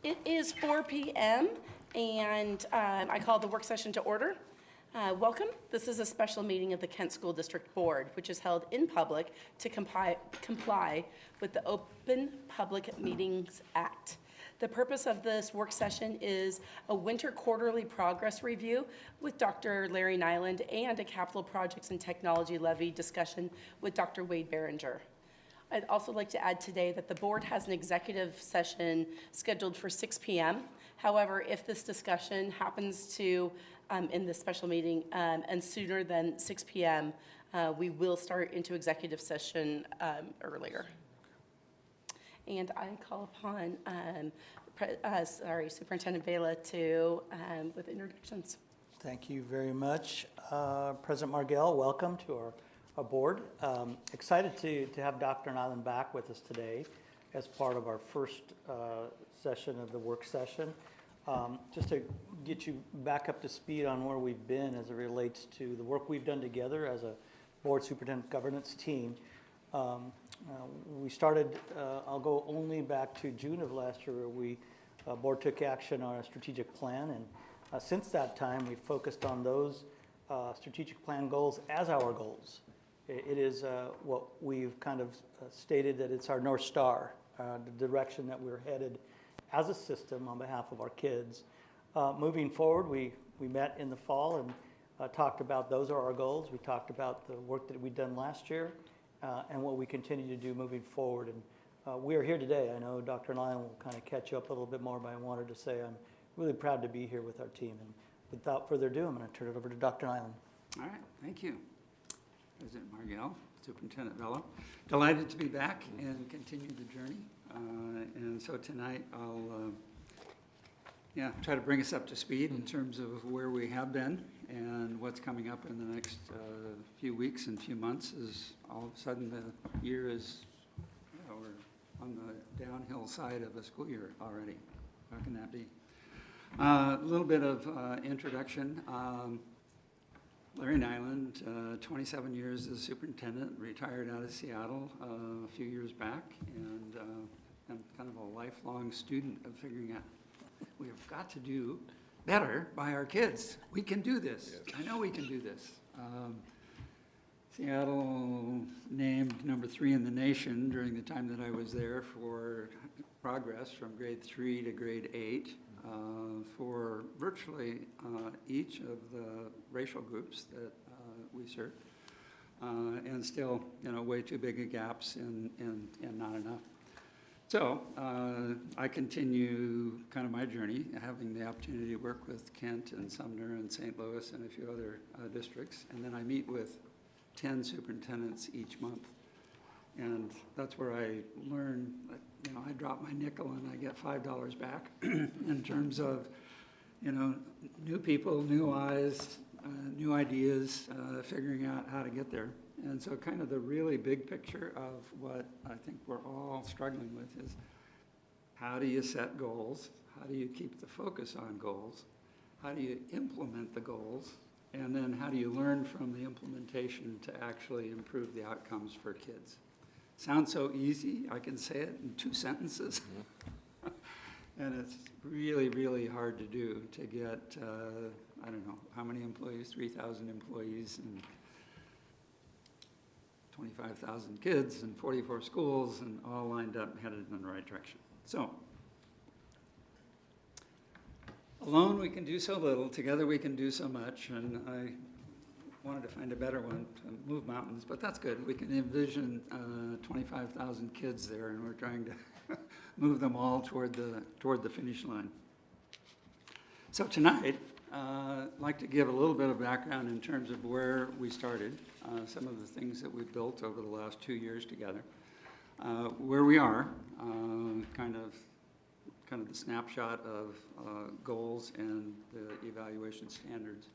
It is 4 p.m. and I call the work session to order. Welcome. This is a special meeting of the Kent School District Board, which is held in public to comply with the Open Public Meetings Act. The purpose of this work session is a winter quarterly progress review with Dr. Larry Nyland and a capital projects and technology levy discussion with Dr. Wade Behringer. I'd also like to add today that the board has an executive session scheduled for 6 p.m. However, if this discussion happens to, in this special meeting, and sooner than 6 p.m., we will start into executive session earlier. And I call upon Superintendent Vela to with introductions. Thank you very much. President Margell, welcome to our board. Excited to have Dr. Nyland back with us today as part of our first session of the work session. Just to get you back up to speed on where we've been as it relates to the work we've done together as a board superintendent governance team. We started, I'll go only back to June of last year, where we board took action on a strategic plan, and since that time we've focused on those strategic plan goals as our goals. It is what we've kind of stated that it's our North Star, the direction that we're headed as a system on behalf of our kids. Moving forward, we met in the fall and talked about those are our goals. We talked about the work that we'd done last year and what we continue to do moving forward. And we are here today. I know Dr. Nyland will kind of catch you up a little bit more, but I wanted to say I'm really proud to be here with our team. And without further ado, I'm going to turn it over to Dr. Nyland. All right, thank you. President Margell, Superintendent Vela. Delighted to be back and continue the journey. And so tonight I'll try to bring us up to speed in terms of where we have been and what's coming up in the next few weeks and few months, as all of a sudden the year is, we're on the downhill side of a school year already. How can that be? A little bit of introduction. Larry Nyland, 27 years as superintendent, retired out of Seattle a few years back, and I'm kind of a lifelong student of figuring out we've got to do better by our kids. We can do this. Yes. I know we can do this. Seattle named number 3 in the nation during the time that I was there for progress from grade 3 to grade 8. For virtually each of the racial groups that we serve, and still, way too big of gaps and not enough. So I continue kind of my journey, having the opportunity to work with Kent and Sumner and St. Louis and a few other districts, and then I meet with 10 superintendents each month. And that's where I learn, I drop my nickel and I get $5 back in terms of, new people, new eyes, new ideas, figuring out how to get there. And so kind of the really big picture of what I think we're all struggling with is, how do you set goals? How do you keep the focus on goals? How do you implement the goals? And then how do you learn from the implementation to actually improve the outcomes for kids? Sounds so easy. I can say it in 2 sentences. And it's really, really hard to do, to get, I don't know, how many employees, 3,000 employees, and 25,000 kids, and 44 schools, and all lined up and headed in the right direction. So, alone we can do so little, together we can do so much, and I wanted to find a better one to move mountains, but that's good. We can envision 25,000 kids there, and we're trying to move them all toward the finish line. So tonight, I'd like to give a little bit of background in terms of where we started, some of the things that we've built over the last 2 years together, where we are, kind of the snapshot of goals and the evaluation standards,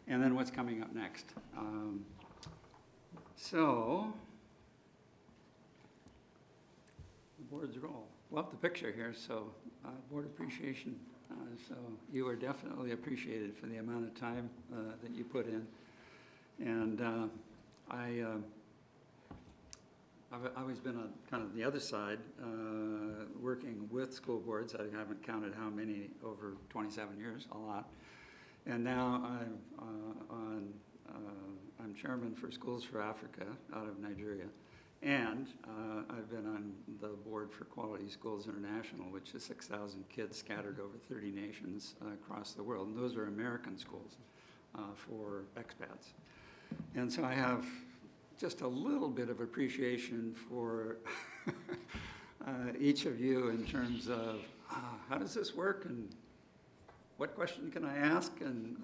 and then what's coming up next. So, the board's role. Love the picture here, so board appreciation. So you are definitely appreciated for the amount of time that you put in. And I I've always been on kind of the other side, working with school boards. I haven't counted how many over 27 years, a lot. And now I'm chairman for Schools for Africa out of Nigeria. And I've been on the board for Quality Schools International, which is 6,000 kids scattered over 30 nations across the world. And those are American schools for expats. And so I have just a little bit of appreciation for each of you in terms of how does this work and what question can I ask and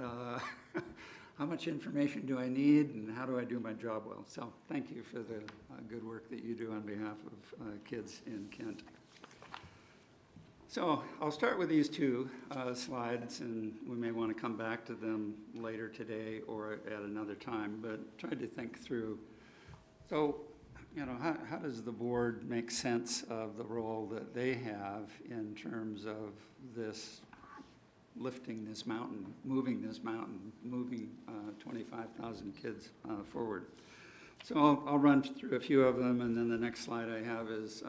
how much information do I need and how do I do my job well. So thank you for the good work that you do on behalf of kids in Kent. So I'll start with these two slides, and we may want to come back to them later today or at another time, but tried to think through. So, you know, how does the board make sense of the role that they have in terms of this lifting this mountain, moving 25,000 kids forward? So I'll run through a few of them, and then the next slide I have is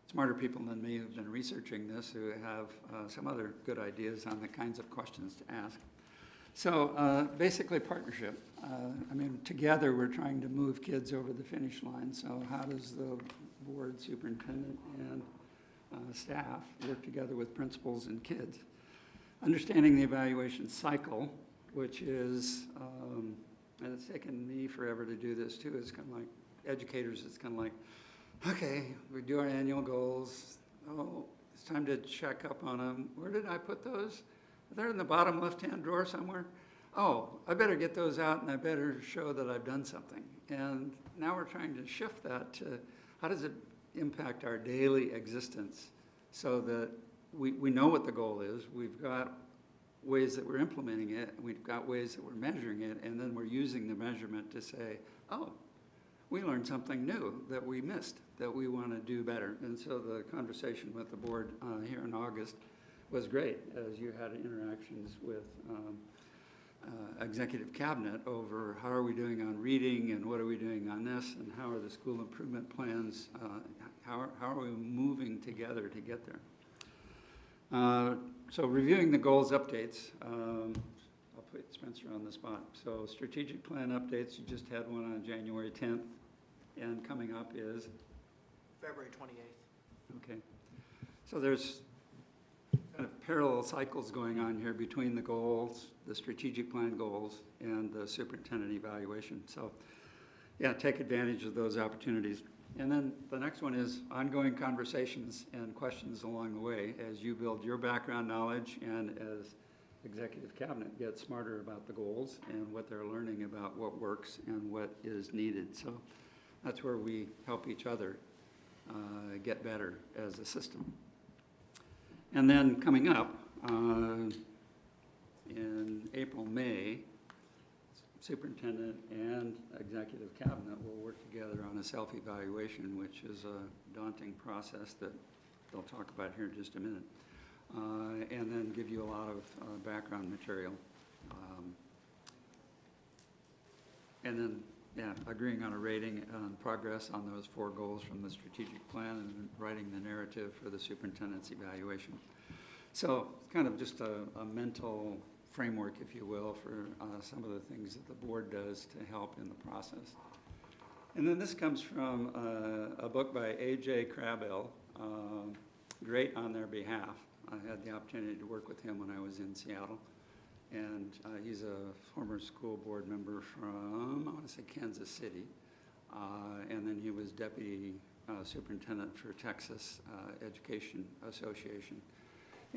smarter people than me who've been researching this, who have some other good ideas on the kinds of questions to ask. So basically partnership. I mean, together we're trying to move kids over the finish line. So how does the board, superintendent, and staff work together with principals and kids? Understanding the evaluation cycle, which is, and it's taken me forever to do this too, it's kind of like educators, it's kind of like, okay, we do our annual goals. Oh, it's time to check up on them. Where did I put those? They're in the bottom left-hand drawer somewhere. Oh, I better get those out and I better show that I've done something. And now we're trying to shift that to how does it impact our daily existence so that we know what the goal is. We've got ways that we're implementing it. We've got ways that we're measuring it. And then we're using the measurement to say, oh, we learned something new that we missed, that we want to do better. And so the conversation with the board here in August was great, as you had interactions with executive cabinet over how are we doing on reading and what are we doing on this and how are the school improvement plans, how are we moving together to get there. So reviewing the goals updates, I'll put Spencer on the spot. So strategic plan updates, you just had one on January 10th, and coming up is? February 28th. Okay. So there's kind of parallel cycles going on here between the goals, the strategic plan goals, and the superintendent evaluation. So yeah, take advantage of those opportunities. And then the next one is ongoing conversations and questions along the way as you build your background knowledge and as executive cabinet gets smarter about the goals and what they're learning about what works and what is needed. So that's where we help each other get better as a system. And then coming up in April, May, superintendent and executive cabinet will work together on a self-evaluation, which is a daunting process that they'll talk about here in just a minute, and then give you a lot of background material. And then, yeah, agreeing on a rating on progress on those 4 goals from the strategic plan and writing the narrative for the superintendent's evaluation. So it's kind of just a mental framework, if you will, for some of the things that the board does to help in the process. And then this comes from a book by A.J. Crabell, Great on Their Behalf. I had the opportunity to work with him when I was in Seattle. And he's a former school board member from, I want to say, Kansas City. And then he was deputy superintendent for Texas Education Association.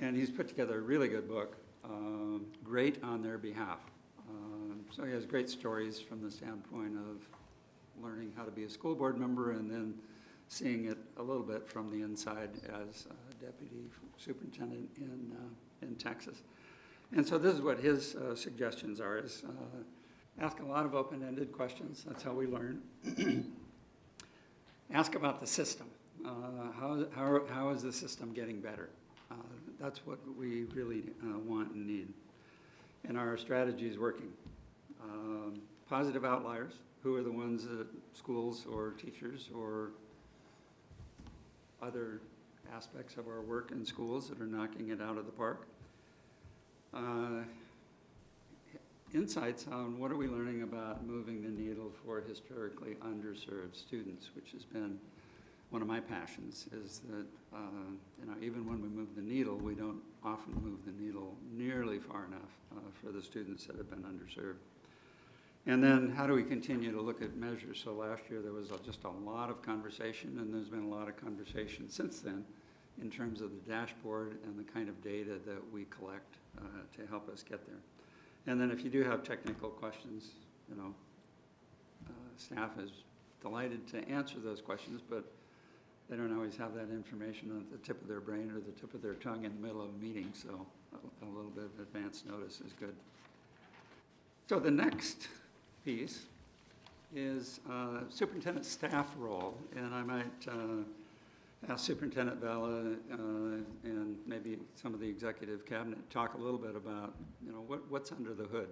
And he's put together a really good book, Great on Their Behalf. So he has great stories from the standpoint of learning how to be a school board member and then seeing it a little bit from the inside as deputy superintendent in Texas. And so this is what his suggestions are, is ask a lot of open-ended questions. That's how we learn. Ask about the system. How is the system getting better? That's what we really want and need. And our strategy is working. positive outliers, who are the ones that schools or teachers or other aspects of our work in schools that are knocking it out of the park. Insights on what are we learning about moving the needle for historically underserved students, which has been one of my passions, is that even when we move the needle, we don't often move the needle nearly far enough for the students that have been underserved. And then how do we continue to look at measures? So last year there was just a lot of conversation, and there's been a lot of conversation since then in terms of the dashboard and the kind of data that we collect to help us get there. And then if you do have technical questions, staff is delighted to answer those questions, but they don't always have that information at the tip of their brain or the tip of their tongue in the middle of a meeting, so a little bit of advance notice is good. So the next piece is superintendent staff role, and I might ask Superintendent Vela and maybe some of the executive cabinet talk a little bit about what's under the hood.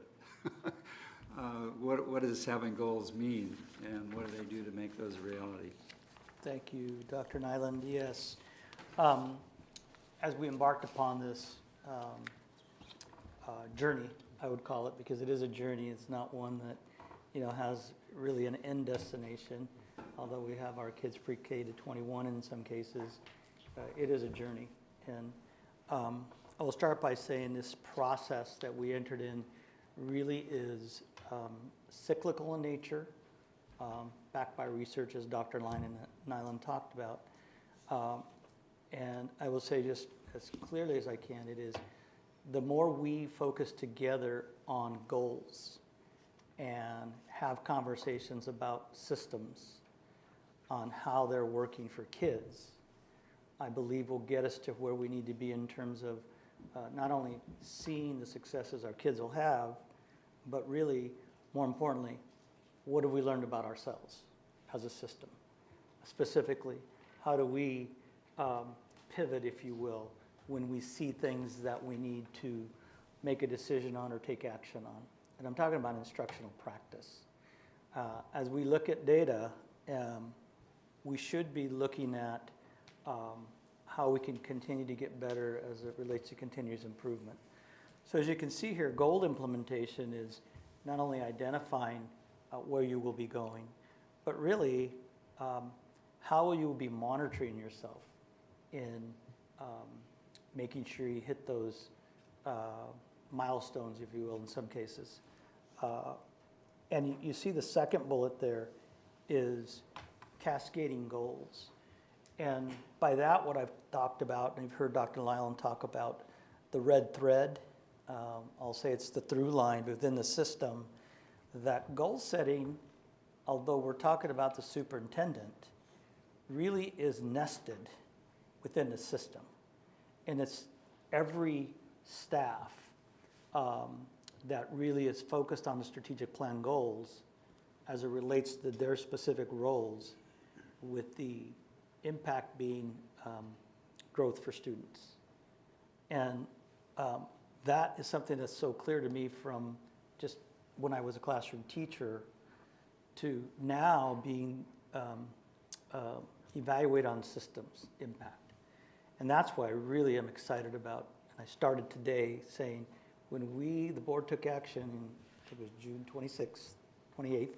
What does having goals mean, and what do they do to make those a reality? Thank you, Dr. Nyland. Yes. As we embarked upon this journey, I would call it, because it is a journey. It's not one that has really an end destination. Although we have our kids pre-K to 21 in some cases, it is a journey. And I will start by saying this process that we entered in really is cyclical in nature, backed by research, as Dr. Nyland talked about. And I will say just as clearly as I can, it is the more we focus together on goals and have conversations about systems on how they're working for kids, I believe will get us to where we need to be in terms of not only seeing the successes our kids will have, but really, more importantly, what have we learned about ourselves as a system? Specifically, how do we pivot, if you will, when we see things that we need to make a decision on or take action on? And I'm talking about instructional practice. As we look at data, we should be looking at how we can continue to get better as it relates to continuous improvement. So as you can see here, goal implementation is not only identifying where you will be going, but really how will you be monitoring yourself in making sure you hit those milestones, if you will, in some cases. And you see the second bullet there is cascading goals. And by that, what I've talked about, and you've heard Dr. Nyland talk about the red thread, I'll say it's the through line within the system, that goal setting, although we're talking about the superintendent, really is nested within the system. And it's every staff that really is focused on the strategic plan goals as it relates to their specific roles, with the impact being growth for students. And that is something that's so clear to me from just when I was a classroom teacher to now being evaluated on systems impact. And that's why I really am excited about, and I started today saying, when the board took action, it was June 26th, 28th,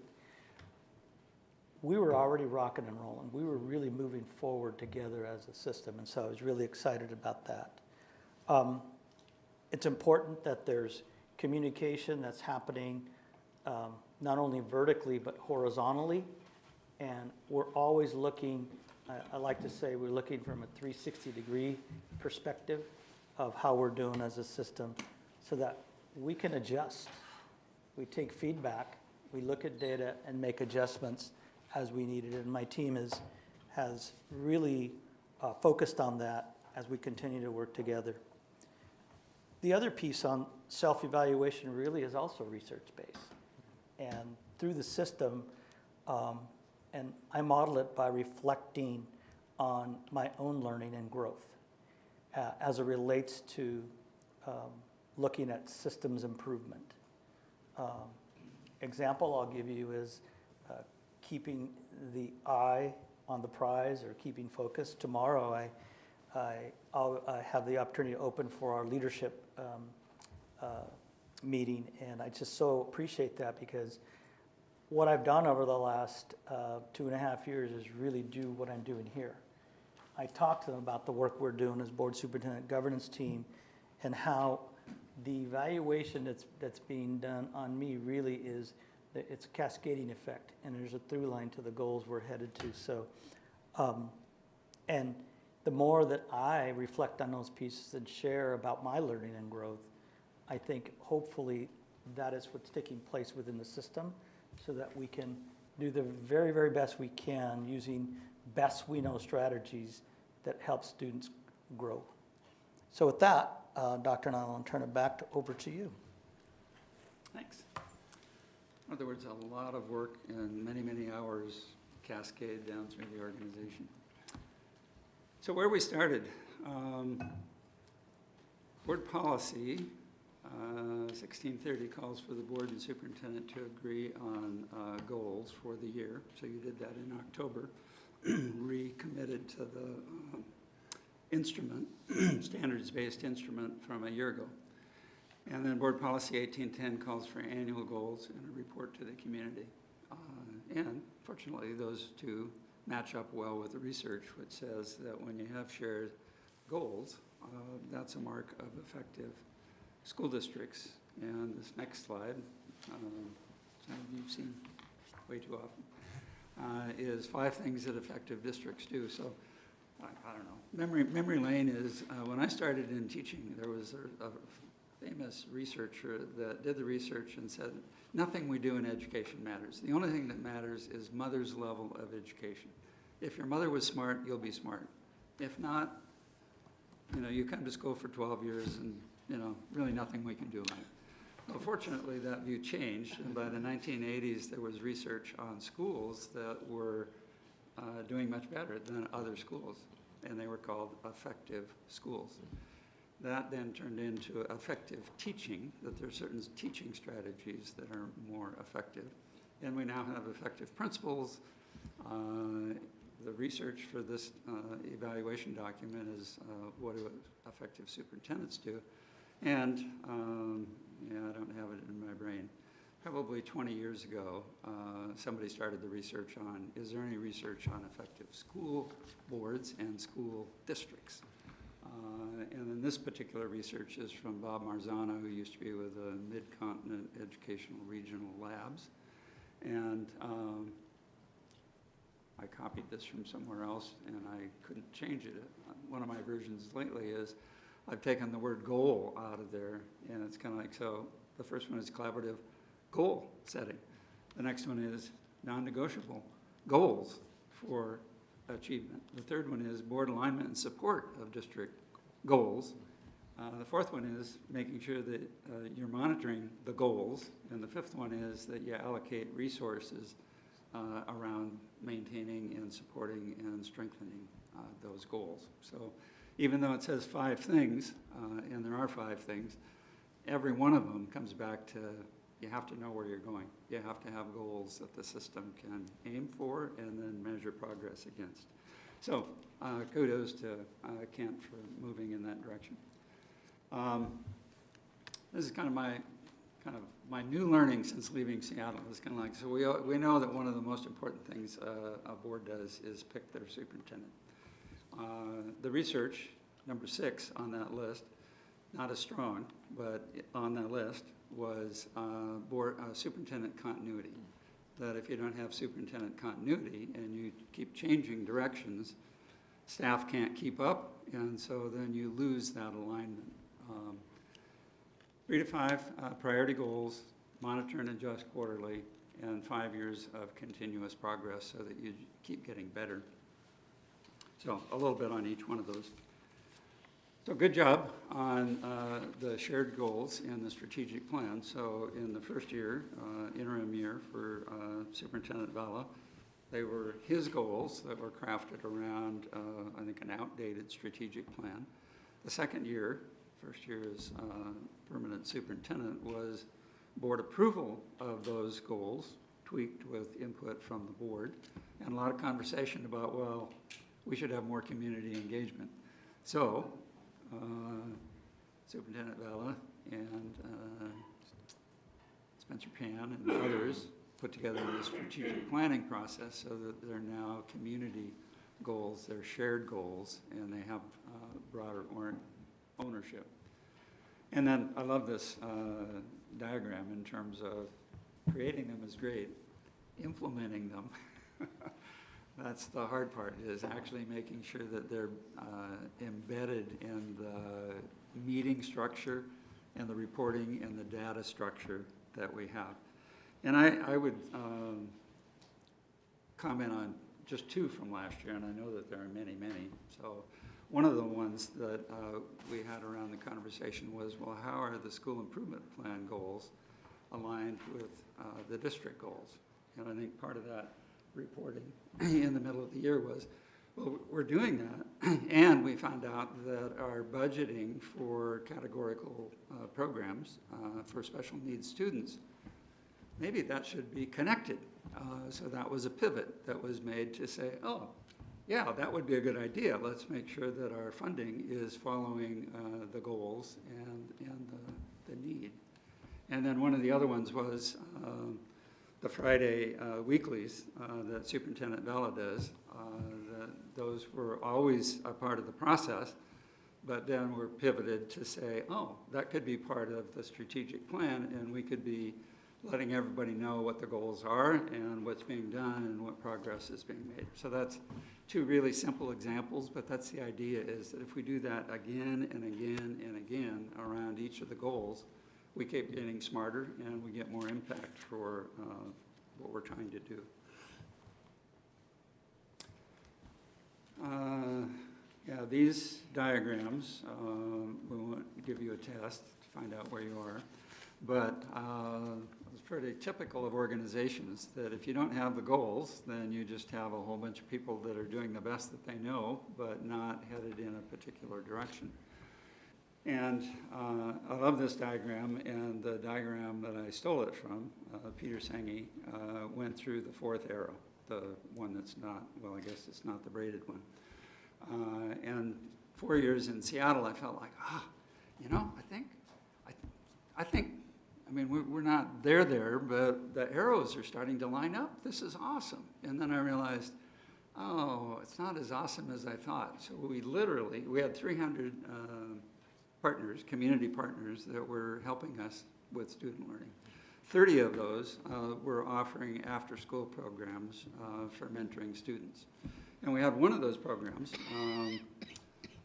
we were already rocking and rolling. We were really moving forward together as a system, and so I was really excited about that. It's important that there's communication that's happening not only vertically but horizontally, and we're always looking, I like to say we're looking from a 360-degree perspective of how we're doing as a system so that we can adjust. We take feedback, we look at data and make adjustments as we need it, and my team has really focused on that as we continue to work together. The other piece on self-evaluation really is also research-based. And through the system, and I model it by reflecting on my own learning and growth as it relates to looking at systems improvement. example I'll give you is keeping the eye on the prize or keeping focus. Tomorrow I'll have the opportunity to open for our leadership meeting, and I just so appreciate that, because what I've done over the last 2.5 years is really do what I'm doing here. I talked to them about the work we're doing as board superintendent governance team, and how the evaluation that's being done on me really is that it's a cascading effect, and there's a through line to the goals we're headed to. So, and the more that I reflect on those pieces and share about my learning and growth, I think hopefully that is what's taking place within the system, so that we can do the very, very best we can using best we know strategies that help students grow. So with that, Dr. Nile, I'll turn it back over to you. Thanks. In other words, a lot of work and many, many hours cascade down through the organization. So where we started, board policy 1630 calls for the board and superintendent to agree on goals for the year. So you did that in October, recommitted to the instrument, standards-based instrument from a year ago. And then board policy 1810 calls for annual goals and a report to the community. And fortunately, those two match up well with the research, which says that when you have shared goals, that's a mark of effective school districts. And this next slide, some of you've seen way too often, is 5 things that effective districts do. So I don't know. Memory lane is, when I started in teaching, there was a famous researcher that did the research and said, nothing we do in education matters. The only thing that matters is mother's level of education. If your mother was smart, you'll be smart. If not, you come to school for 12 years and, really nothing we can do about it. Well, fortunately, that view changed, and by the 1980s, there was research on schools that were doing much better than other schools, and they were called effective schools. That then turned into effective teaching, that there are certain teaching strategies that are more effective. And we now have effective principals. The research for this evaluation document is what do effective superintendents do. And I don't have it in my brain. Probably 20 years ago, somebody started the research on, is there any research on effective school boards and school districts? And then this particular research is from Bob Marzano, who used to be with the Mid-Continent Educational Regional Labs. And I copied this from somewhere else, and I couldn't change it. One of my versions lately is I've taken the word goal out of there, and it's kind of like, so the first one is collaborative goal setting. The next one is non-negotiable goals for achievement. The third one is board alignment and support of district goals. The fourth one is making sure that you're monitoring the goals. And the fifth one is that you allocate resources around maintaining and supporting and strengthening those goals. So even though it says 5 things, and there are 5 things, every one of them comes back to you have to know where you're going. You have to have goals that the system can aim for and then measure progress against. So kudos to Kent for moving in that direction. This is kind of my new learning since leaving Seattle. It's kind of like, so we know that one of the most important things a board does is pick their superintendent. The research, number 6 on that list, not as strong, but on that list was superintendent continuity. That if you don't have superintendent continuity and you keep changing directions, staff can't keep up, and so then you lose that alignment. 3 to 5 priority goals, monitor and adjust quarterly, and 5 years of continuous progress so that you keep getting better. So a little bit on each one of those. So good job on the shared goals in the strategic plan. So in the first year, interim year for Superintendent Vela, they were his goals that were crafted around, I think, an outdated strategic plan. The second year, first year as permanent superintendent, was board approval of those goals, tweaked with input from the board, and a lot of conversation about, well, we should have more community engagement. So, Superintendent Vela and Spencer Pan and others put together the strategic planning process so that they're now community goals, they're shared goals, and they have broader ownership. And then I love this diagram in terms of creating them is great, implementing them. That's the hard part, is actually making sure that they're embedded in the meeting structure and the reporting and the data structure that we have. And I would comment on just two from last year, and I know that there are many, many. So one of the ones that we had around the conversation was, well, how are the school improvement plan goals aligned with the district goals? And I think part of that reporting in the middle of the year was, well, we're doing that, and we found out that our budgeting for categorical programs for special needs students, maybe that should be connected. So that was a pivot that was made to say, oh, yeah, that would be a good idea. Let's make sure that our funding is following the goals and the need. And then one of the other ones was the Friday weeklies that Superintendent Vela does. Those were always a part of the process, but then we're pivoted to say, oh, that could be part of the strategic plan, and we could be letting everybody know what the goals are and what's being done and what progress is being made. So that's two really simple examples, but that's the idea, is that if we do that again and again and again around each of the goals, we keep getting smarter and we get more impact for what we're trying to do. Yeah, these diagrams, we won't give you a test to find out where you are, but it's pretty typical of organizations that if you don't have the goals, then you just have a whole bunch of people that are doing the best that they know, but not headed in a particular direction. And I love this diagram, and the diagram that I stole it from, Peter Senge, went through the fourth arrow, the one that's not, well, I guess it's not the braided one. And 4 years in Seattle, I felt like, you know, I think, I mean, we're not there, but the arrows are starting to line up. This is awesome. And then I realized, oh, it's not as awesome as I thought. So we had 300 partners, community partners, that were helping us with student learning. 30 of those were offering after-school programs for mentoring students. And we had one of those programs,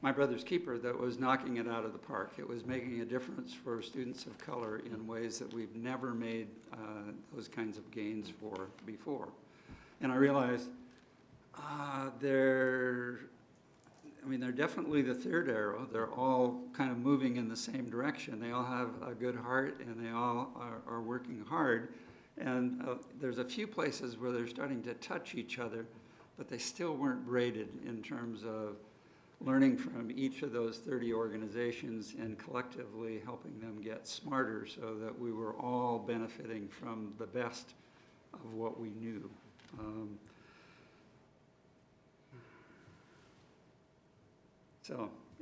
My Brother's Keeper, that was knocking it out of the park. It was making a difference for students of color in ways that we've never made those kinds of gains for before. And I realized they're definitely the third arrow. They're all kind of moving in the same direction. They all have a good heart, and they all are working hard. And there's a few places where they're starting to touch each other, but they still weren't braided in terms of learning from each of those 30 organizations and collectively helping them get smarter so that we were all benefiting from the best of what we knew.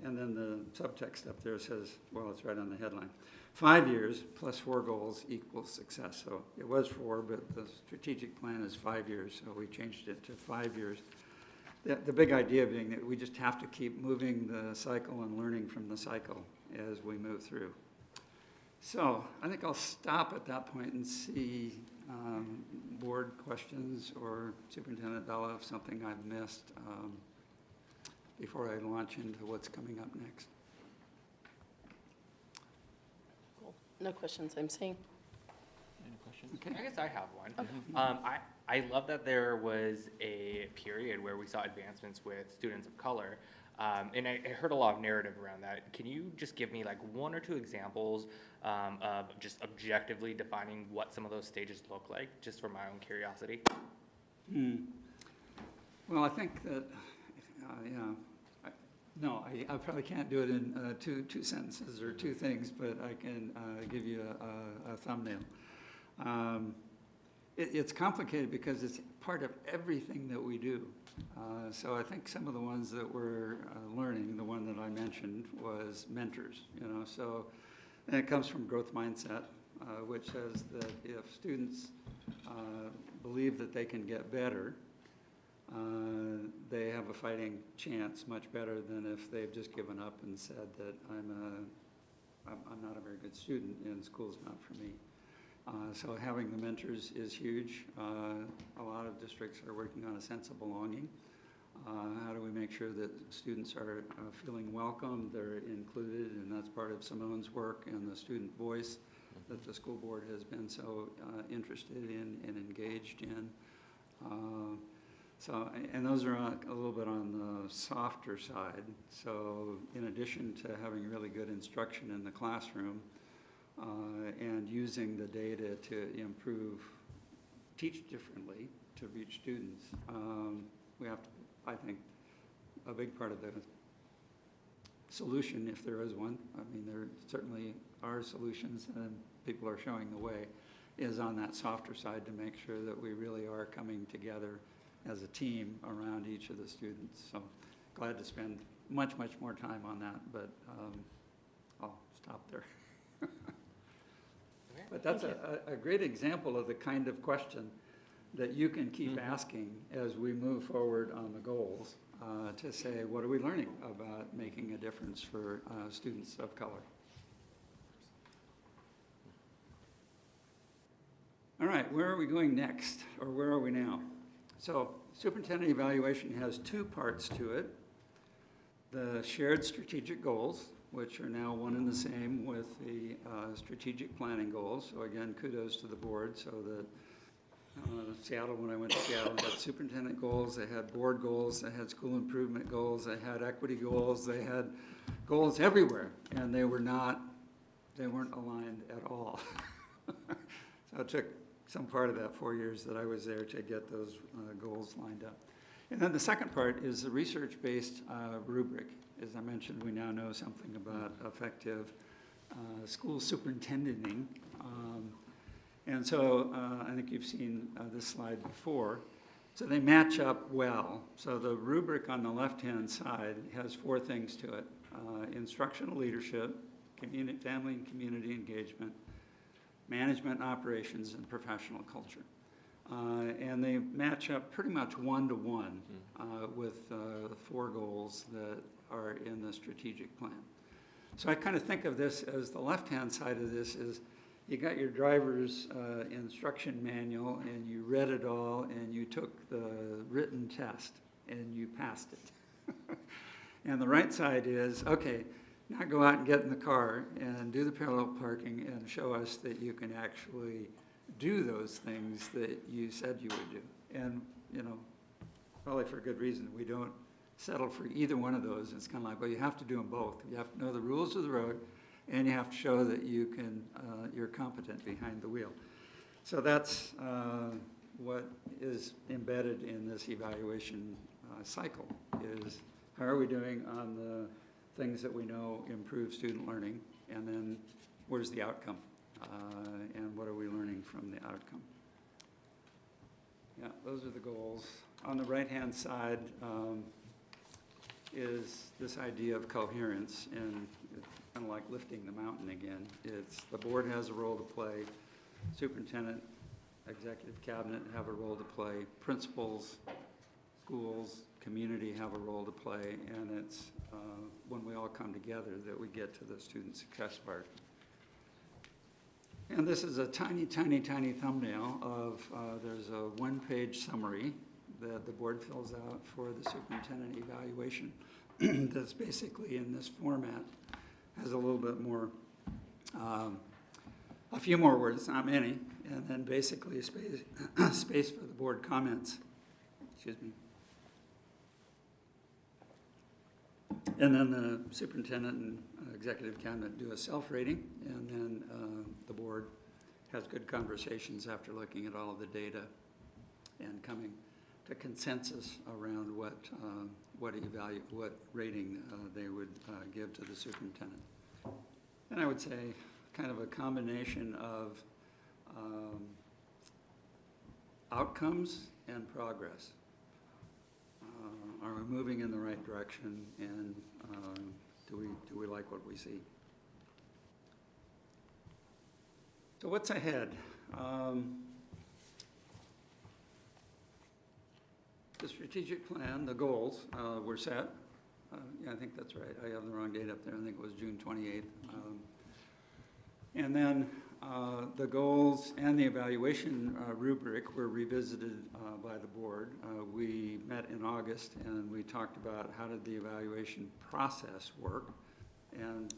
And then the subtext up there says, well, it's right on the headline, 5 years plus 4 goals equals success. So it was 4, but the strategic plan is 5 years, so we changed it to 5 years. The big idea being that we just have to keep moving the cycle and learning from the cycle as we move through. So I think I'll stop at that point and see board questions or Superintendent Vela if something I've missed before I launch into what's coming up next. Cool. No questions, I'm seeing. Any questions? Okay. I guess I have one. I love that there was a period where we saw advancements with students of color, and I heard a lot of narrative around that. Can you just give me like 1 or 2 examples of just objectively defining what some of those stages look like, just for my own curiosity? Well, I think that, I probably can't do it in two sentences or 2 things, but I can give you a thumbnail. It's complicated because it's part of everything that we do. So I think some of the ones that we're learning, the one that I mentioned was mentors, so, and it comes from growth mindset, which says that if students believe that they can get better, they have a fighting chance much better than if they've just given up and said that I'm not a very good student and school's not for me. So having the mentors is huge. A lot of districts are working on a sense of belonging. How do we make sure that students are feeling welcome, they're included, and that's part of Simone's work and the student voice that the school board has been so interested in and engaged in. And those are a little bit on the softer side. So in addition to having really good instruction in the classroom and using the data to teach differently to reach students, we have to, I think, a big part of the solution, if there is one, I mean, there certainly are solutions and people are showing the way, is on that softer side to make sure that we really are coming together as a team around each of the students. So glad to spend much more time on that, but I'll stop there. But that's a great example of the kind of question that you can keep asking as we move forward on the goals to say, what are we learning about making a difference for students of color? All right, where are we going next, or where are we now? So superintendent evaluation has two parts to it. The shared strategic goals, which are now one and the same with the strategic planning goals. So again, kudos to the board. So that Seattle, when I went to Seattle, had superintendent goals, they had board goals, they had school improvement goals, they had equity goals, they had goals everywhere, and they weren't aligned at all. So it took some part of that 4 years that I was there to get those goals lined up. And then the second part is the research-based rubric. As I mentioned, we now know something about effective school superintendenting. And so I think you've seen this slide before. So they match up well. So the rubric on the left-hand side has 4 things to it. Instructional leadership, family and community engagement, management operations, and professional culture. And they match up pretty much 1-to-1 with the 4 goals that are in the strategic plan. So I kind of think of this as the left-hand side of this is you got your driver's instruction manual and you read it all and you took the written test and you passed it. And the right side is, okay, now go out and get in the car and do the parallel parking and show us that you can actually do those things that you said you would do. And, probably for a good reason, we don't settle for either one of those. It's kind of like, well, you have to do them both. You have to know the rules of the road, and you have to show that you can, you're competent behind the wheel. So that's what is embedded in this evaluation cycle, is how are we doing on the things that we know improve student learning, and then where's the outcome, and what are we learning from the outcome? Yeah, those are the goals. On the right-hand side is this idea of coherence, and it's kind of like lifting the mountain again. It's the board has a role to play, superintendent, executive cabinet have a role to play, principals, schools, community have a role to play, and it's when we all come together that we get to the student success part. And this is a tiny thumbnail of, there's a 1-page summary that the board fills out for the superintendent evaluation that's basically in this format, has a little bit more, a few more words, not many, and then basically a space for the board comments. Excuse me. And then the superintendent and executive cabinet do a self-rating, and then the board has good conversations after looking at all of the data and coming to consensus around what rating they would give to the superintendent. And I would say kind of a combination of outcomes and progress. Are we moving in the right direction, and do we like what we see? So what's ahead? The strategic plan, the goals were set. Yeah, I think that's right. I have the wrong date up there. I think it was June 28th. And then the goals and the evaluation rubric were revisited by the board. We met in August and we talked about how did the evaluation process work, and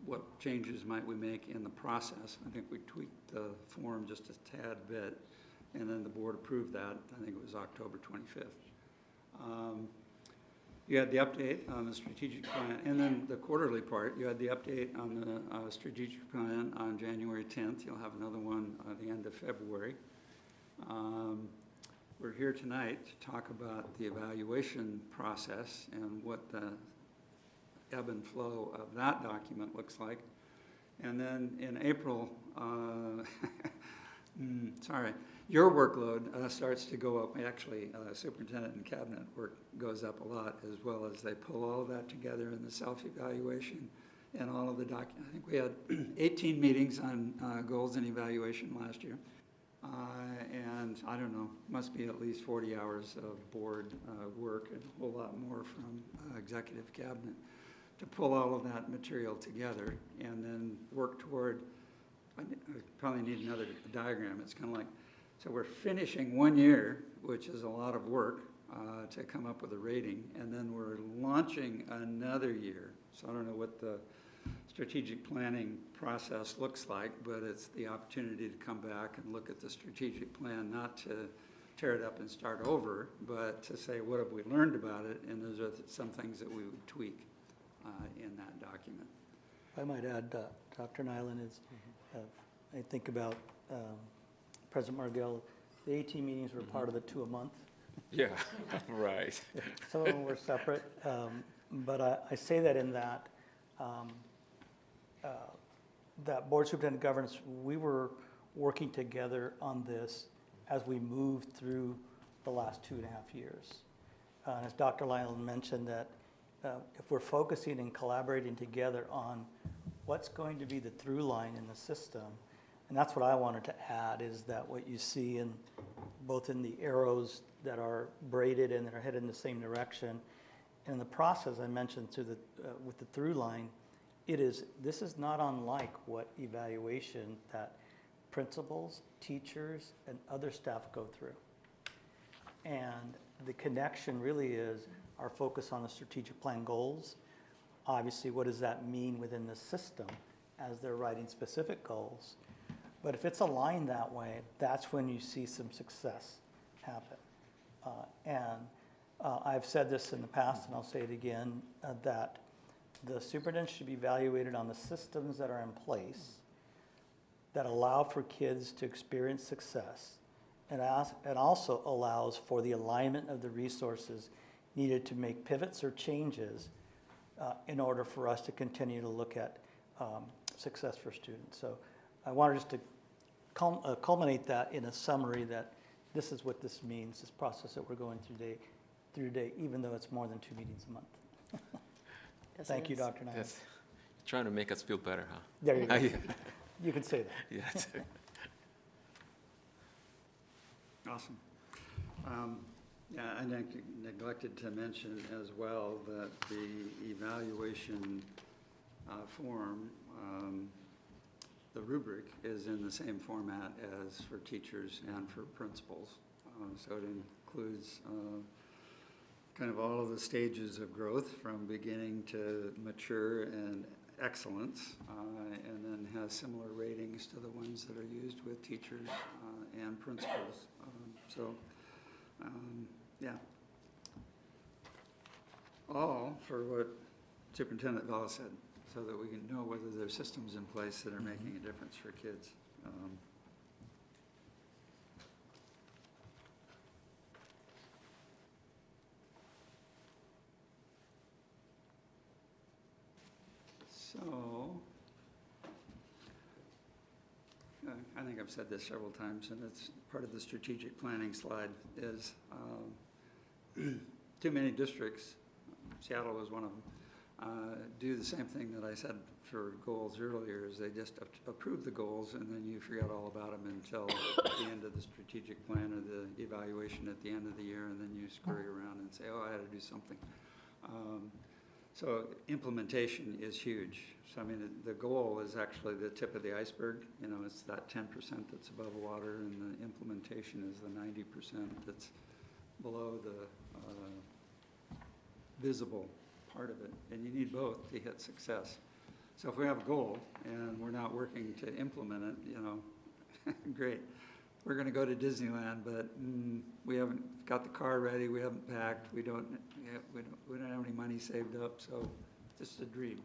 what changes might we make in the process. I think we tweaked the form just a tad bit, and then the board approved that. I think it was October 25th. You had the update on the strategic plan, and then the quarterly part, you had the update on the strategic plan on January 10th. You'll have another one at the end of February. We're here tonight to talk about the evaluation process and what the ebb and flow of that document looks like. And then in April, sorry, your workload starts to go up. Actually, superintendent and cabinet work goes up a lot, as well as they pull all of that together in the self-evaluation and all of the documents. I think we had 18 meetings on goals and evaluation last year. And I don't know, must be at least 40 hours of board work and a whole lot more from executive cabinet to pull all of that material together and then work toward, I probably need another diagram. It's kind of like, so we're finishing 1 year, which is a lot of work to come up with a rating, and then we're launching another year. So I don't know what the strategic planning process looks like, but it's the opportunity to come back and look at the strategic plan, not to tear it up and start over, but to say, what have we learned about it? And those are some things that we would tweak in that document. I might add, Dr. Nyland, is I think about President Margell, the 18 meetings were part of the 2 a month. Yeah, right. Some of them were separate, but I say that in that that board superintendent governance, we were working together on this as we moved through the last 2.5 years. And as Dr. Nyland mentioned, that if we're focusing and collaborating together on what's going to be the through line in the system, and that's what I wanted to add, is that what you see in both in the arrows that are braided and that are headed in the same direction, and in the process I mentioned through the with the through line, this is not unlike what evaluation that principals, teachers, and other staff go through. And the connection really is our focus on the strategic plan goals. Obviously, what does that mean within the system as they're writing specific goals? But if it's aligned that way, that's when you see some success happen. I've said this in the past, and I'll say it again, that the superintendent should be evaluated on the systems that are in place that allow for kids to experience success, and also allows for the alignment of the resources needed to make pivots or changes in order for us to continue to look at success for students. So I wanted just to culminate that in a summary that this is what this means, this process that we're going through today, even though it's more than 2 meetings a month. Yes, Thank it you, is. Dr. Nyland. Yes. Trying to make us feel better, huh? There you go. Yeah. You can say that. Yes. Awesome. Yeah, I neglected to mention as well that the evaluation form, the rubric is in the same format as for teachers and for principals. So it includes kind of all of the stages of growth from beginning to mature and excellence, and then has similar ratings to the ones that are used with teachers and principals. Yeah. All for what Superintendent Valla said, so that we can know whether there's systems in place that are making a difference for kids. So, I think I've said this several times, and it's part of the strategic planning slide, is too many districts, Seattle was one of them, do the same thing that I said for goals earlier, is they just approve the goals and then you forget all about them until the end of the strategic plan or the evaluation at the end of the year, and then you scurry around and say, oh, I had to do something. So implementation is huge. So I mean, the goal is actually the tip of the iceberg. You know, it's that 10% that's above water, and the implementation is the 90% that's below the visible part of it. And you need both to hit success. So if we have a goal and we're not working to implement it, you know, great. We're going to go to Disneyland, but we haven't got the car ready. We haven't packed. We don't have any money saved up. So just a dream.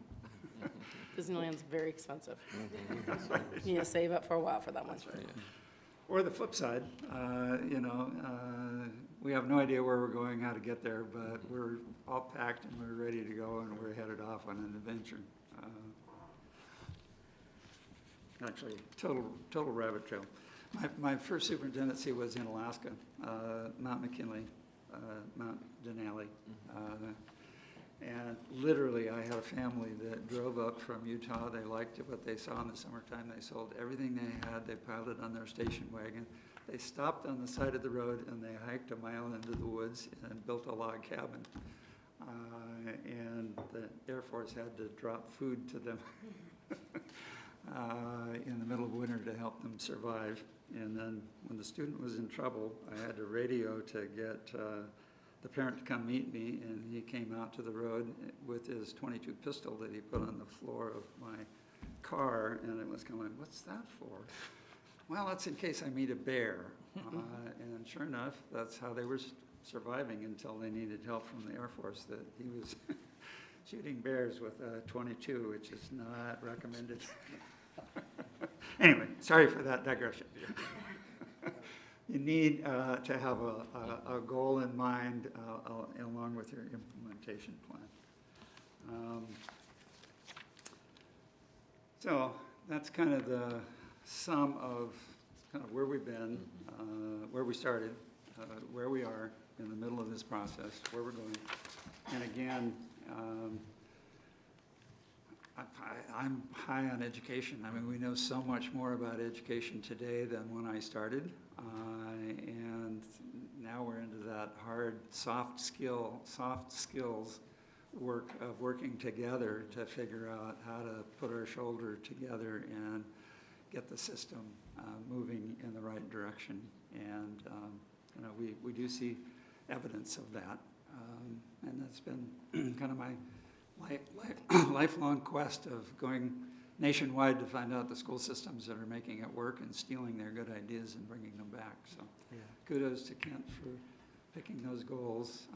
Disneyland's very expensive. You need to save up for a while for that one. That's right. Or the flip side, you know, we have no idea where we're going, how to get there, but we're all packed and we're ready to go, and we're headed off on an adventure. Actually, total rabbit trail. My first superintendency was in Alaska, Mount McKinley, Mount Denali. And literally, I had a family that drove up from Utah. They liked what they saw in the summertime. They sold everything they had. They piled it on their station wagon. They stopped on the side of the road, and they hiked a mile into the woods and built a log cabin. And the Air Force had to drop food to them in the middle of winter to help them survive. And then when the student was in trouble, I had to radio to get the parent to come meet me, and he came out to the road with his .22 pistol that he put on the floor of my car, and it was going, what's that for? Well, that's in case I meet a bear. And sure enough, that's how they were surviving until they needed help from the Air Force, that he was shooting bears with a .22, which is not recommended. Anyway, sorry for that digression. You need to have a goal in mind along with your implementation plan. So that's kind of the sum of kind of where we've been, where we started, where we are in the middle of this process, where we're going. And again, I'm high on education. I mean, we know so much more about education today than when I started. And now we're into that hard, soft skills work of working together to figure out how to put our shoulder together and get the system moving in the right direction. And you know, we do see evidence of that. And that's been kind of my lifelong quest of going nationwide to find out the school systems that are making it work and stealing their good ideas and bringing them back. So kudos to Kent for picking those goals,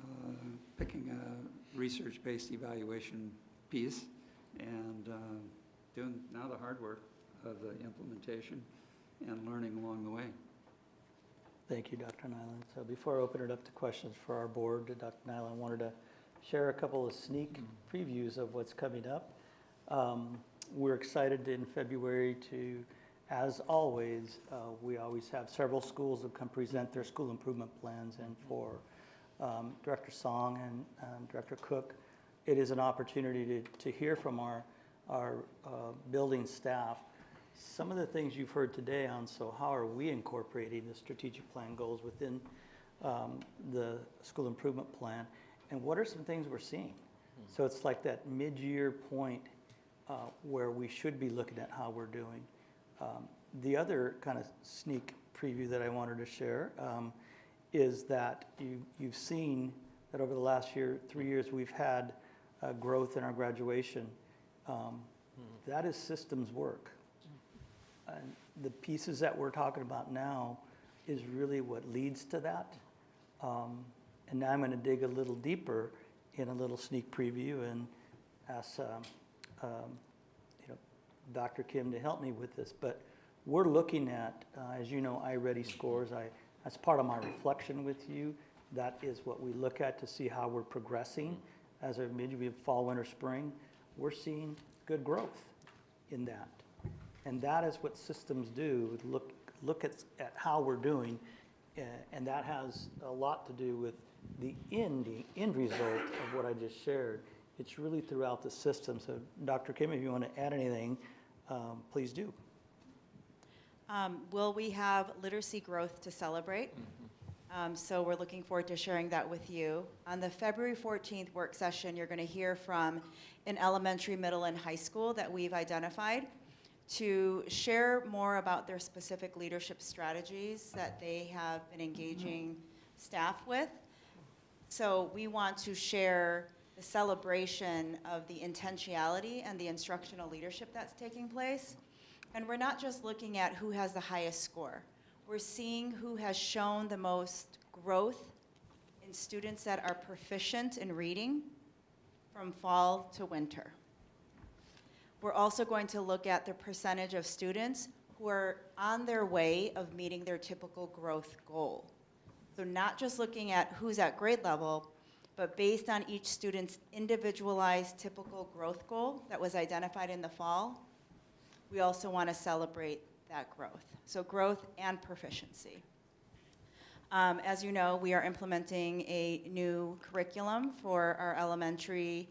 picking a research-based evaluation piece, and doing now the hard work of the implementation and learning along the way. Thank you, Dr. Nyland. So before I open it up to questions for our board, Dr. Nyland wanted to share a couple of sneak previews of what's coming up. We're excited in February to, as always, we always have several schools that come present their school improvement plans, and for Director Song and Director Cook, it is an opportunity to hear from our building staff some of the things you've heard today on, so how are we incorporating the strategic plan goals within the school improvement plan, and what are some things we're seeing? So it's like that mid-year point where we should be looking at how we're doing. The other kind of sneak preview that I wanted to share is that you've seen that over the last 3 years, we've had growth in our graduation. That is systems work. And the pieces that we're talking about now is really what leads to that. And now I'm going to dig a little deeper in a little sneak preview and ask Dr. Kim to help me with this. But we're looking at, as you know, iReady scores. That's part of my reflection with you. That is what we look at to see how we're progressing as a mid-fall, winter, spring. We're seeing good growth in that. And that is what systems do, look at how we're doing, and that has a lot to do with the end result of what I just shared. It's really throughout the system. So Dr. Kim, if you want to add anything, please do. Will we have literacy growth to celebrate? So we're looking forward to sharing that with you. On the February 14th work session, you're going to hear from an elementary, middle, and high school that we've identified to share more about their specific leadership strategies that they have been engaging staff with. So we want to share the celebration of the intentionality and the instructional leadership that's taking place. And we're not just looking at who has the highest score. We're seeing who has shown the most growth in students that are proficient in reading from fall to winter. We're also going to look at the percentage of students who are on their way of meeting their typical growth goal. So not just looking at who's at grade level, but based on each student's individualized typical growth goal that was identified in the fall, we also want to celebrate that growth. So growth and proficiency. As you know, we are implementing a new curriculum for our elementary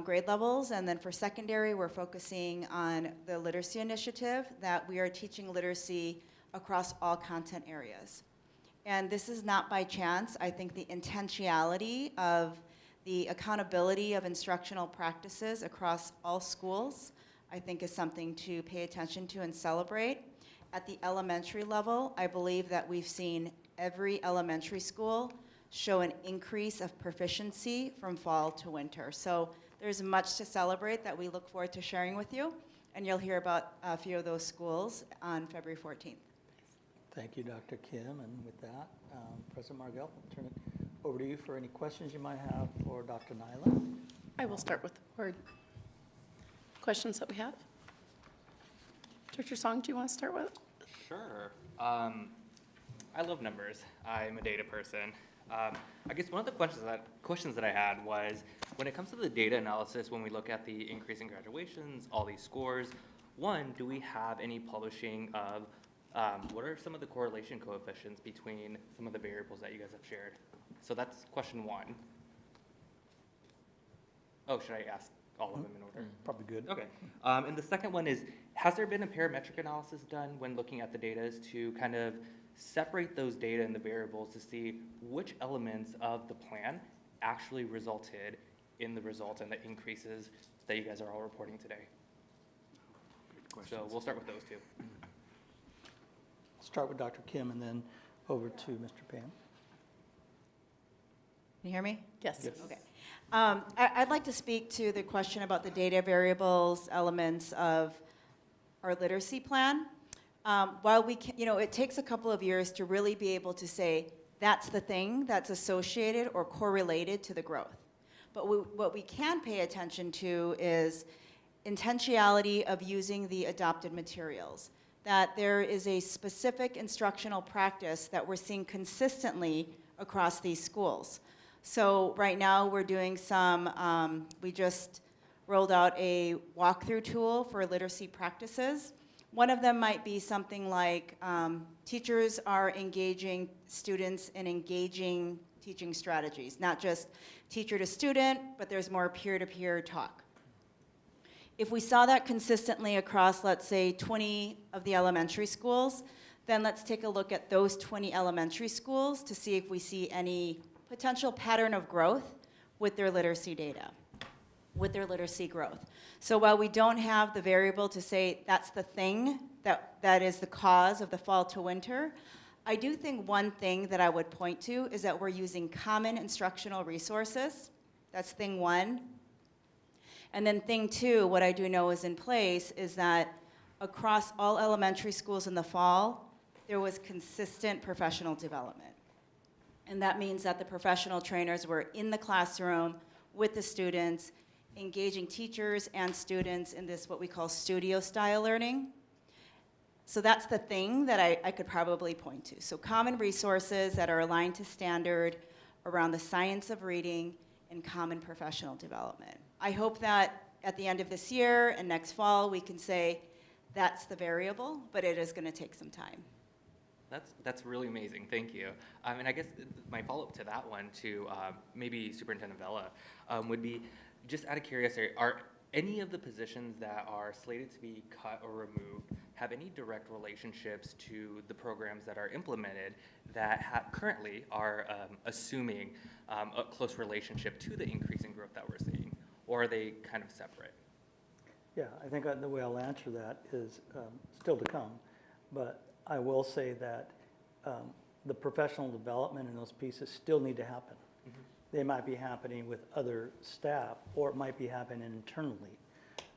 grade levels, and then for secondary, we're focusing on the literacy initiative that we are teaching literacy across all content areas. And this is not by chance. I think the intentionality of the accountability of instructional practices across all schools, I think, is something to pay attention to and celebrate. At the elementary level, I believe that we've seen every elementary school show an increase of proficiency from fall to winter. So there's much to celebrate that we look forward to sharing with you, and you'll hear about a few of those schools on February 14th. Thank you, Dr. Kim. And with that, President Margell, I'll turn it over to you for any questions you might have for Dr. Nyla. I will start with the board questions that we have. Dr. Song, do you want to start with? Sure. I love numbers. I'm a data person. I guess one of the questions that I had was, when it comes to the data analysis, when we look at the increase in graduations, all these scores, one, do we have any publishing of what are some of the correlation coefficients between some of the variables that you guys have shared? So that's question one. Oh, should I ask all of them in order? Probably good. Okay. And the second one is, has there been a parametric analysis done when looking at the data to kind of separate those data and the variables to see which elements of the plan actually resulted in the result and the increases that you guys are all reporting today? So we'll start with those two. I'll start with Dr. Kim and then over to Mr. Pam. Can you hear me? Yes. Yes. Okay. I'd like to speak to the question about the data variables, elements of our literacy plan. While we can, it takes a couple of years to really be able to say that's the thing that's associated or correlated to the growth. But what we can pay attention to is intentionality of using the adopted materials, that there is a specific instructional practice that we're seeing consistently across these schools. So right now we're doing we just rolled out a walkthrough tool for literacy practices. One of them might be something like teachers are engaging students in engaging teaching strategies, not just teacher to student, but there's more peer-to-peer talk. If we saw that consistently across, let's say, 20 of the elementary schools, then let's take a look at those 20 elementary schools to see if we see any potential pattern of growth with their literacy data, with their literacy growth. So while we don't have the variable to say that's the thing that is the cause of the fall to winter, I do think one thing that I would point to is that we're using common instructional resources. That's thing one. And then thing two, what I do know is in place is that across all elementary schools in the fall, there was consistent professional development. And that means that the professional trainers were in the classroom with the students, engaging teachers and students in this what we call studio style learning. So that's the thing that I could probably point to. So common resources that are aligned to standard around the science of reading and common professional development. I hope that at the end of this year and next fall we can say that's the variable, but it is going to take some time. That's really amazing, thank you. And I guess my follow-up to that one to maybe Superintendent Vela would be, just out of curiosity, are any of the positions that are slated to be cut or removed have any direct relationships to the programs that are implemented that currently are assuming a close relationship to the increase in growth that we're seeing? Or are they kind of separate? Yeah, I think the way I'll answer that is still to come, but I will say that the professional development in those pieces still need to happen. They might be happening with other staff, or it might be happening internally.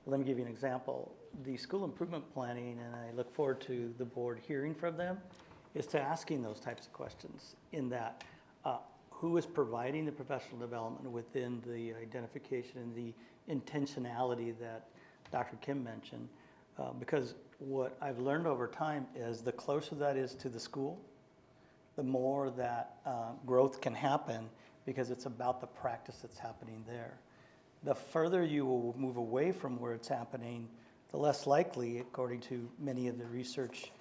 Let me give you an example. The school improvement planning, and I look forward to the board hearing from them, is to asking those types of questions in that who is providing the professional development within the identification and the intentionality that Dr. Kim mentioned. Because what I've learned over time is the closer that is to the school, the more that growth can happen, because it's about the practice that's happening there. The further you will move away from where it's happening, the less likely, according to many of the research,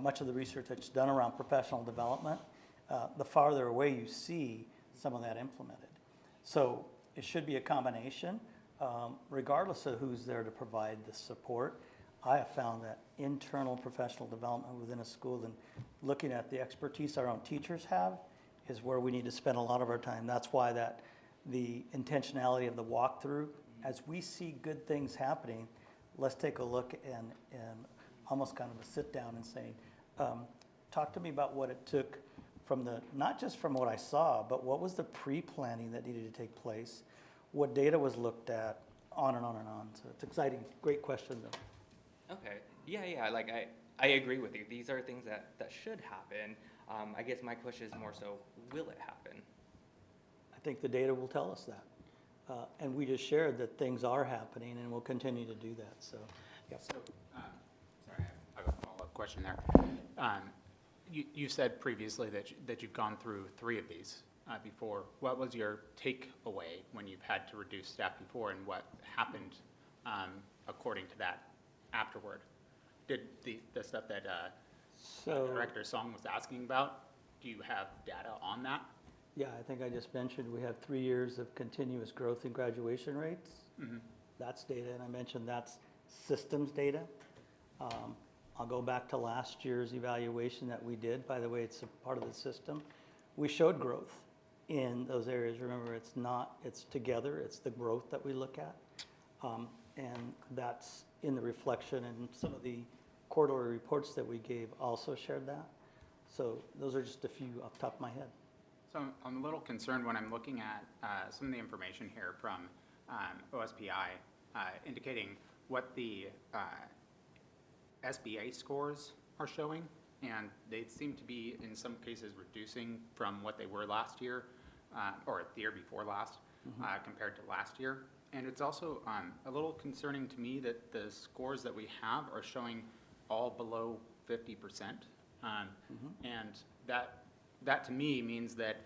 much of the research that's done around professional development, the farther away you see some of that implemented. So it should be a combination, regardless of who's there to provide the support. I have found that internal professional development within a school and looking at the expertise our own teachers have is where we need to spend a lot of our time. That's why the intentionality of the walkthrough, as we see good things happening, let's take a look and almost kind of a sit down and saying, talk to me about what it took from not just from what I saw, but what was the pre-planning that needed to take place, what data was looked at, on and on and on. So it's exciting. Great question though. Okay, yeah, like I agree with you. These are things that should happen. I guess my question is more so, will it happen? I think the data will tell us that. And we just shared that things are happening and we'll continue to do that, so, yeah. So, sorry, I have a follow-up question there. You said previously that you've gone through 3 of these before. What was your takeaway when you've had to reduce staff before, and what happened according to that afterward? Did the stuff that Director Song was asking about, do you have data on that? Yeah, I think I just mentioned we have 3 years of continuous growth in graduation rates. Mm-hmm. That's data, and I mentioned that's systems data. I'll go back to last year's evaluation that we did. By the way, it's a part of the system. We showed growth in those areas. Remember, it's together, it's the growth that we look at. And that's in the reflection, and some of the quarterly reports that we gave also shared that. So those are just a few off the top of my head. So I'm a little concerned when I'm looking at some of the information here from OSPI indicating what the SBA scores are showing, and they seem to be in some cases reducing from what they were last year or the year before last compared to last year. And it's also a little concerning to me that the scores that we have are showing all below 50%. And that to me means that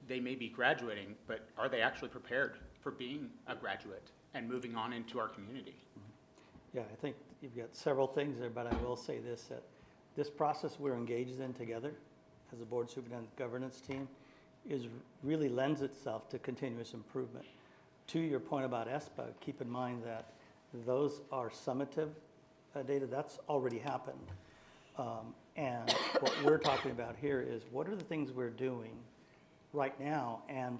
they may be graduating, but are they actually prepared for being a graduate and moving on into our community? Yeah, I think you've got several things there, but I will say this, that this process we're engaged in together as a board superintendent governance team really lends itself to continuous improvement. To your point about ESPA, keep in mind that those are summative data. That's already happened. And what we're talking about here is what are the things we're doing right now, and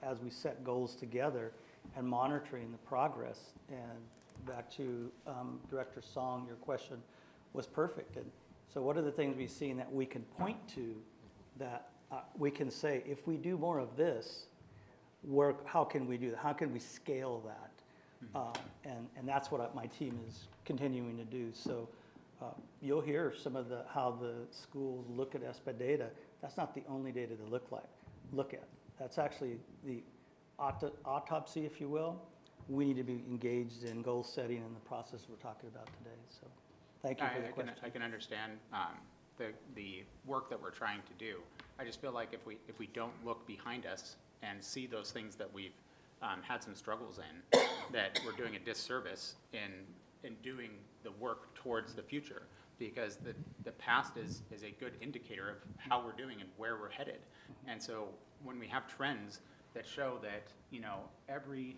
as we set goals together and monitoring the progress. And back to Director Song, your question was perfect. And so what are the things we've seen that we can point to that we can say, if we do more of this, how can we do that? How can we scale that? And that's what my team is continuing to do. So you'll hear some of how the schools look at ESPA data. That's not the only data to look at. That's actually the autopsy, if you will. We need to be engaged in goal setting and the process we're talking about today. So thank you for the question. I can understand the work that we're trying to do. I just feel like if we don't look behind us and see those things that we've had some struggles in, that we're doing a disservice in doing the work towards the future, because the past is a good indicator of how we're doing and where we're headed. And so when we have trends that show that, you know, every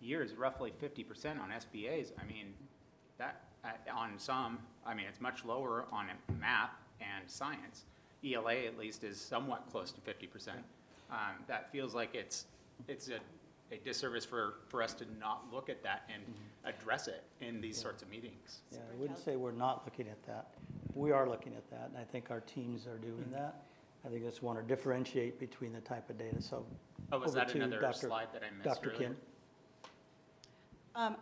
year is roughly 50% on SBAs, I mean, that, on some, I mean, it's much lower on math and science. ELA at least is somewhat close to 50%. That feels like it's a disservice for us to not look at that and address it in these sorts of meetings. Yeah, I wouldn't say we're not looking at that. We are looking at that, and I think our teams are doing that. I think I just want to differentiate between the type of data, so. Oh, was over that to another Dr. slide that I missed Dr. earlier? Kim.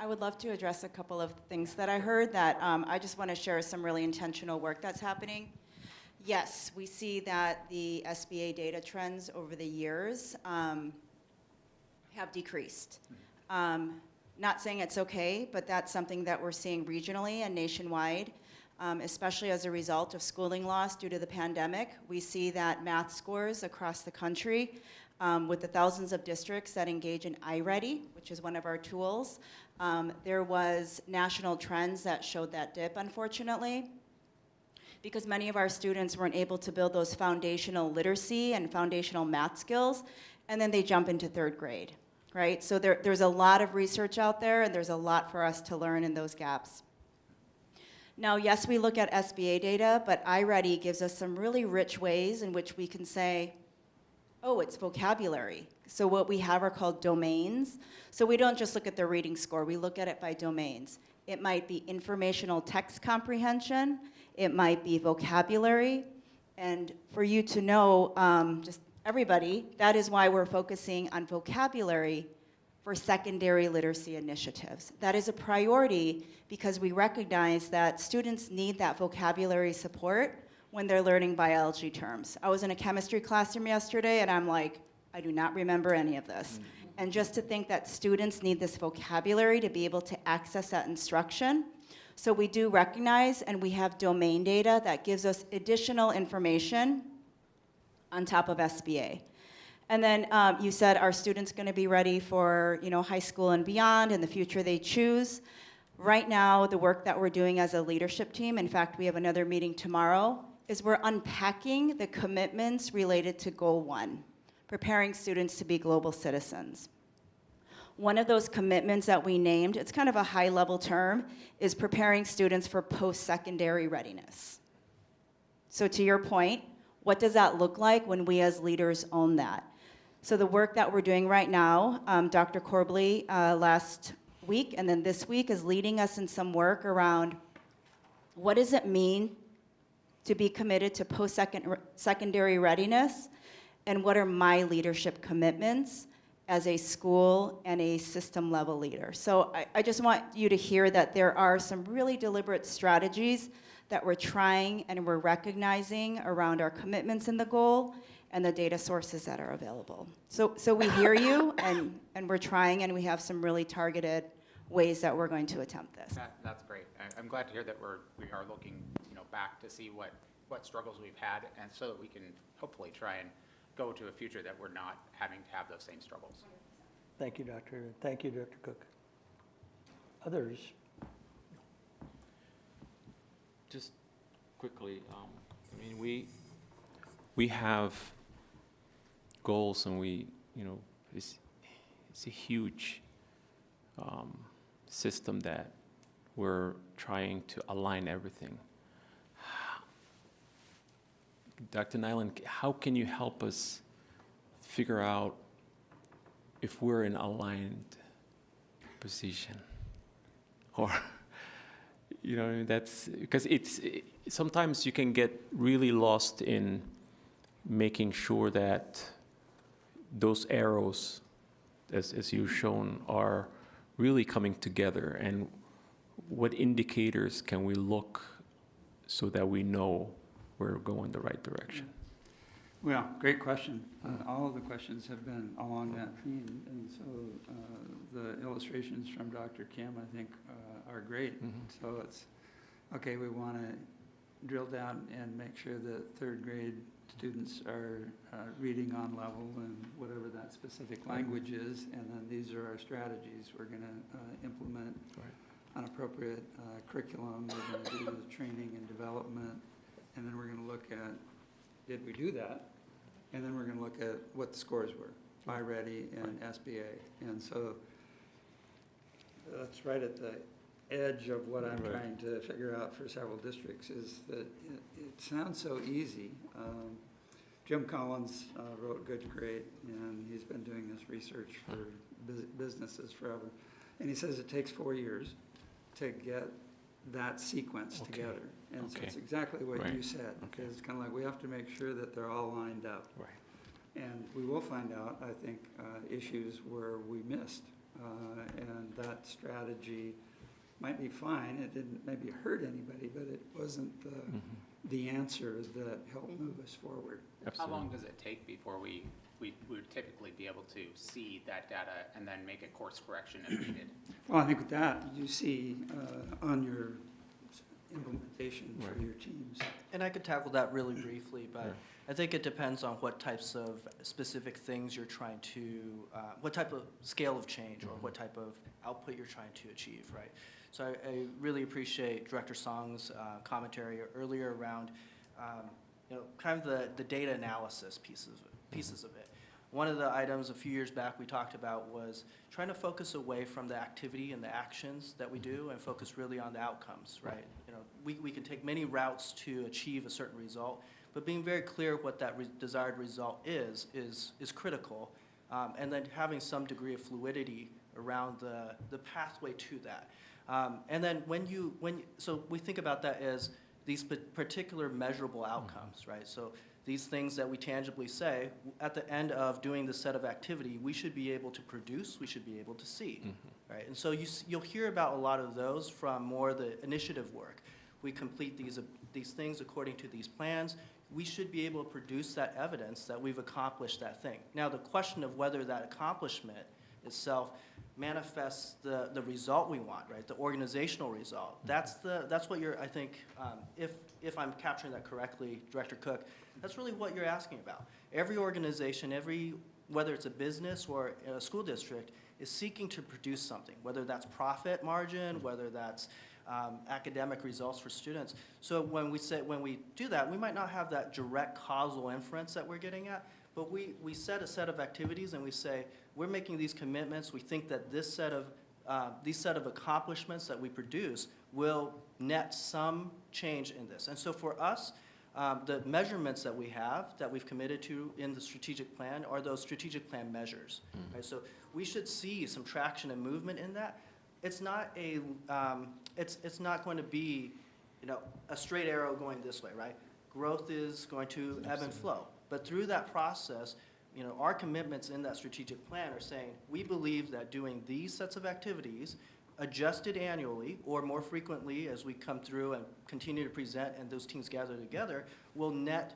I would love to address a couple of things that I heard that I just want to share some really intentional work that's happening. Yes, we see that the SBA data trends over the years have decreased. Not saying it's okay, but that's something that we're seeing regionally and nationwide, especially as a result of schooling loss due to the pandemic. We see that math scores across the country, with the thousands of districts that engage in iReady, which is one of our tools, there was national trends that showed that dip, unfortunately, because many of our students weren't able to build those foundational literacy and foundational math skills, and then they jump into third grade, right? So there's a lot of research out there, and there's a lot for us to learn in those gaps. Now, yes, we look at SBA data, but iReady gives us some really rich ways in which we can say, oh, it's vocabulary. So what we have are called domains. So we don't just look at the reading score, we look at it by domains. It might be informational text comprehension, it might be vocabulary, and for you to know, just everybody, that is why we're focusing on vocabulary for secondary literacy initiatives. That is a priority because we recognize that students need that vocabulary support when they're learning biology terms. I was in a chemistry classroom yesterday and I'm like, I do not remember any of this. And just to think that students need this vocabulary to be able to access that instruction. So we do recognize, and we have domain data that gives us additional information on top of SBA. And then you said, are students gonna be ready for, you know, high school and beyond and the future they choose? Right now, the work that we're doing as a leadership team, in fact, we have another meeting tomorrow, is we're unpacking the commitments related to Goal 1, preparing students to be global citizens. One of those commitments that we named, it's kind of a high-level term, is preparing students for post-secondary readiness. So to your point, what does that look like when we as leaders own that? So the work that we're doing right now, Dr. Corbley last week and then this week is leading us in some work around what does it mean to be committed to post-secondary readiness, and what are my leadership commitments as a school and a system level leader. So I just want you to hear that there are some really deliberate strategies that we're trying and we're recognizing around our commitments in the goal and the data sources that are available. So we hear you and we're trying, and we have some really targeted ways that we're going to attempt this. That's great. I'm glad to hear that we are looking, you know, back to see what struggles we've had, and so that we can hopefully try and go to a future that we're not having to have those same struggles. Thank you, Dr. Thank you, Dr. Cook. Others? Just quickly, I mean, we have goals, and it's a huge system that we're trying to align everything. Dr. Nyland, how can you help us figure out if we're in aligned position? Or, you know, that's, because sometimes you can get really lost in making sure that those arrows, as you've shown, are really coming together, and what indicators can we look so that we know we're going the right direction? Well, great question. All of the questions have been along that theme, and so the illustrations from Dr. Kim, I think, are great. Mm-hmm. So it's, okay, we want to drill down and make sure that third grade students are reading on level and whatever that specific language is, and then these are our strategies we're going to implement. Right. appropriate curriculum, we're going to do the training and development, and then we're going to look at, did we do that? And then we're going to look at what the scores were, iReady and SBA. And so that's right at the edge of what I'm Right. trying to figure out for several districts, is that it sounds so easy. Jim Collins wrote Good to Great, and he's been doing this research for businesses forever. And he says it takes 4 years to get that sequence Okay. together. And so Okay. it's exactly what you Right. said. Okay. It's kind of like we have to make sure that they're all lined up. Right. And we will find out, I think, issues where we missed. And that strategy might be fine. It didn't maybe hurt anybody, but it wasn't the answer that helped move us forward. How long does it take before we would typically be able to see that data and then make a course correction if needed? Well, I think with that, you see on your implementation for Right. your teams. And I could tackle that really briefly, but Yeah. I think it depends on what types of specific things you're trying to, what type of scale of change or what type of output you're trying to achieve, right? So I really appreciate Director Song's commentary earlier around, kind of the data analysis pieces of it. One of the items a few years back we talked about was trying to focus away from the activity and the actions that we do and focus really on the outcomes, right? We can take many routes to achieve a certain result, but being very clear what that desired result is critical. And then having some degree of fluidity around the pathway to that. And then so we think about that as these particular measurable outcomes, right? So these things that we tangibly say, at the end of doing this set of activity, we should be able to produce, we should be able to see, right? And so you'll hear about a lot of those from more the initiative work. We complete these things according to these plans. We should be able to produce that evidence that we've accomplished that thing. Now, the question of whether that accomplishment itself manifests the result we want, right? The organizational result. That's what you're, I think, if I'm capturing that correctly, Director Cook, that's really what you're asking about. Every organization, whether it's a business or a school district, is seeking to produce something, whether that's profit margin, whether that's academic results for students. So when we do that, we might not have that direct causal inference that we're getting at, but we set a set of activities and we say, we're making these commitments. We think that these set of accomplishments that we produce will net some change in this. And so for us, the measurements that we have, that we've committed to in the strategic plan, are those strategic plan measures. Right? So we should see some traction and movement in that. It's not it's not going to be, a straight arrow going this way, right? Growth is going to ebb and flow. But through that process, our commitments in that strategic plan are saying, we believe that doing these sets of activities, adjusted annually or more frequently as we come through and continue to present and those teams gather together, will net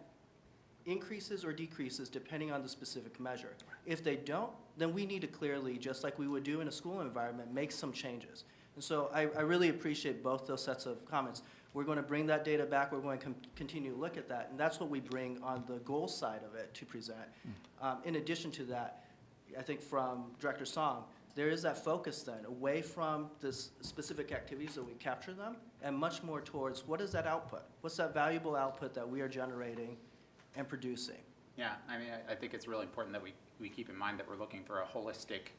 increases or decreases depending on the specific measure. If they don't, then we need to clearly, just like we would do in a school environment, make some changes. And so I really appreciate both those sets of comments. We're going to bring that data back. We're going to continue to look at that. And that's what we bring on the goal side of it to present. In addition to that, I think from Director Song, there is that focus then away from the specific activities that we capture them and much more towards what is that output? What's that valuable output that we are generating and producing? Yeah, I think it's really important that we keep in mind that we're looking for a holistic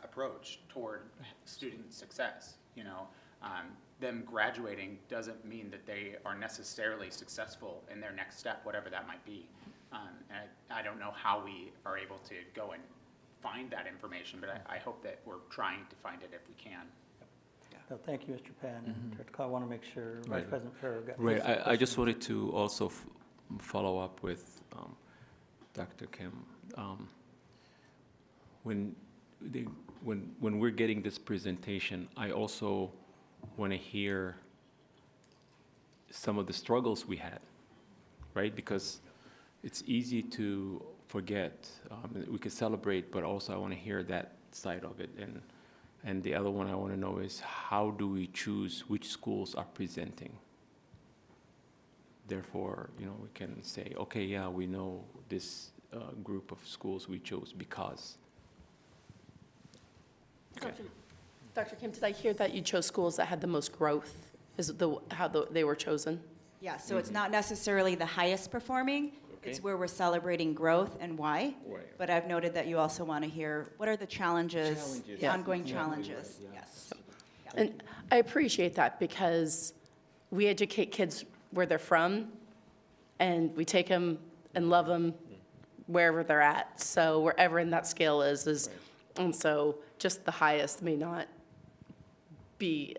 approach toward student success. Them graduating doesn't mean that they are necessarily successful in their next step, whatever that might be. And I don't know how we are able to go and find that information, but I hope that we're trying to find it if we can. No, thank you, Mr. Penn. Director Call, I want to make sure Vice Right. President Farrow got. Right, his I question. just wanted to also follow up with Dr. Kim. When we're getting this presentation, I also want to hear some of the struggles we had, right? Because it's easy to forget. We can celebrate, but also I want to hear that side of it. And the other one I want to know is, how do we choose which schools are presenting? Therefore, we can say, okay, yeah, we know this group of schools we chose because. Okay. Dr. Kim, did I hear that you chose schools that had the most growth? Is it they were chosen? Yeah, so it's not necessarily the highest performing, it's Okay. where we're celebrating growth and why. Why. But I've noted that you also want to hear, what are the challenges, Challenges. the ongoing Exactly right, challenges? yeah. Yes. And I appreciate that because we educate kids where they're from, and we take them and love them wherever they're at. So wherever in that scale is, and so just the highest may not be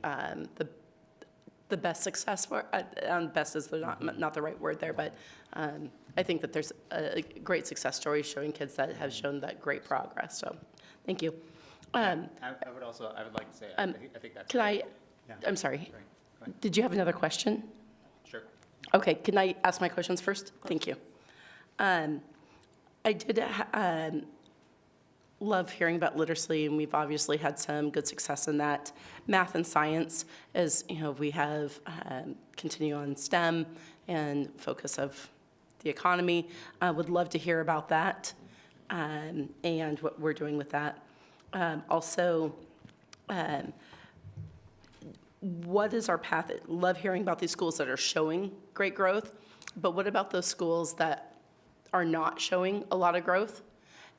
the best success for, best is not the right word there, but I think that there's a great success story showing kids that have shown that great progress, so, thank you. I would like to say, I think that's. Can I, great. I'm sorry, Sorry. Go ahead. did you have another question? Sure. Okay, can I ask my questions first? Thank you. I did love hearing about literacy, and we've obviously had some good success in that. Math and science, as you know, we have continue on STEM and focus of the economy. I would love to hear about that and what we're doing with that. Also, what is our path? Love hearing about these schools that are showing great growth, but what about those schools that are not showing a lot of growth?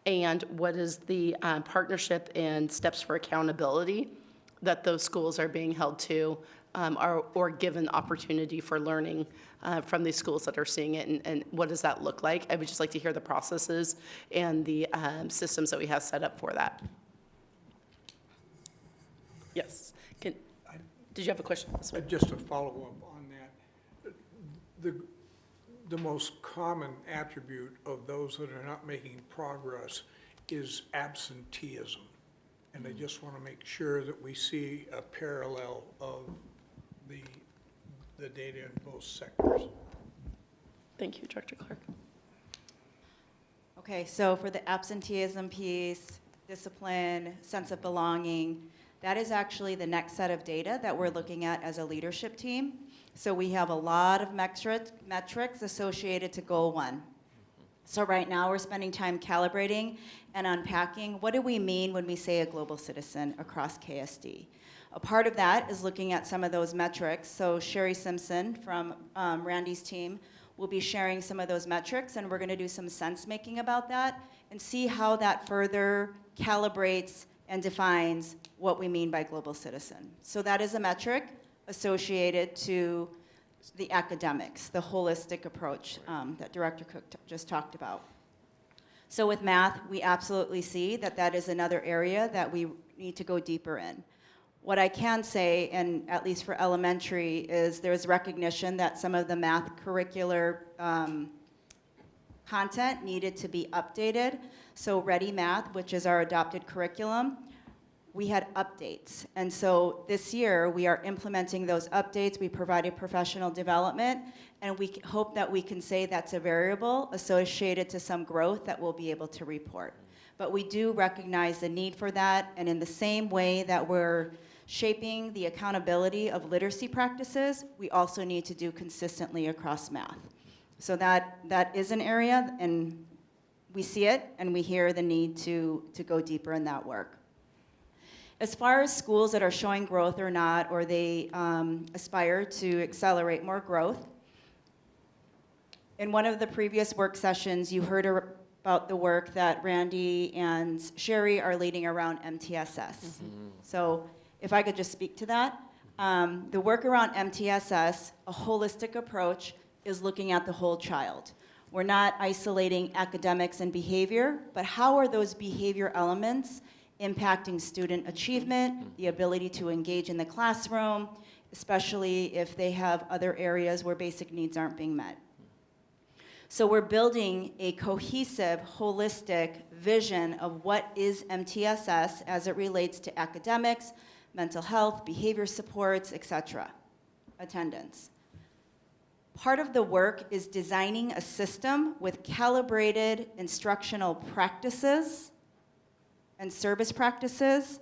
And what is the partnership and steps for accountability that those schools are being held to or given opportunity for learning from these schools that are seeing it, and what does that look like? I would just like to hear the processes and the systems that we have set up for that. Yes. Did you have a question? Just a follow-up on that. The most common attribute of those that are not making progress is absenteeism. And I just want to make sure that we see a parallel of the data in both sectors. Thank you, Director Clark. Okay, so for the absenteeism piece, discipline, sense of belonging, that is actually the next set of data that we're looking at as a leadership team. So we have a lot of metrics associated to goal 1. So right now we're spending time calibrating and unpacking what do we mean when we say a global citizen across KSD. A part of that is looking at some of those metrics. So Sherry Simpson from Randy's team will be sharing some of those metrics, and we're going to do some sense making about that and see how that further calibrates and defines what we mean by global citizen. So that is a metric associated to the academics, the holistic approach that Director Cook just talked about. So with math, we absolutely see that that is another area that we need to go deeper in. What I can say, and at least for elementary, is there's recognition that some of the math curricular content needed to be updated. So Ready Math, which is our adopted curriculum, we had updates. And so this year, we are implementing those updates. We provided professional development, and we hope that we can say that's a variable associated to some growth that we'll be able to report. But we do recognize the need for that, and in the same way that we're shaping the accountability of literacy practices, we also need to do consistently across math. So that is an area, and we see it, and we hear the need to go deeper in that work. As far as schools that are showing growth or not, or they aspire to accelerate more growth, in one of the previous work sessions, you heard about the work that Randy and Sherry are leading around MTSS. So if I could just speak to that. The work around MTSS, a holistic approach, is looking at the whole child. We're not isolating academics and behavior, but how are those behavior elements impacting student achievement, the ability to engage in the classroom, especially if they have other areas where basic needs aren't being met. So we're building a cohesive, holistic vision of what is MTSS as it relates to academics, mental health, behavior supports, etc., attendance. Part of the work is designing a system with calibrated instructional practices and service practices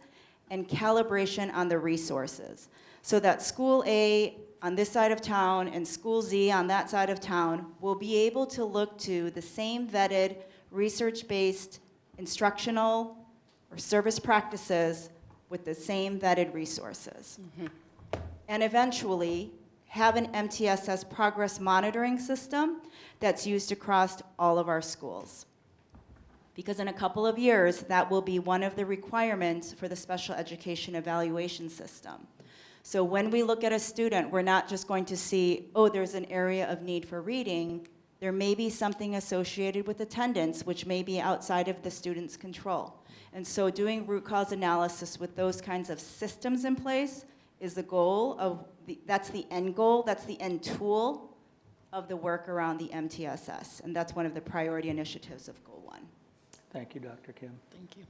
and calibration on the resources so that school A on this side of town and school Z on that side of town will be able to look to the same vetted research-based instructional or service practices with the same vetted resources. And eventually, have an MTSS progress monitoring system that's used across all of our schools. Because in a couple of years, that will be one of the requirements for the special education evaluation system. So when we look at a student, we're not just going to see, oh, there's an area of need for reading. There may be something associated with attendance, which may be outside of the student's control. And so doing root cause analysis with those kinds of systems in place is the goal of, that's the end goal, that's the end tool of the work around the MTSS. And that's one of the priority initiatives of Goal 1. Thank you, Dr. Kim. Thank you.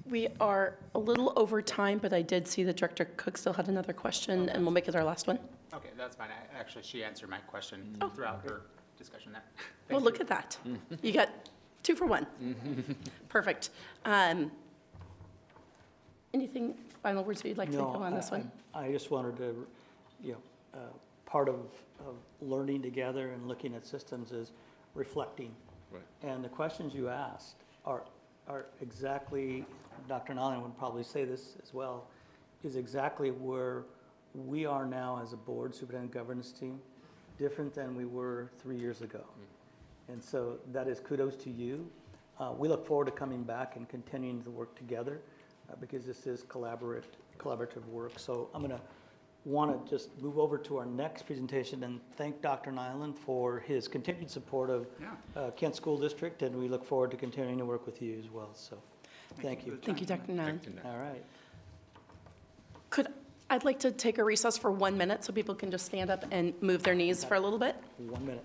We are a little over time, but I did see that Director Cook still had another question, and we'll make it our last one. Okay, that's fine. Actually, she answered my question throughout her discussion there. Well, look at that. You got 2 for 1. Perfect. Anything, final words that you'd like to go on this one? I just wanted to, part of learning together and looking at systems is reflecting. Right. And the questions you asked are exactly, Dr. Nolan would probably say this as well, is exactly where we are now as a board, superintendent governance team, different than we were 3 years ago. And so that is kudos to you. We look forward to coming back and continuing to work together because this is collaborative work. So I'm going to want to just move over to our next presentation and thank Dr. Nyland for his continued support of Kent School District, and we look forward to continuing to work with you as well. So thank you. Thank you, Dr. Nunn. All right. I'd like to take a recess for 1 minute so people can just stand up and move their knees for a little bit. 1 minute.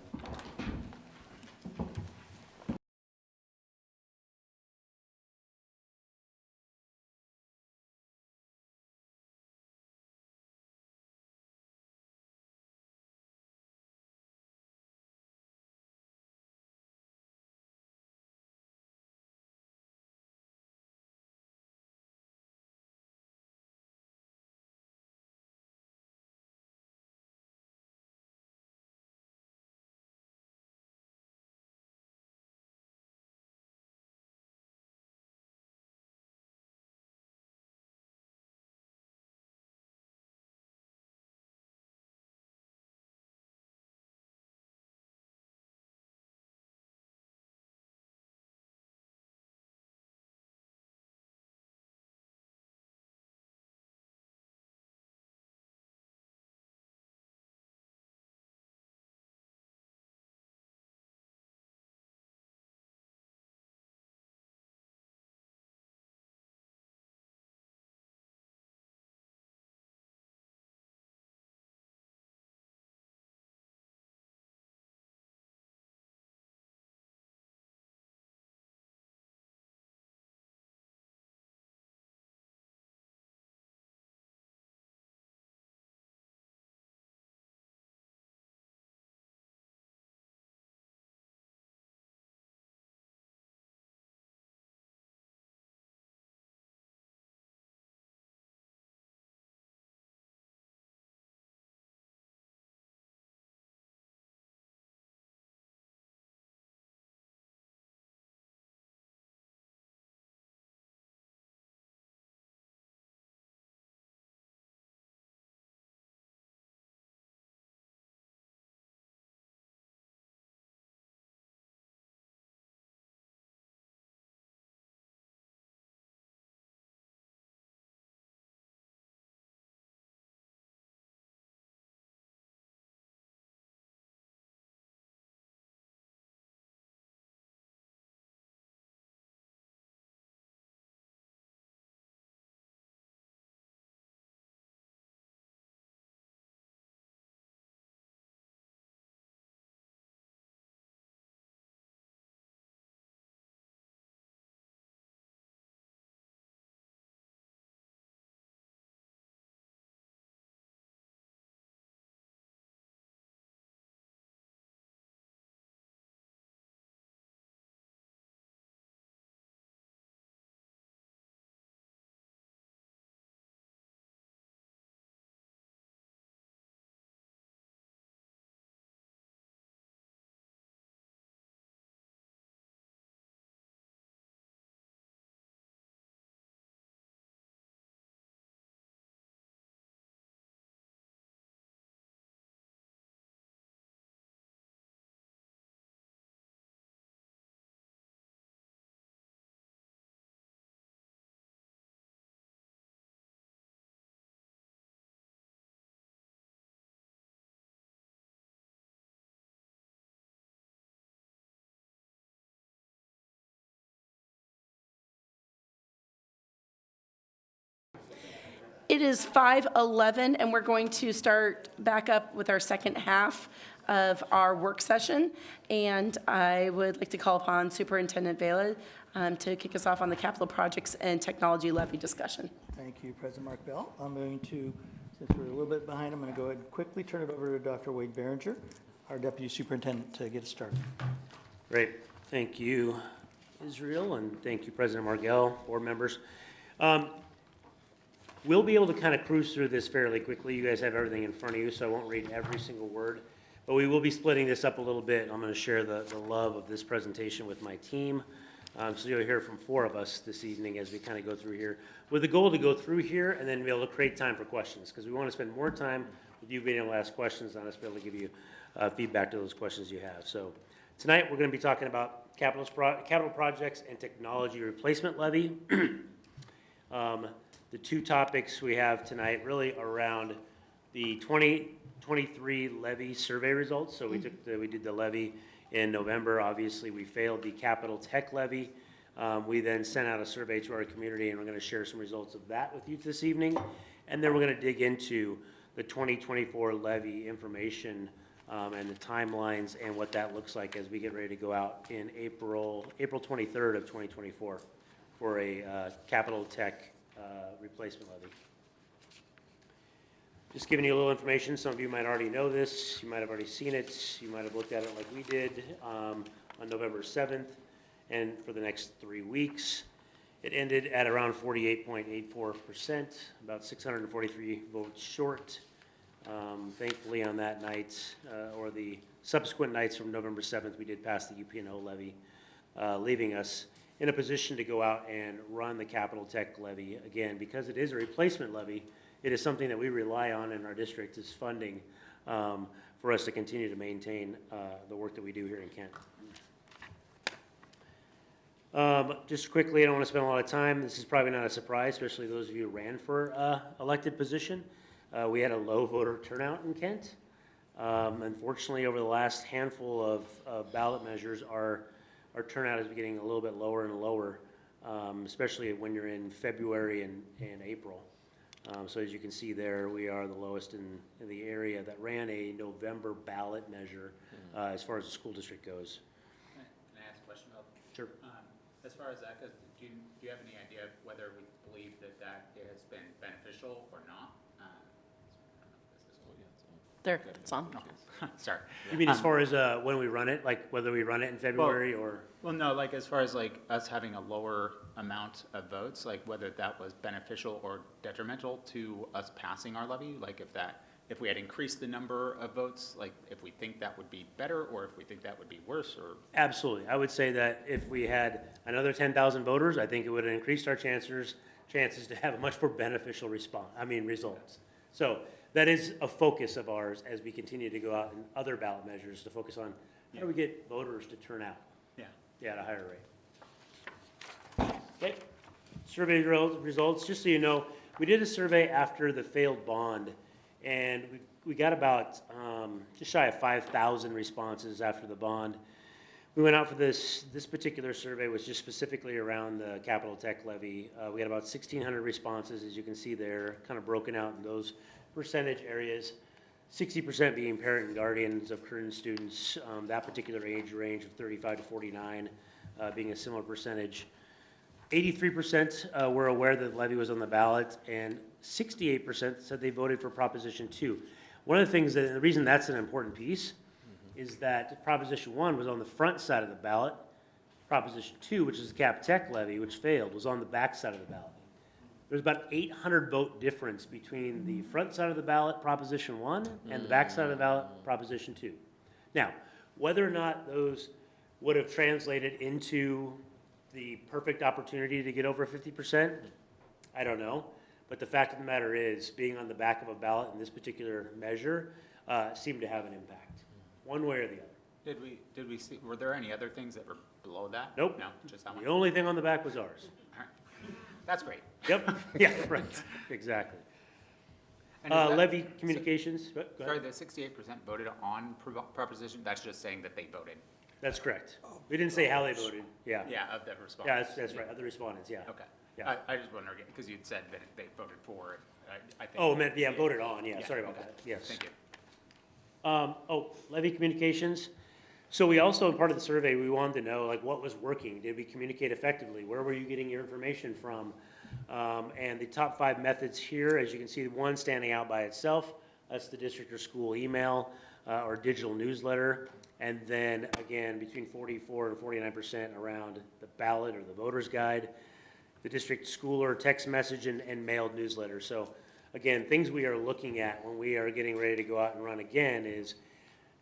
It is 5:11, and we're going to start back up with our second half of our work session. And I would like to call upon Superintendent Vela to kick us off on the capital projects and technology levy discussion. Thank you, President Mark Bell. I'm going to, since we're a little bit behind, I'm going to go ahead and quickly turn it over to Dr. Wade Behringer, our Deputy Superintendent, to get us started. Great. Thank you, Israel, and thank you, President Margell, board members. We'll be able to kind of cruise through this fairly quickly. You guys have everything in front of you, so I won't read every single word. But we will be splitting this up a little bit. I'm going to share the love of this presentation with my team. So you'll hear from 4 of us this evening as we kind of go through here, with the goal to go through here and then be able to create time for questions, because we want to spend more time with you being able to ask questions and us be able to give you feedback to those questions you have. So tonight we're going to be talking about capital projects and technology replacement levy. The 2 topics we have tonight really around the 2023 levy survey results. So we did the levy in November. Obviously, we failed the capital tech levy. We then sent out a survey to our community, and we're going to share some results of that with you this evening. And then we're going to dig into the 2024 levy information and the timelines and what that looks like as we get ready to go out in April 23rd of 2024 for a capital tech replacement levy. Just giving you a little information. Some of you might already know this. You might have already seen it. You might have looked at it like we did on November 7th. And for the next 3 weeks, it ended at around 48.84%, about 643 votes short. Thankfully, on that night, or the subsequent nights from November 7th, we did pass the UP&O levy, leaving us in a position to go out and run the capital tech levy. Again, because it is a replacement levy, it is something that we rely on in our district as funding for us to continue to maintain the work that we do here in Kent. Just quickly, I don't want to spend a lot of time. This is probably not a surprise, especially those of you who ran for elected position. We had a low voter turnout in Kent. Unfortunately, over the last handful of ballot measures, our turnout is getting a little bit lower and lower, especially when you're in February and April. So as you can see there, we are the lowest in the area that ran a November ballot measure as far as the school district goes. Can I ask a question about? Sure. As far as that goes, do you have any idea whether we believe that has been beneficial or not? There, it's on. Sorry. You mean as far as when we run it, like whether we run it in February or? Well, no, like as far as like us having a lower amount of votes, like whether that was beneficial or detrimental to us passing our levy, like if we had increased the number of votes, like if we think that would be better or if we think that would be worse or? Absolutely. I would say that if we had another 10,000 voters, I think it would have increased our chances to have a much more beneficial results. So that is a focus of ours as we continue to go out in other ballot measures to focus on how do we get voters to turn out at a higher rate. Okay. Survey results, just so you know, we did a survey after the failed bond, and we got about just shy of 5,000 responses after the bond. We went out for this particular survey was just specifically around the capital tech levy. We had about 1,600 responses, as you can see there, kind of broken out in those percentage areas. 60% being parent and guardians of current students, that particular age range of 35 to 49 being a similar percentage. 83% were aware that the levy was on the ballot, and 68% said they voted for Proposition 2. One of the things that, the reason that's an important piece is that Proposition 1 was on the front side of the ballot. Proposition 2, which is the cap tech levy, which failed, was on the back side of the ballot. There's about 800 vote difference between the front side of the ballot, Proposition 1, and the back side of the ballot, Proposition 2. Now, whether or not those would have translated into the perfect opportunity to get over 50%, I don't know. But the fact of the matter is, being on the back of a ballot in this particular measure seemed to have an impact, one way or the other. Did we see, were there any other things that were below that? Nope. No, just that one? The only thing on the back was ours. All right. That's great. Yep, yeah, right, exactly. And is that- Levy communications, go Sorry, ahead. the 68% voted on proposition, that's just saying that they voted? That's correct. We didn't say how they voted, yeah. Yeah, of the response. Yeah, that's right, other respondents, yeah. Okay. Yeah. I just wondered, because you'd said that they voted for it. I think. Oh, meant, yeah, voted on, yeah, sorry about okay. that, yes. Thank you. Levy communications. So we also, in part of the survey, we wanted to know, like, what was working? Did we communicate effectively? Where were you getting your information from? And the top 5 methods here, as you can see, one standing out by itself, that's the district or school email or digital newsletter. And then, again, between 44 and 49% around the ballot or the voter's guide, the district school or text message and mailed newsletter. So, again, things we are looking at when we are getting ready to go out and run again is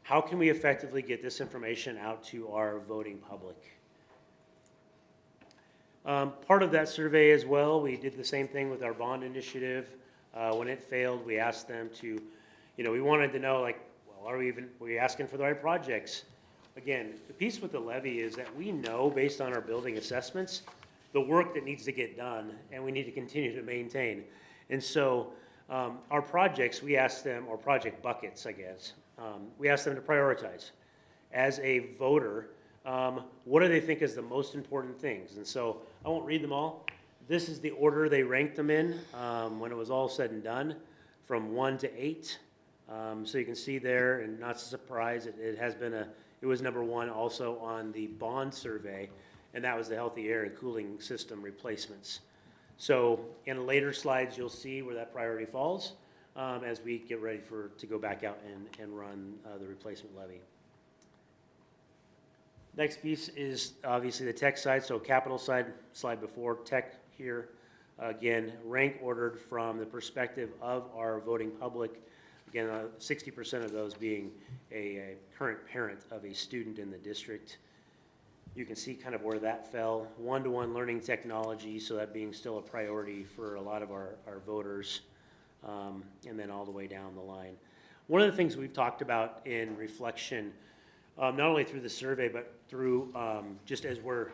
how can we effectively get this information out to our voting public? Part of that survey as well, we did the same thing with our bond initiative. When it failed, we asked them to, we wanted to know, like, well, are we asking for the right projects? Again, the piece with the levy is that we know, based on our building assessments, the work that needs to get done, and we need to continue to maintain. And so our projects, we asked them, or project buckets, I guess, we asked them to prioritize. As a voter, what do they think is the most important things? And so I won't read them all. This is the order they ranked them in when it was all said and done, from 1 to 8. So you can see there, and not a surprise, it was number 1 also on the bond survey, and that was the healthy air and cooling system replacements. So in later slides, you'll see where that priority falls as we get ready to go back out and run the replacement levy. Next piece is obviously the tech side, so capital side, slide before, tech here. Again, rank ordered from the perspective of our voting public. Again, 60% of those being a current parent of a student in the district. You can see kind of where that fell. One-to-one learning technology, so that being still a priority for a lot of our voters, and then all the way down the line. One of the things we've talked about in reflection, not only through the survey, but through just as we're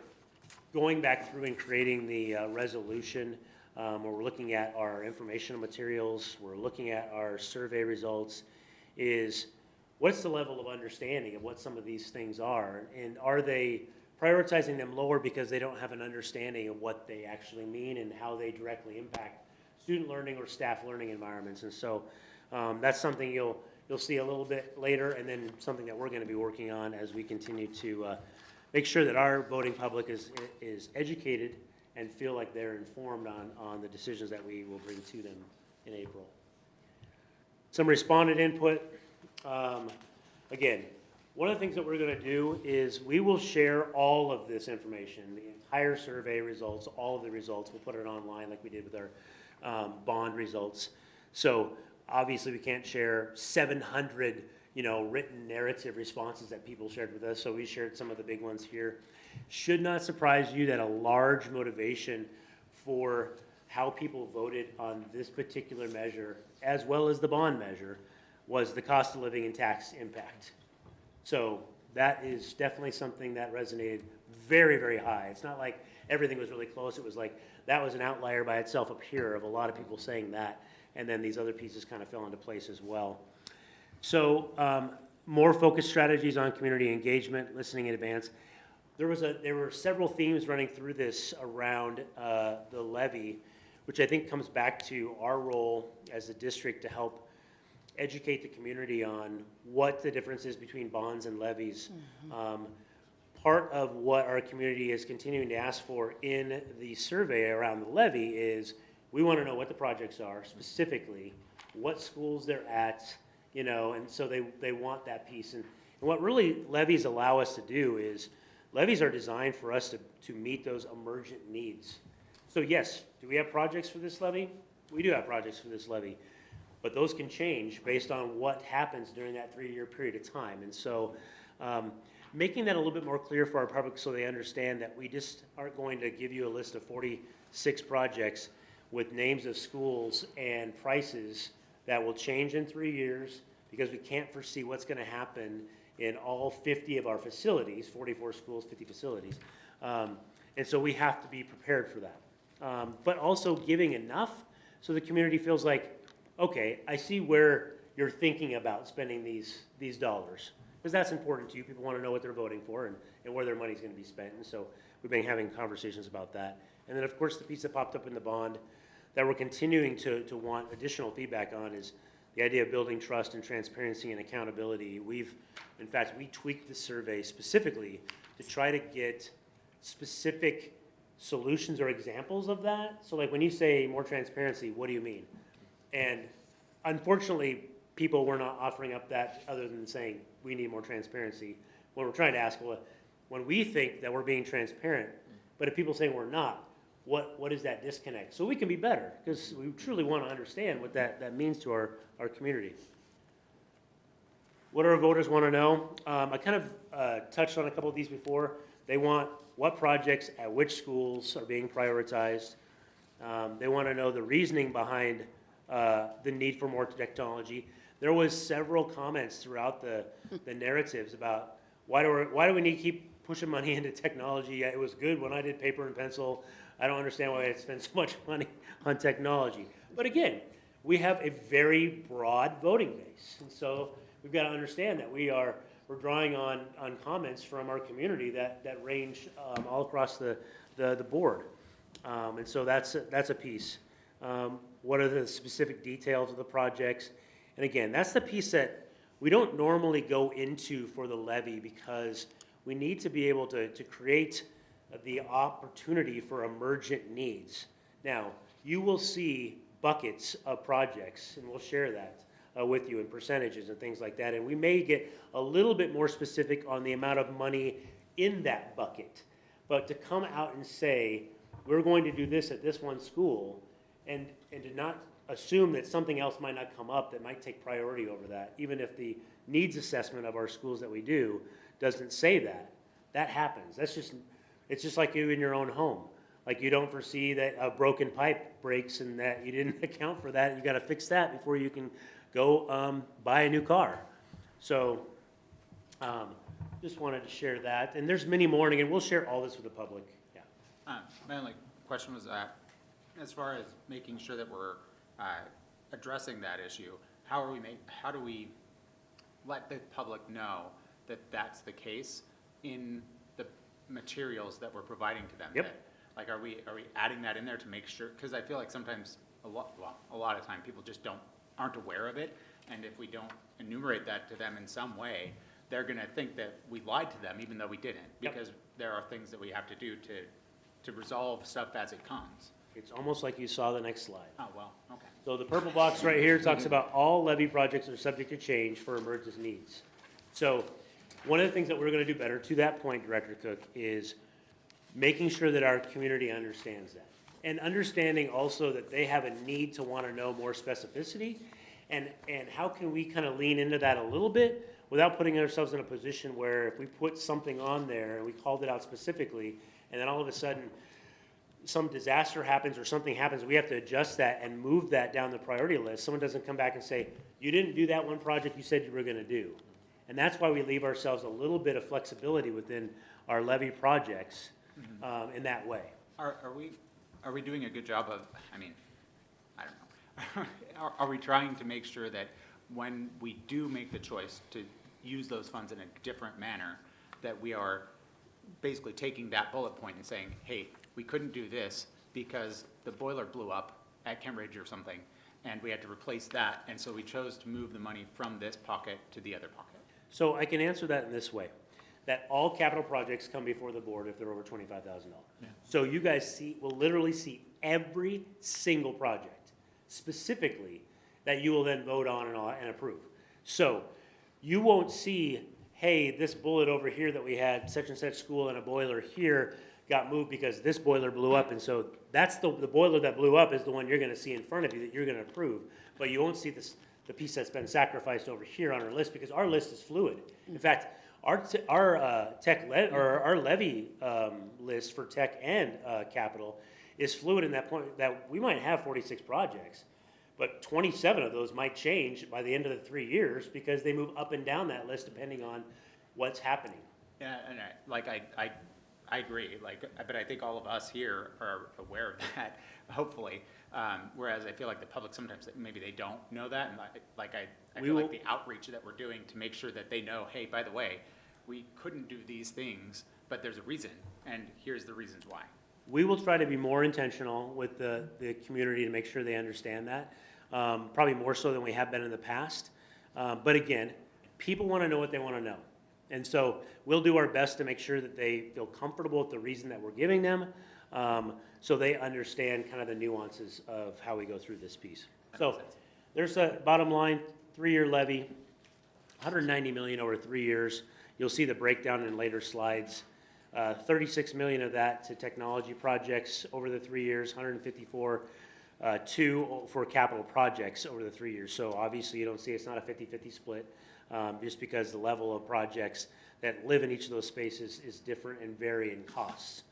going back through and creating the resolution, where we're looking at our informational materials, we're looking at our survey results, is what's the level of understanding of what some of these things are? And are they prioritizing them lower because they don't have an understanding of what they actually mean and how they directly impact student learning or staff learning environments? And so that's something you'll see a little bit later, and then something that we're going to be working on as we continue to make sure that our voting public is educated and feel like they're informed on the decisions that we will bring to them in April. Some respondent input. Again, one of the things that we're going to do is we will share all of this information, the entire survey results, all of the results. We'll put it online like we did with our bond results. So obviously we can't share 700 written narrative responses that people shared with us, so we shared some of the big ones here. Should not surprise you that a large motivation for how people voted on this particular measure, as well as the bond measure, was the cost of living and tax impact. So that is definitely something that resonated very, very high. It's not like everything was really close. It was like that was an outlier by itself up here of a lot of people saying that, and then these other pieces kind of fell into place as well. So more focused strategies on community engagement, listening in advance. There were several themes running through this around the levy, which I think comes back to our role as a district to help educate the community on what the difference is between bonds and levies. Part of what our community is continuing to ask for in the survey around the levy is we want to know what the projects are specifically, what schools they're at, and so they want that piece. And what really levies allow us to do is levies are designed for us to meet those emergent needs. So yes, do we have projects for this levy? We do have projects for this levy, but those can change based on what happens during that 3-year period of time. And so making that a little bit more clear for our public so they understand that we just aren't going to give you a list of 46 projects with names of schools and prices that will change in 3 years because we can't foresee what's going to happen in all 50 of our facilities, 44 schools, 50 facilities. And so we have to be prepared for that. But also giving enough so the community feels like, okay, I see where you're thinking about spending these dollars. because that's important to you. People want to know what they're voting for and where their money's going to be spent. And so we've been having conversations about that. And then, of course, the piece that popped up in the bond that we're continuing to want additional feedback on is the idea of building trust and transparency and accountability. In fact, we tweaked the survey specifically to try to get specific solutions or examples of that. So like when you say more transparency, what do you mean? And unfortunately, people were not offering up that other than saying we need more transparency. When we're trying to ask, well, when we think that we're being transparent, but if people say we're not, what is that disconnect? So we can be better, because we truly want to understand what that means to our community. What do our voters want to know? I kind of touched on a couple of these before. They want what projects at which schools are being prioritized. They want to know the reasoning behind the need for more technology. There was several comments throughout the narratives about why do we need to keep pushing money into technology? It was good when I did paper and pencil. I don't understand why I spend so much money on technology. But again, we have a very broad voting base. And so we've got to understand that we're drawing on comments from our community that range all across the board. And so that's a piece. What are the specific details of the projects? And again, that's the piece that we don't normally go into for the levy, because we need to be able to create the opportunity for emergent needs. Now, you will see buckets of projects, and we'll share that with you in percentages and things like that. And we may get a little bit more specific on the amount of money in that bucket. But to come out and say, we're going to do this at this one school, and to not assume that something else might not come up that might take priority over that, even if the needs assessment of our schools that we do doesn't say that. That happens. It's just like you in your own home. Like you don't foresee that a broken pipe breaks and that you didn't account for that. You got to fix that before you can go buy a new car. So just wanted to share that. And there's many more, and we'll share all this with the public. Yeah. My only question was as far as making sure that we're addressing that issue, how do we let the public know that that's the case in the materials that we're providing to them? Yep. Like, are we adding that in there to make sure? Because I feel like sometimes a lot of time people just aren't aware of it, and if we don't enumerate that to them in some way, they're going to think that we lied to them, even though we didn't, because there are things that we have to do to resolve stuff as it comes. It's almost like you saw the next slide. Oh, well, okay. So the purple box right here talks about all levy projects are subject to change for emergent needs. So one of the things that we're going to do better, to that point, Director Cook, is making sure that our community understands that. And understanding also that they have a need to want to know more specificity, and how can we kind of lean into that a little bit without putting ourselves in a position where if we put something on there and we called it out specifically, and then all of a sudden some disaster happens or something happens, we have to adjust that and move that down the priority list. Someone doesn't come back and say, you didn't do that one project you said you were going to do. And that's why we leave ourselves a little bit of flexibility within our levy projects in that way. Are we doing a good job of, I don't know, are we trying to make sure that when we do make the choice to use those funds in a different manner, that we are basically taking that bullet point and saying, hey, we couldn't do this because the boiler blew up at Kent Ridge or something, and we had to replace that, and so we chose to move the money from this pocket to the other pocket? So I can answer that in this way, that all capital projects come before the board if they're over $25,000. Yeah. So you guys will literally see every single project specifically that you will then vote on and approve. So you won't see, hey, this bullet over here that we had, such and such school and a boiler here got moved because this boiler blew up, and so that's the boiler that blew up is the one you're going to see in front of you that you're going to approve, but you won't see the piece that's been sacrificed over here on our list, because our list is fluid. In fact, our levy list for tech and capital is fluid in that point that we might have 46 projects, but 27 of those might change by the end of the 3 years because they move up and down that list depending on what's happening. Yeah, and I agree, like, but I think all of us here are aware of that, hopefully. Whereas I feel like the public sometimes, maybe they don't know that, and I We feel will- like the outreach that we're doing to make sure that they know, hey, by the way, we couldn't do these things, but there's a reason, and here's the reasons why. We will try to be more intentional with the community to make sure they understand that, probably more so than we have been in the past. But again, people want to know what they want to know. And so we'll do our best to make sure that they feel comfortable with the reason that we're giving them, so they understand kind of the nuances of how we go through this piece. So there's a bottom line, 3-year levy, $190 million over 3 years. You'll see the breakdown in later slides. $36 million of that to technology projects over the 3 years, 154 for capital projects over the 3 years. So obviously you don't see it's not a 50-50 split, just because the level of projects that live in each of those spaces is different and vary in costs.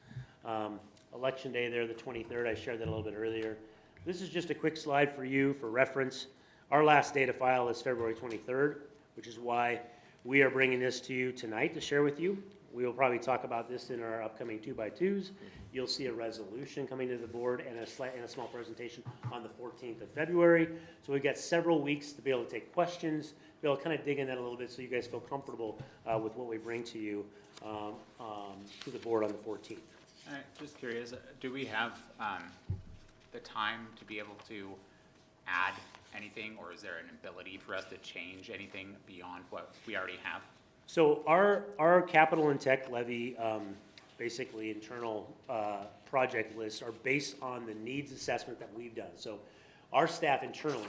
Election day there, the 23rd, I shared that a little bit earlier. This is just a quick slide for you for reference. Our last day to file is February 23rd, which is why we are bringing this to you tonight to share with you. We will probably talk about this in our upcoming 2x2s. You'll see a resolution coming to the board and a small presentation on the 14th of February. So we've got several weeks to be able to take questions, be able to kind of dig in that a little bit so you guys feel comfortable with what we bring to you to the board on the 14th. Just curious, do we have the time to be able to add anything, or is there an ability for us to change anything beyond what we already have? So our capital and tech levy, basically internal project lists are based on the needs assessment that we've done. So our staff internally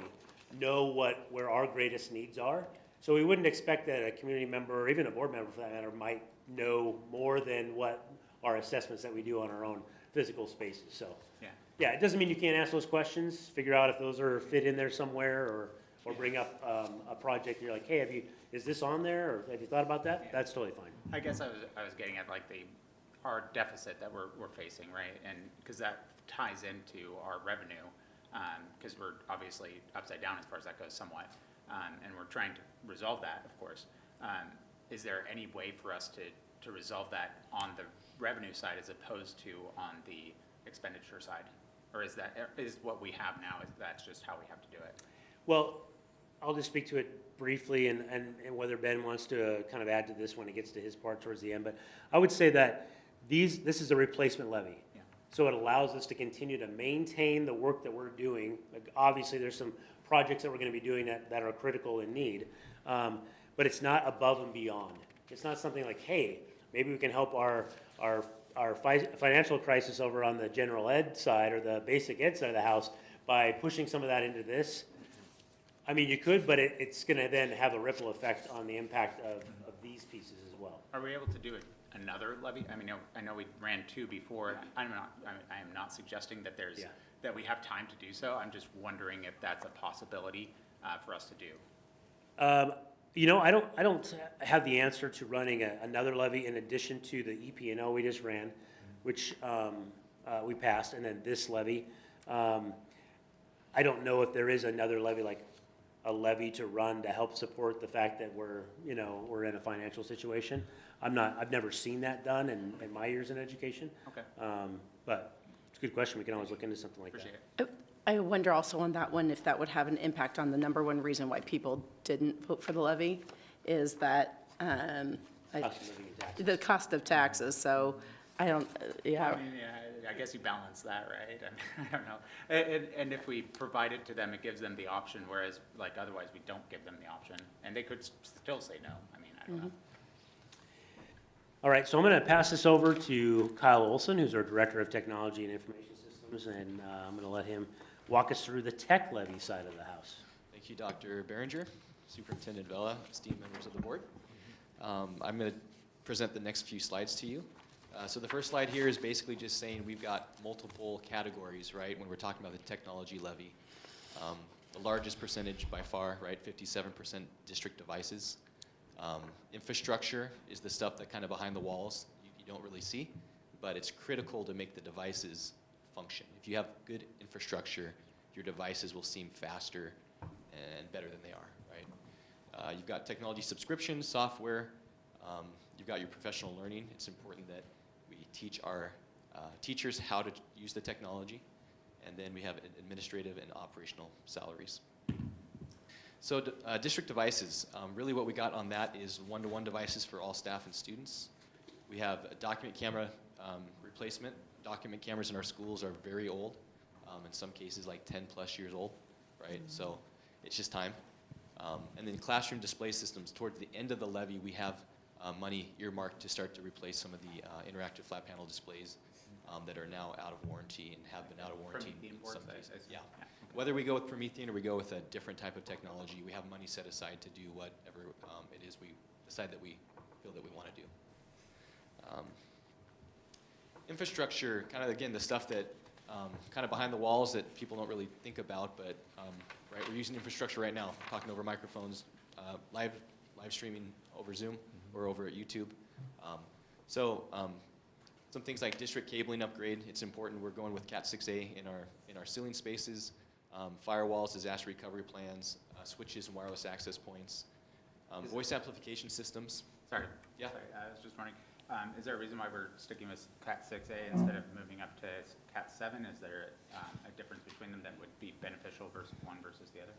know where our greatest needs are. So we wouldn't expect that a community member, or even a board member for that matter, might know more than what our assessments that we do on our own physical spaces. So yeah, it doesn't mean you can't ask those questions, figure out if those are fit in there somewhere, or bring up a project, you're like, hey, is this on there, or have you thought about that? That's totally fine. I guess I was getting at like our deficit that we're facing, right? And because that ties into our revenue, because we're obviously upside down as far as that goes somewhat, and we're trying to resolve that, of course. Is there any way for us to resolve that on the revenue side as opposed to on the expenditure side? Or is what we have now, that's just how we have to do it? Well, I'll just speak to it briefly, and whether Ben wants to kind of add to this when it gets to his part towards the end. But I would say that this is a replacement levy. Yeah. So it allows us to continue to maintain the work that we're doing. Like, obviously, there's some projects that we're going to be doing that are critical in need, but it's not above and beyond. It's not something like, hey, maybe we can help our financial crisis over on the general ed side or the basic ed side of the house by pushing some of that into this. I mean, you could, but it's going to then have a ripple effect on the impact of these pieces as well. Are we able to do another levy? I mean, I know we ran 2 before. I am not suggesting that that we have time to do so. I'm just wondering if that's a possibility for us to do. You know, I don't have the answer to running another levy in addition to the EP&O we just ran, which we passed, and then this levy. I don't know if there is another levy, like a levy to run to help support the fact that we're in a financial situation. I've never seen that done in my years in education. Okay. But it's a good question. We can always look into something like Appreciate that. it. I wonder also on that one if that would have an impact on the number one reason why people didn't vote for the levy is that Cost of living and taxes. the cost of taxes. So I don't, yeah. I mean, I guess you balance that, right? I mean, I don't know. And if we provide it to them, it gives them the option, whereas like otherwise we don't give them the option. And they could still say no. I mean, I don't know. All right, so I'm going to pass this over to Kyle Olson, who's our Director of Technology and Information Systems, and I'm going to let him walk us through the tech levy side of the house. Thank you, Dr. Behringer, Superintendent Vela, esteemed members of the board. I'm going to present the next few slides to you. So the first slide here is basically just saying we've got multiple categories, right, when we're talking about the technology levy. The largest percentage by far, right, 57% district devices. Infrastructure is the stuff that kind of behind the walls you don't really see, but it's critical to make the devices function. If you have good infrastructure, your devices will seem faster and better than they are, right? You've got technology subscriptions, software. You've got your professional learning. It's important that we teach our teachers how to use the technology, and then we have administrative and operational salaries. So district devices, really what we got on that is one-to-one devices for all staff and students. We have a document camera replacement. Document cameras in our schools are very old, in some cases like 10 plus years old, right? So it's just time. And then classroom display systems, towards the end of the levy, we have money earmarked to start to replace some of the interactive flat panel displays that are now out of warranty and have been out of warranty Promethean in boards, some cases. I see. Yeah. Yeah. Whether we go with Promethean or we go with a different type of technology, we have money set aside to do whatever it is we decide that we feel that we want to do. Infrastructure, kind of again the stuff that kind of behind the walls that people don't really think about, but right, we're using infrastructure right now, talking over microphones, live streaming over Zoom or over at YouTube. Some things like district cabling upgrade, it's important. We're going with Cat 6A in our ceiling spaces, firewalls, disaster recovery plans, switches and wireless access points, voice amplification systems. Sorry. Yeah. Sorry, I was just wondering, is there a reason why we're sticking with Cat 6A instead of moving up to Cat 7? Is there a difference between them that would be beneficial versus one versus the other?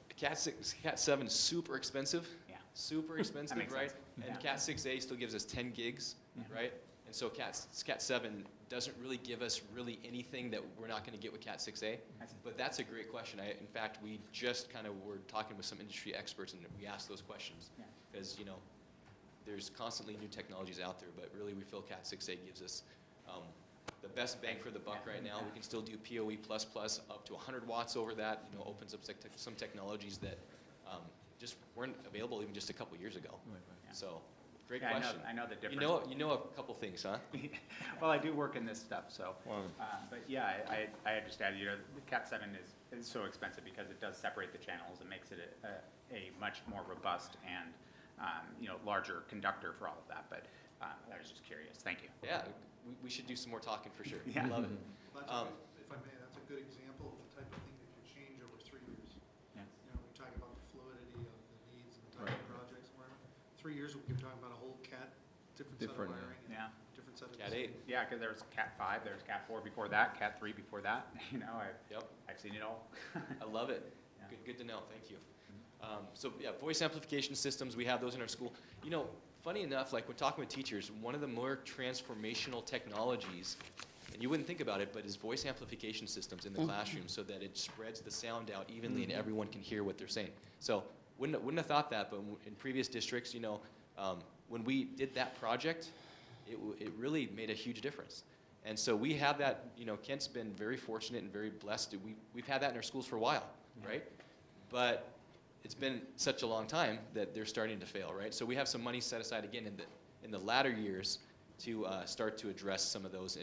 Cat 7 is super expensive. Yeah. Super expensive, makes right? sense. And Yeah. Cat 6A still gives us 10 gigs, right? And so Cat 7 doesn't really give us really anything that we're not going to get with Cat 6A. I see. But that's a great question. In fact, we just kind of were talking with some industry experts and we asked those questions. Yeah. Because, you know, there's constantly new technologies out there, but really we feel Cat 6A gives us the best bang for the buck right now. We can still do PoE++ up to 100 watts over that. You know, opens up some technologies that just weren't available even just a couple years ago. Yeah. So, great Yeah, question. I know the difference. You know a couple things, huh? Well, I do work in this stuff, so, but yeah, I understand, you know, the Cat 7 is so expensive because it does separate the channels. It makes it a much more robust and, you know, larger conductor for all of that, but I was just curious. Thank you. Yeah, we should do some more talking for sure. Yeah. Love it. If I may, that's a good example of the type of thing that could change over 3 years. Yeah. You know, we talk about the fluidity of the needs and the type of projects and whatever. 3 years, we could talk about a whole different set of wiring and Yeah. different set of. Cat 8. Yeah, because there was Cat 5, there was Cat 4 before that, Cat 3 before that, you know, I've seen it all. I love it. Yeah. Good to know. Thank you. So yeah, voice amplification systems, we have those in our school. You know, funny enough, like when talking with teachers, one of the more transformational technologies, and you wouldn't think about it, but is voice amplification systems in the classroom so that it spreads the sound out evenly and everyone can hear what they're saying. So wouldn't have thought that, but in previous districts, you know, when we did that project, it really made a huge difference. And so we have that, you know, Kent's been very fortunate and very blessed. We've had that in our schools for a while, right? But it's been such a long time that they're starting to fail, right? So we have some money set aside again in the latter years to start to address some of those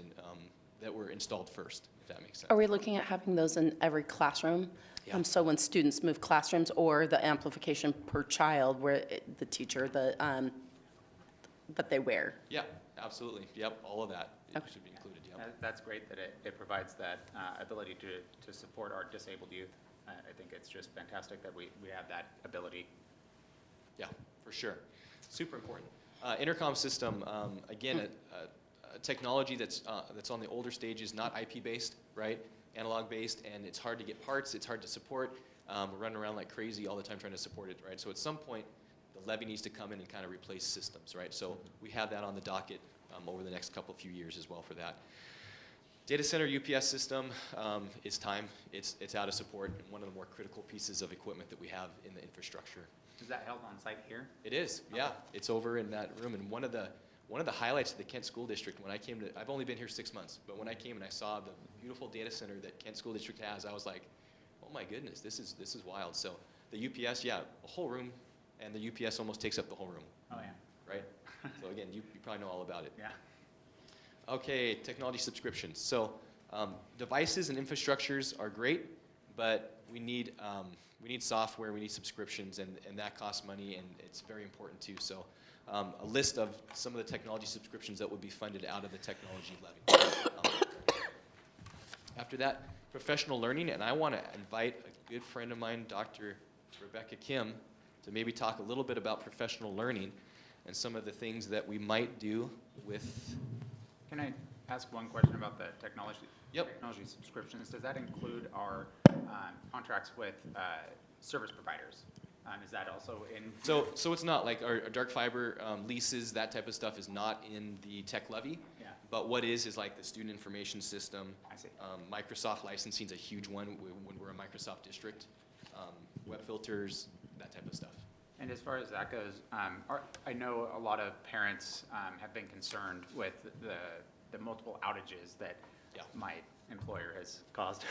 that were installed first, if that makes sense. Are we looking at having those in every classroom? Yeah. So when students move classrooms, or the amplification per child where the teacher, that they wear? Yeah, absolutely. Yep, all of that Okay. should be included, yep. That's great that it provides that ability to support our disabled youth. I think it's just fantastic that we have that ability. Yeah, for sure. Super important. Intercom system, again, a technology that's on the older stages, not IP-based, right? Analog-based, and it's hard to get parts, it's hard to support. We're running around like crazy all the time trying to support it, right? So at some point, the levy needs to come in and kind of replace systems, right? So we have that on the docket over the next few years as well for that. Data center UPS system is time. It's out of support, and one of the more critical pieces of equipment that we have in the infrastructure. Is that held on site here? It is, yeah. It's over in that room, and one of the highlights of the Kent School District, when I came to, I've only been here 6 months, but when I came and I saw the beautiful data center that Kent School District has, I was like, oh my goodness, this is wild. So the UPS, yeah, a whole room, and the UPS almost takes up the whole room, Oh, yeah. right? So again, you probably know all about it. Yeah. Okay, technology subscriptions. So devices and infrastructures are great, but we need software, we need subscriptions, and that costs money, and it's very important too. So a list of some of the technology subscriptions that would be funded out of the technology levy. After that, professional learning, and I want to invite a good friend of mine, Dr. Rebecca Kim, to maybe talk a little bit about professional learning and some of the things that we might do with. Can I ask one question about the technology? Yep. Technology subscriptions. Does that include our contracts with service providers? Is that also in? So it's not like our dark fiber leases, that type of stuff is not in the tech levy. Yeah. But what is like the student information system. I see. Microsoft licensing is a huge one when we're a Microsoft district. Web filters, that type of stuff. And as far as that goes, I know a lot of parents have been concerned with the multiple outages that my employer has caused.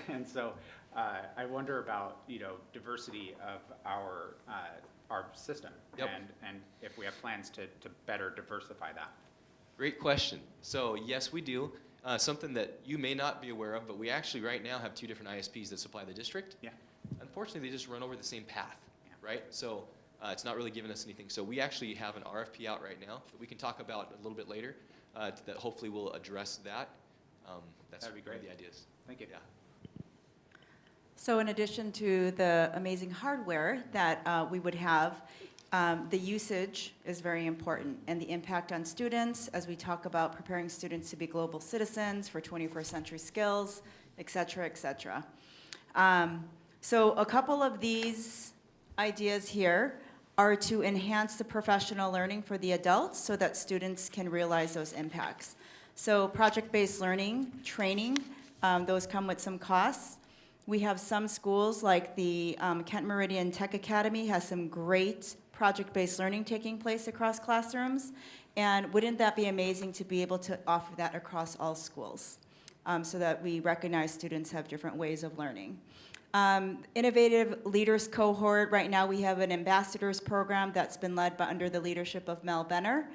And so I wonder about, diversity of our system. Yep. And if we have plans to better diversify that. Great question. So yes, we do. Something that you may not be aware of, but we actually right now have 2 different ISPs that supply the district. Yeah. Unfortunately, they just run over the same path, right? So it's not really giving us anything. So we actually have an RFP out right now that we can talk about a little bit later that hopefully will address that. That's That'd be one of great. the ideas. Thank you. Yeah. So in addition to the amazing hardware that we would have, the usage is very important, and the impact on students as we talk about preparing students to be global citizens for 21st century skills, et cetera, et cetera. So a couple of these ideas here are to enhance the professional learning for the adults so that students can realize those impacts. So project-based learning, training, those come with some costs. We have some schools like the Kent Meridian Tech Academy has some great project-based learning taking place across classrooms. And wouldn't that be amazing to be able to offer that across all schools so that we recognize students have different ways of learning. Innovative Leaders Cohort, right now we have an ambassadors program that's been led by under the leadership of Mel Benner,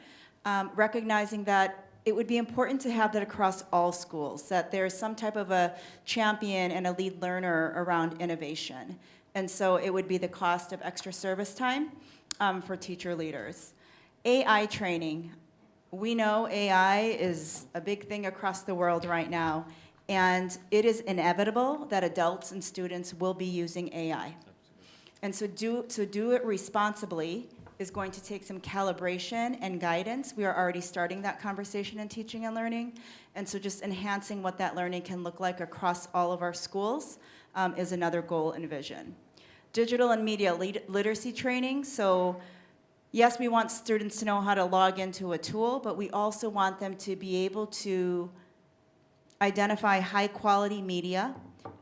recognizing that it would be important to have that across all schools, that there's some type of a champion and a lead learner around innovation. And so it would be the cost of extra service time for teacher leaders. AI training. We know AI is a big thing across the world right now, and it is inevitable that adults and students will be using AI. And so do it responsibly is going to take some calibration and guidance. We are already starting that conversation in teaching and learning. And so just enhancing what that learning can look like across all of our schools is another goal and vision. Digital and media literacy training. So yes, we want students to know how to log into a tool, but we also want them to be able to identify high quality media,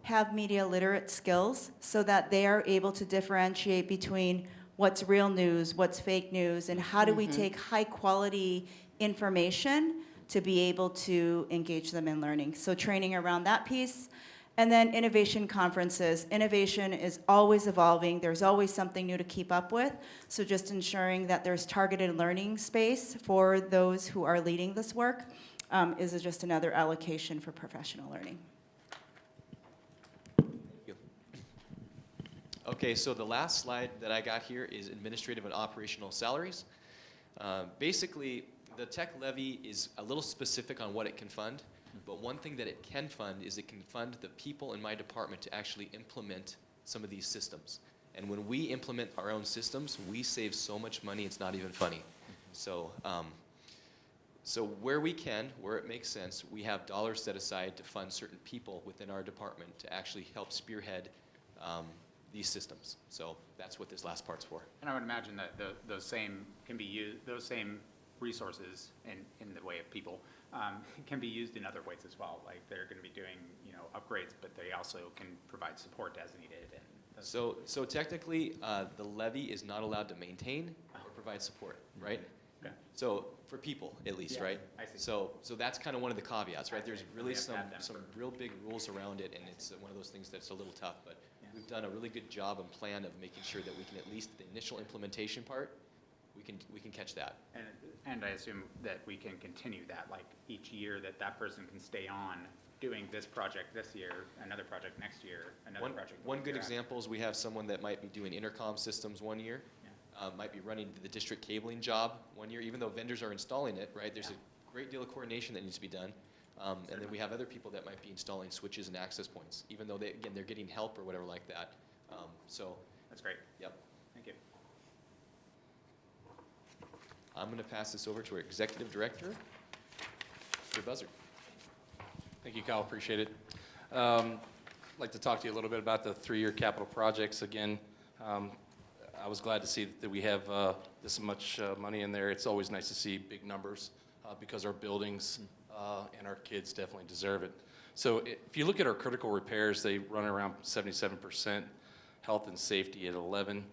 have media literate skills so that they are able to differentiate between what's real news, what's fake news, and how do we take high quality information to be able to engage them in learning. So training around that piece. And then innovation conferences. Innovation is always evolving. There's always something new to keep up with. So just ensuring that there's targeted learning space for those who are leading this work is just another allocation for professional learning. Okay, so the last slide that I got here is administrative and operational salaries. Basically, the tech levy is a little specific on what it can fund, but one thing that it can fund is it can fund the people in my department to actually implement some of these systems. And when we implement our own systems, we save so much money, it's not even funny. So, so where we can, where it makes sense, we have dollars set aside to fund certain people within our department to actually help spearhead these systems. So that's what this last part's for. And I would imagine that those same can be used, those same resources in the way of people can be used in other ways as well. Like they're going to be doing, upgrades, but they also can provide support as needed. And so technically, the levy is not allowed to maintain or provide support, right? Okay. So for people, at least, Yeah, right? I see. So that's kind of one of the caveats, right? There's really We have to have them some for- real big rules around it, and it's one of those things that's a little tough. But we've done a really good job and plan of making sure that we can at least the initial implementation part, we can catch that. And I assume that we can continue that, like each year that person can stay on doing this project this year, another project next year, another project. One the good year after. example is we have someone that might be doing intercom systems one year, might be running the district cabling job one year, even though vendors are installing it, right? There's a great deal of coordination that needs to be done. And then we have other people that might be installing switches and access points, even though they're getting help or whatever like that. So That's great. yep. Thank you. I'm going to pass this over to our executive director. Your buzzer. Thank you, Kyle, appreciate it. I'd like to talk to you a little bit about the 3-year capital projects. Again, I was glad to see that we have this much money in there. It's always nice to see big numbers because our buildings and our kids definitely deserve it. So if you look at our critical repairs, they run around 77%, health and safety at 11,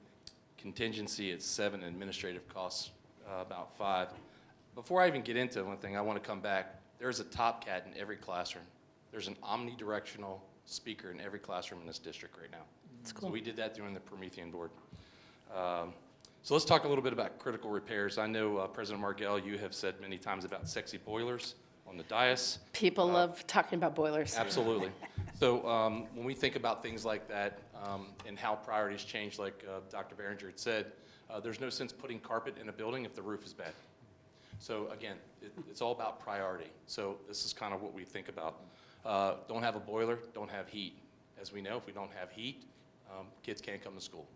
contingency at 7, and administrative costs about 5. Before I even get into one thing, I want to come back. There's a top cat in every classroom. There's an omnidirectional speaker in every classroom in this district right now. That's cool. So we did that during the Promethean board. So let's talk a little bit about critical repairs. I know President Margell, you have said many times about sexy boilers on the dais. People love talking about boilers. Absolutely. So when we think about things like that and how priorities change, like Dr. Behringer had said, there's no sense putting carpet in a building if the roof is bad. So again, it's all about priority. So this is kind of what we think about. Don't have a boiler, don't have heat. As we know, if we don't have heat, kids can't come to school.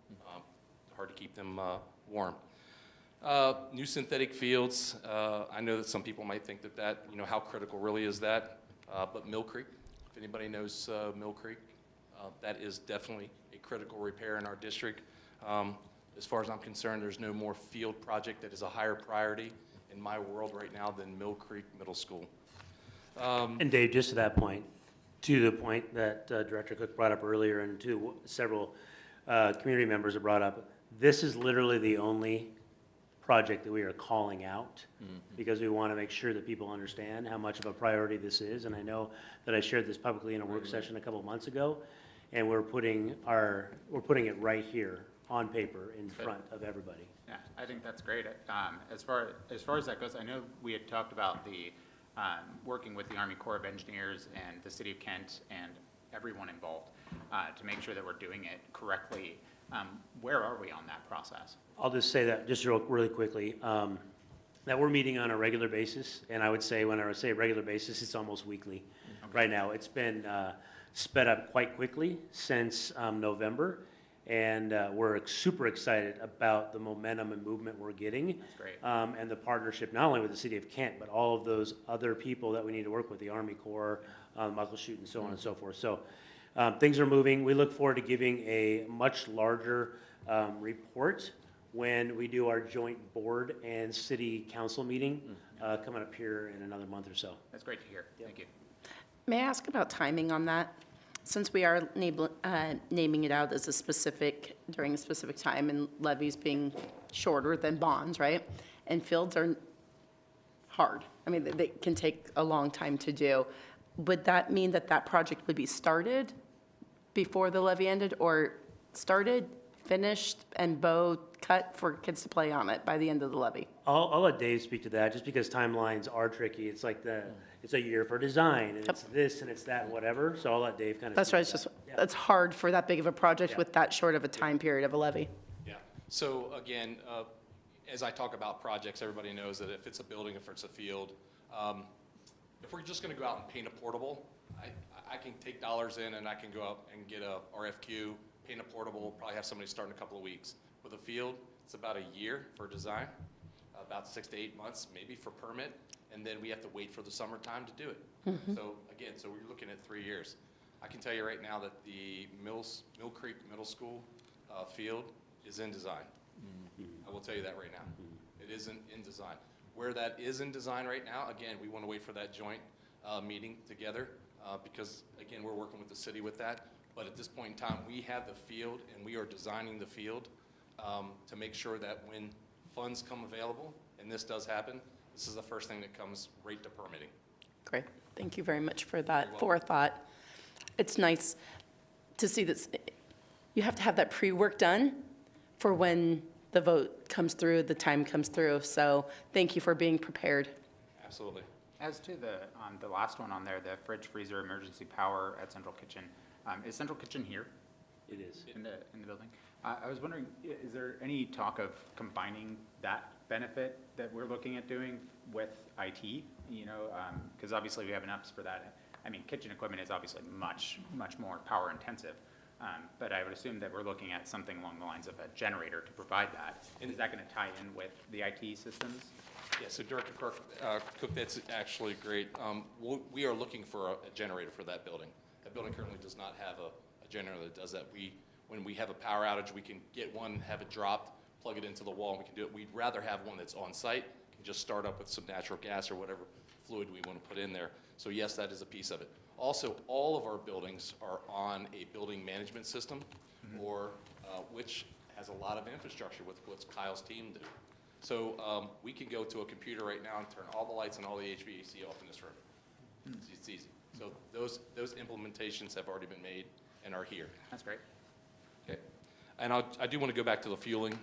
Hard to keep them warm. New synthetic fields. I know that some people might think that, how critical really is that? But Mill Creek, if anybody knows Mill Creek, that is definitely a critical repair in our district. As far as I'm concerned, there's no more field project that is a higher priority in my world right now than Mill Creek Middle School. And Dave, just to that point, to the point that Director Cook brought up earlier and to several community members have brought up, this is literally the only project that we are calling out because we want to make sure that people understand how much of a priority this is. And I know that I shared this publicly in a work session a couple of months ago, and we're putting it right here on paper in front of everybody. Yeah, I think that's great. As far as that goes, I know we had talked about the working with the Army Corps of Engineers and the City of Kent and everyone involved to make sure that we're doing it correctly. Where are we on that process? I'll just say that just really quickly, that we're meeting on a regular basis, and I would say when I say regular basis, it's almost weekly. Okay. Right now, it's been sped up quite quickly since November, and we're super excited about the momentum and movement we're getting. That's great. And the partnership, not only with the City of Kent, but all of those other people that we need to work with, the Army Corps, Muckleshoot, and so on and so forth. So things are moving. We look forward to giving a much larger report when we do our joint board and city council meeting coming up here in another month or so. That's great to hear. Yep. Thank you. May I ask about timing on that? Since we are naming it out as during a specific time, and levies being shorter than bonds, right? And fields are hard. I mean, they can take a long time to do. Would that mean that project would be started before the levy ended, or started, finished, and cut for kids to play on it by the end of the levy? I'll let Dave speak to that, just because timelines are tricky. It's like it's a year for design, and it's this, and it's that, and whatever. So I'll let Dave kind of. That's right. It's hard for that big of a project with that short of a time period of a levy. Yeah. So again, as I talk about projects, everybody knows that if it's a building, if it's a field, if we're just going to go out and paint a portable, I can take dollars in and I can go out and get a RFQ, paint a portable, probably have somebody start in a couple of weeks. With a field, it's about a year for design, about 6 to 8 months maybe for permit, and then we have to wait for the summertime to do it. So again, we're looking at 3 years. I can tell you right now that the Mill Creek Middle School field is in design. I will tell you that right now. It isn't in design. Where that is in design right now, again, we want to wait for that joint meeting together because, again, we're working with the city with that. But at this point in time, we have the field and we are designing the field to make sure that when funds come available, and this does happen, this is the first thing that comes right to permitting. Great. Thank you very much for that forethought. It's nice to see this. You have to have that pre-work done for when the vote comes through, the time comes through. So thank you for being prepared. Absolutely. As to the last one on there, the fridge, freezer, emergency power at Central Kitchen, is Central Kitchen here? It is. In the building? I was wondering, is there any talk of combining that benefit that we're looking at doing with IT? You know, because obviously we have an ups for that. I mean, kitchen equipment is obviously much more power intensive. But I would assume that we're looking at something along the lines of a generator to provide that. And is that going to tie in with the IT systems? Yeah, so Director Cook, that's actually great. We are looking for a generator for that building. That building currently does not have a generator that does that. When we have a power outage, we can get one, have it dropped, plug it into the wall, and we can do it. We'd rather have one that's on site, can just start up with some natural gas or whatever fluid we want to put in there. So yes, that is a piece of it. Also, all of our buildings are on a building management system, or which has a lot of infrastructure with what Kyle's team do. So we can go to a computer right now and turn all the lights and all the HVAC off in this room. It's easy. So those implementations have already been made and are here. That's great. Okay. And I do want to go back to the fueling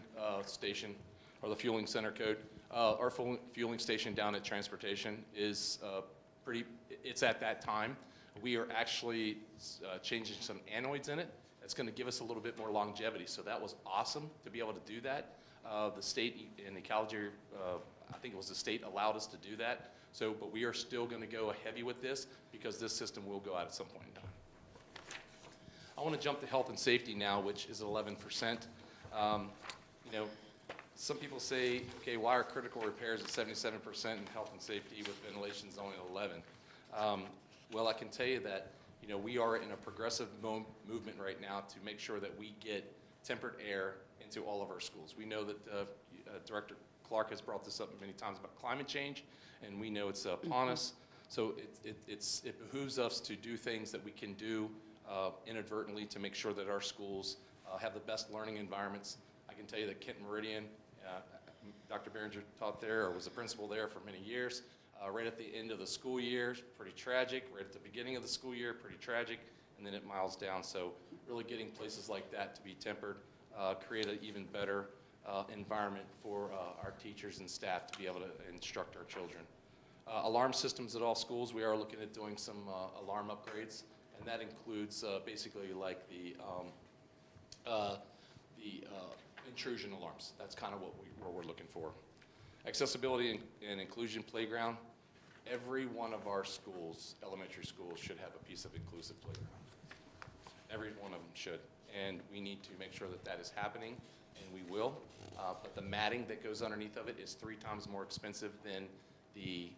station, or the fueling center code. Our fueling station down at transportation is it's at that time. We are actually changing some anodes in it. That's going to give us a little bit more longevity. So that was awesome to be able to do that. The state and the college, I think it was the state, allowed us to do that. So, but we are still going to go heavy with this because this system will go out at some point in time. I want to jump to health and safety now, which is 11%. You know, some people say, okay, why are critical repairs at 77% and health and safety with ventilation is only 11? Well, I can tell you that, you know, we are in a progressive movement right now to make sure that we get tempered air into all of our schools. We know that Director Clark has brought this up many times about climate change, and we know it's upon us. So it behooves us to do things that we can do inadvertently to make sure that our schools have the best learning environments. I can tell you that Kent Meridian, Dr. Behringer taught there or was a principal there for many years. Right at the end of the school year, pretty tragic. Right at the beginning of the school year, pretty tragic. And then it miles down. So really getting places like that to be tempered, create an even better environment for our teachers and staff to be able to instruct our children. Alarm systems at all schools, we are looking at doing some alarm upgrades. And that includes basically like the intrusion alarms. That's kind of what we're looking for. Accessibility and inclusion playground. Every one of our schools, elementary schools, should have a piece of inclusive playground. Every one of them should. And we need to make sure that that is happening, and we will. But the matting that goes underneath of it is 3 times more expensive than the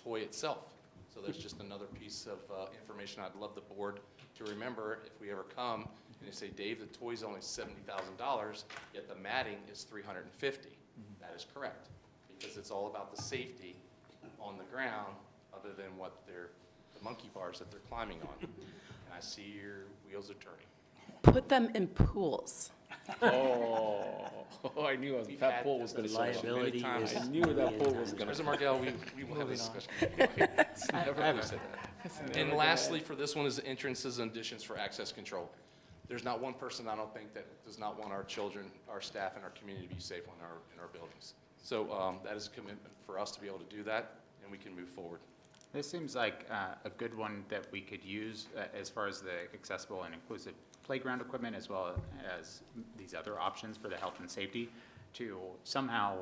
toy itself. So there's just another piece of information I'd love the board to remember if we ever come and they say, Dave, the toy's only $70,000, yet the matting is $350. That is correct, because it's all about the safety on the ground other than what the monkey bars that they're climbing on. And I see your wheels are turning. Put them in pools. Oh, I knew that pool was going to liability. I knew that pool was going to. President Margell, we will have a discussion. Never said that. And lastly, for this one is entrances and additions for access control. There's not one person, I don't think, that does not want our children, our staff, and our community to be safe in our buildings. So that is a commitment for us to be able to do that, and we can move forward. This seems like a good one that we could use as far as the accessible and inclusive playground equipment, as well as these other options for the health and safety, to somehow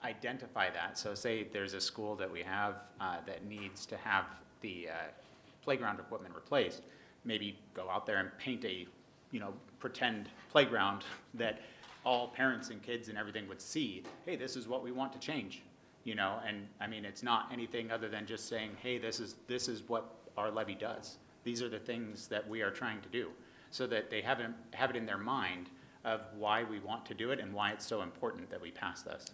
identify that. So say there's a school that we have that needs to have the playground equipment replaced, maybe go out there and paint a, pretend playground that all parents and kids and everything would see. Hey, this is what we want to change, and I mean, it's not anything other than just saying, hey, this is what our levy does. These are the things that we are trying to do, so that they have it in their mind of why we want to do it and why it's so important that we pass this.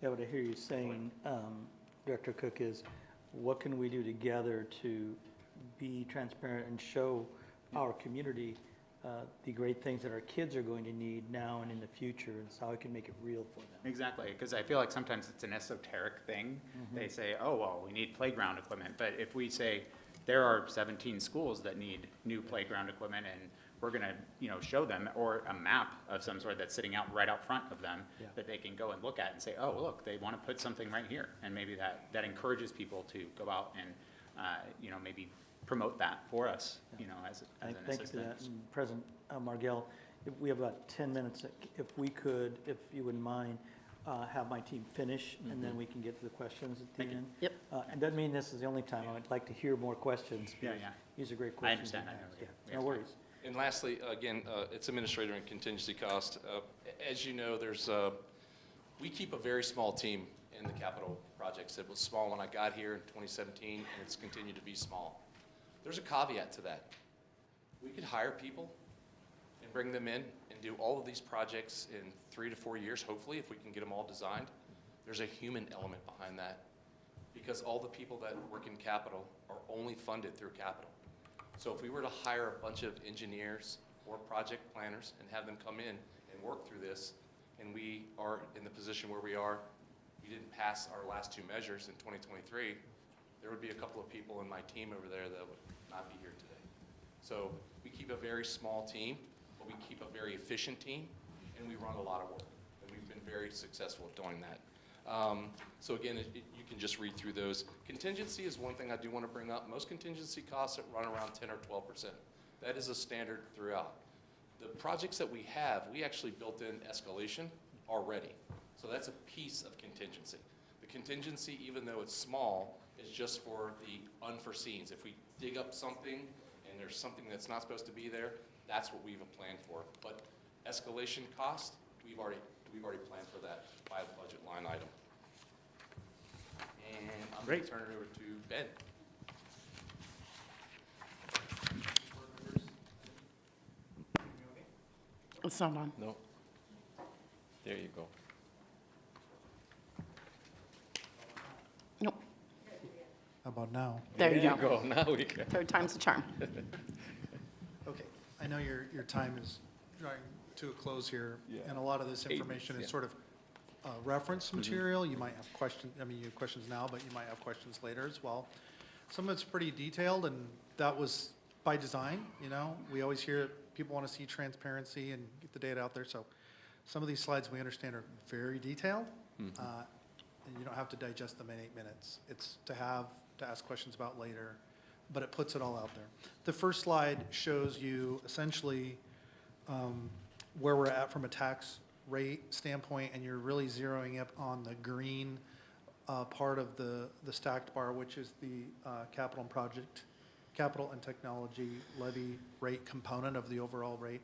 Yeah, what I hear you saying, Director Cook, is what can we do together to be transparent and show our community the great things that our kids are going to need now and in the future, and so how we can make it real for them. Exactly, because I feel like sometimes it's an esoteric thing. They say, oh, well, we need playground equipment. But if we say there are 17 schools that need new playground equipment, and we're going to, show them, or a map of some sort that's sitting out right out front of them that they can go and look at and say, oh, look, they want to put something right here. And maybe that encourages people to go out and, maybe promote that for us, as an assistance. Thank you for that. And President Margell, we have about 10 minutes. If we could, if you wouldn't mind, have my team finish, and then we can get to the questions at the end. Yep. And doesn't mean this is the only time. I'd like to hear more questions. Yeah. These are great questions. I understand. I know. Yeah, no worries. And lastly, again, it's administrator and contingency cost. As you know, we keep a very small team in the capital projects. It was small when I got here in 2017, and it's continued to be small. There's a caveat to that. We could hire people and bring them in and do all of these projects in 3 to 4 years, hopefully, if we can get them all designed. There's a human element behind that, because all the people that work in capital are only funded through capital. So if we were to hire a bunch of engineers or project planners and have them come in and work through this, and we are in the position where we are, we didn't pass our last 2 measures in 2023, there would be a couple of people in my team over there that would not be here today. So we keep a very small team, but we keep a very efficient team, and we run a lot of work. And we've been very successful at doing that. So again, you can just read through those. Contingency is one thing I do want to bring up. Most contingency costs run around 10 or 12%. That is a standard throughout. The projects that we have, we actually built in escalation already. So that's a piece of contingency. The contingency, even though it's small, is just for the unforeseens. If we dig up something and there's something that's not supposed to be there, that's what we've planned for. But escalation cost, we've already planned for that by the budget line item. And I'm going to turn it over to Ben. It's not on. No. There you go. Nope. How about now? There you go. Now we can. Third time's the charm. Okay, I know your time is drawing to a close here, Yeah. and a lot of this 8 information minutes, is yeah. sort of reference material. You might have questions, I mean, you have questions now, but you might have questions later as well. Some of it's pretty detailed, and that was by design, you know? We always hear people want to see transparency and get the data out there, so some of these slides we understand are very detailed, and you don't have to digest them in 8 minutes. It's to ask questions about later, but it puts it all out there. The first slide shows you essentially where we're at from a tax rate standpoint, and you're really zeroing up on the green part of the stacked bar, which is the capital and technology levy rate component of the overall rate.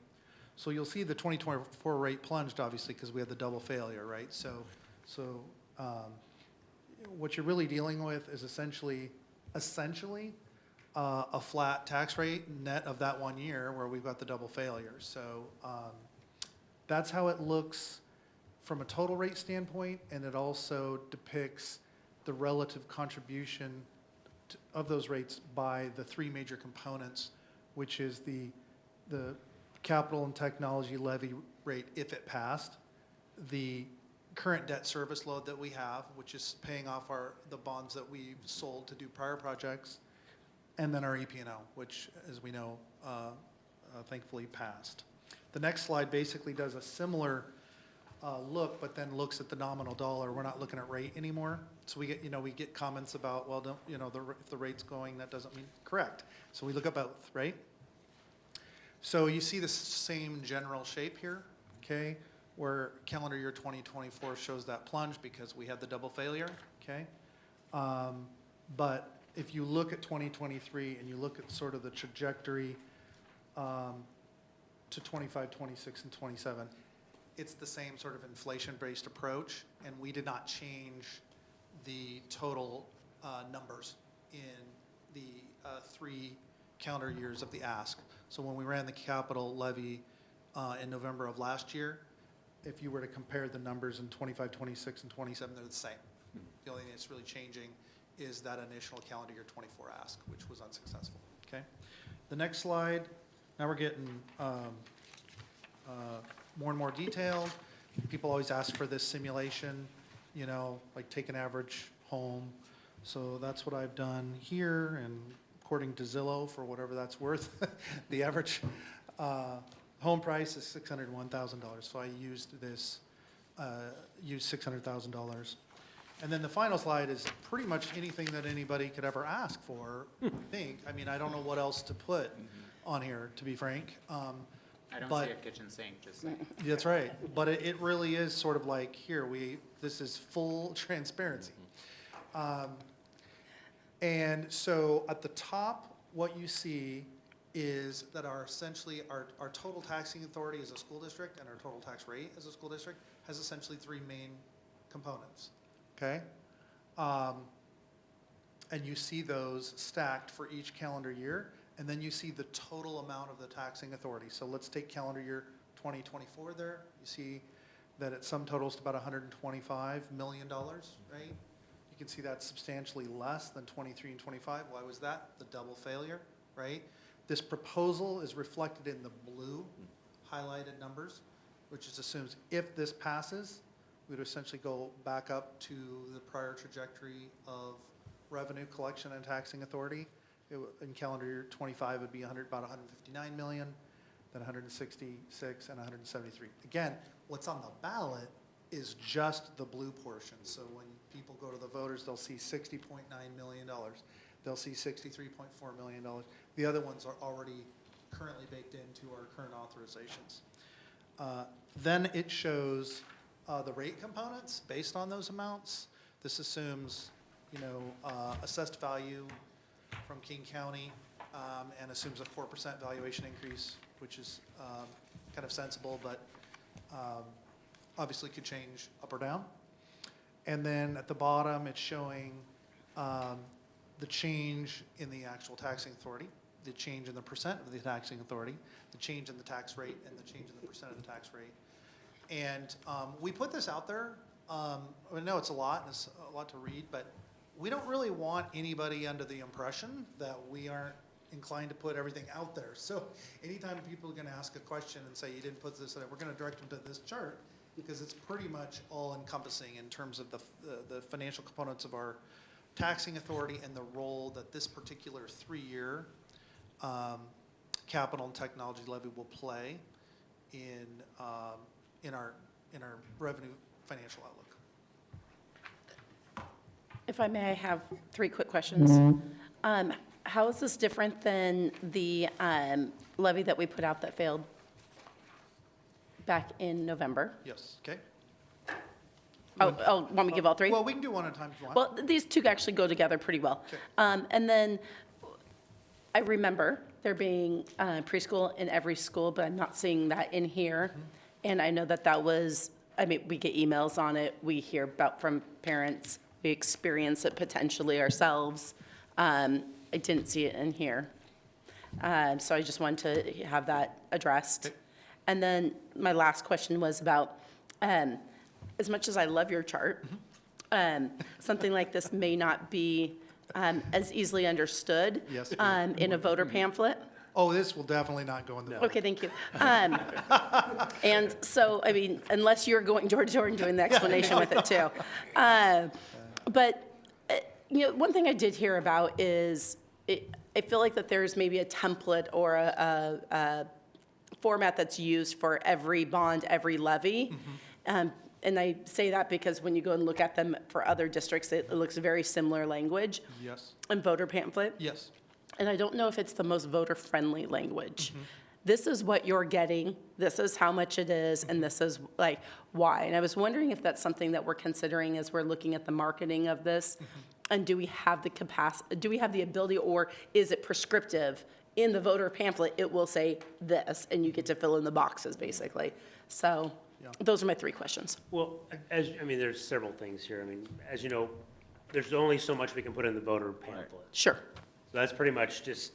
So you'll see the 2024 rate plunged, obviously, because we had the double failure, right? So what you're really dealing with is essentially a flat tax rate net of that 1 year where we've got the double failure. So that's how it looks from a total rate standpoint, and it also depicts the relative contribution of those rates by the 3 major components, which is the capital and technology levy rate if it passed, the current debt service load that we have, which is paying off the bonds that we sold to do prior projects, and then our EP&O, which, as we know, thankfully passed. The next slide basically does a similar look, but then looks at the nominal dollar. We're not looking at rate anymore. So we get comments about, well, don't, if the rate's going, that doesn't mean correct. So we look at both, right? So you see the same general shape here, okay, where calendar year 2024 shows that plunge because we had the double failure, okay? But if you look at 2023 and you look at sort of the trajectory to 25, 26, and 27, it's the same sort of inflation-based approach, and we did not change the total numbers in the 3 calendar years of the ask. So when we ran the capital levy in November of last year, if you were to compare the numbers in 25, 26, and 27, they're the same. The only thing that's really changing is that initial calendar year 24 ask, which was unsuccessful, okay? The next slide, now we're getting more and more detailed. People always ask for this simulation, like take an average home. So that's what I've done here, and according to Zillow, for whatever that's worth, the average home price is $601,000. So I used $600,000. And then the final slide is pretty much anything that anybody could ever ask for, I think. I mean, I don't know what else to put on here, to be frank. I don't but see a kitchen sink, just saying. That's right. But it really is sort of like, here, this is full transparency. And so at the top, what you see is that essentially our total taxing authority as a school district and our total tax rate as a school district has essentially 3 main components. okay? And you see those stacked for each calendar year, and then you see the total amount of the taxing authority. So let's take calendar year 2024 there. You see that it sum totals to about $125 million, right? You can see that's substantially less than 23 and 25. Why was that? The double failure, right? This proposal is reflected in the blue highlighted numbers, which just assumes if this passes, we'd essentially go back up to the prior trajectory of revenue collection and taxing authority. In calendar year 25, it would be about 159 million, then 166 and 173. Again, what's on the ballot is just the blue portion. So when people go to the voters, they'll see $60.9 million. They'll see $63.4 million. The other ones are already currently baked into our current authorizations. Then it shows the rate components based on those amounts. This assumes, assessed value from King County and assumes a 4% valuation increase, which is kind of sensible, but obviously could change up or down. And then at the bottom, it's showing the change in the actual taxing authority, the change in the percent of the taxing authority, the change in the tax rate, and the change in the percent of the tax rate. And we put this out there. I know it's a lot, and it's a lot to read, but we don't really want anybody under the impression that we aren't inclined to put everything out there. So anytime people are going to ask a question and say, you didn't put this in it, we're going to direct them to this chart because it's pretty much all encompassing in terms of the financial components of our taxing authority and the role that this particular 3-year capital and technology levy will play in our revenue financial outlook. If I may, I have 3 quick questions. How is this different than the levy that we put out that failed back in November? Yes, okay. Oh, want me to give all 3? Well, we can do one at a time if you want. Well, these 2 actually go together pretty well. Okay. And then I remember there being preschool in every school, but I'm not seeing that in here. And I know that was, we get emails on it. We hear about from parents. We experience it potentially ourselves. I didn't see it in here. So I just wanted to have that addressed. Okay. And then my last question was about, as much as I love your chart, something like this may not be as easily understood Yes. in a voter pamphlet. Oh, this will definitely not go in the. Okay, thank you. And so, unless you're going door to door and doing the explanation with it too. But, one thing I did hear about is, I feel like that there's maybe a template or a format that's used for every bond, every levy. And I say that because when you go and look at them for other districts, it looks very similar language. Yes. In voter pamphlet. Yes. And I don't know if it's the most voter-friendly language. This is what you're getting, this is how much it is, and this is like why. And I was wondering if that's something that we're considering as we're looking at the marketing of this. And do we have the capacity, do we have the ability, or is it prescriptive? In the voter pamphlet, it will say this, and you get to fill in the boxes, basically. So those are my 3 questions. Well, there's several things here. As you know, there's only so much we can put in the voter pamphlet. Sure. So that's pretty much just,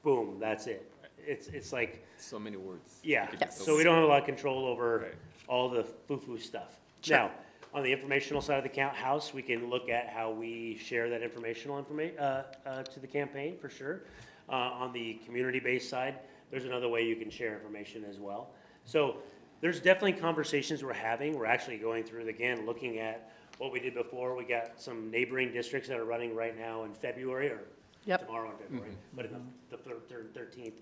boom, that's it. It's like, So many words. yeah. Yes. So we don't have a lot of control over all the foo-foo stuff. Sure. Now, on the informational side of the house, we can look at how we share that informational information to the campaign, for sure. On the community-based side, there's another way you can share information as well. So there's definitely conversations we're having. We're actually going through it again, looking at what we did before. We got some neighboring districts that are running right now in February, or tomorrow in February, but in the 13th.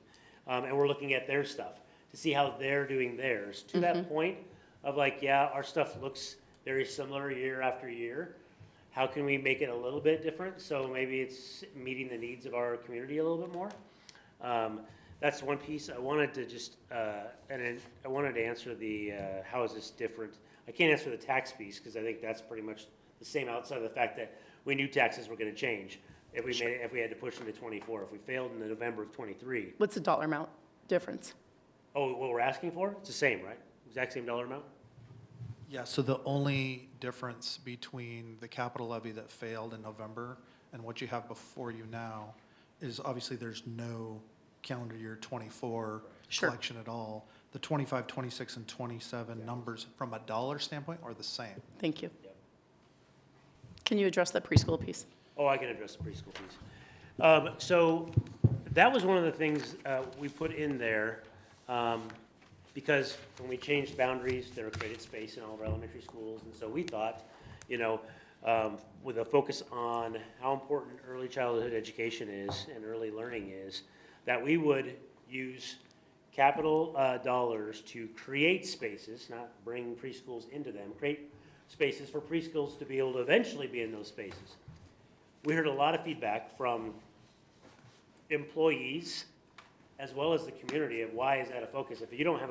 And we're looking at their stuff to see how they're doing theirs. To that point of our stuff looks very similar year after year. How can we make it a little bit different? So maybe it's meeting the needs of our community a little bit more. That's one piece. I wanted to just, and then I wanted to answer the, how is this different? I can't answer the tax piece because I think that's pretty much the same outside of the fact that we knew taxes were going to change if we made it, if we had to push into 24. If we failed in the November of 23. What's the dollar amount difference? Oh, what we're asking for? It's the same, right? Exact same dollar amount? Yeah, so the only difference between the capital levy that failed in November and what you have before you now is obviously there's no calendar year '24 Sure. collection at all. The '25, '26, and '27 numbers from a dollar standpoint are the same. Thank you. Can you address that preschool piece? Oh, I can address the preschool piece. So that was one of the things we put in there because when we changed boundaries, there were created space in all of our elementary schools. And so we thought, you know, with a focus on how important early childhood education is and early learning is, that we would use capital dollars to create spaces, not bring preschools into them, create spaces for preschools to be able to eventually be in those spaces. We heard a lot of feedback from employees as well as the community of why is that a focus? If you don't have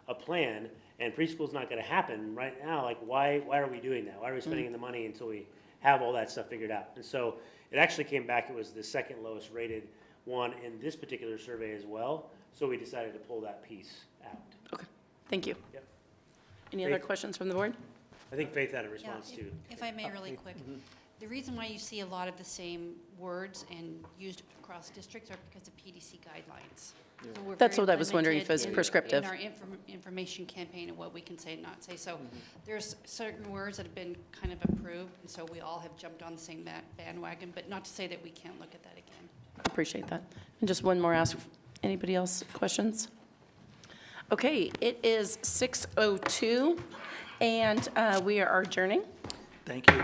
a plan and preschool's not gonna happen right now, like why are we doing that? Why are we spending the money until we have all that stuff figured out? And so it actually came back, it was the second lowest rated one in this particular survey as well. So we decided to pull that piece out. Okay, thank you. Yep. Any other Great. questions from the board? I think Faith had a Yeah, response too. if I may, really quick. The reason why you see a lot of the same words and used across districts are because of PDC guidelines. So we're That's very what I was wondering, if it was limited in- prescriptive. In our information campaign and what we can say and not say. So there's certain words that have been kind of approved, and so we all have jumped on the same bandwagon, but not to say that we can't look at that again. Appreciate that. And just one more ask, anybody else questions? Okay, it is 6:02, and we are adjourning. Thank you.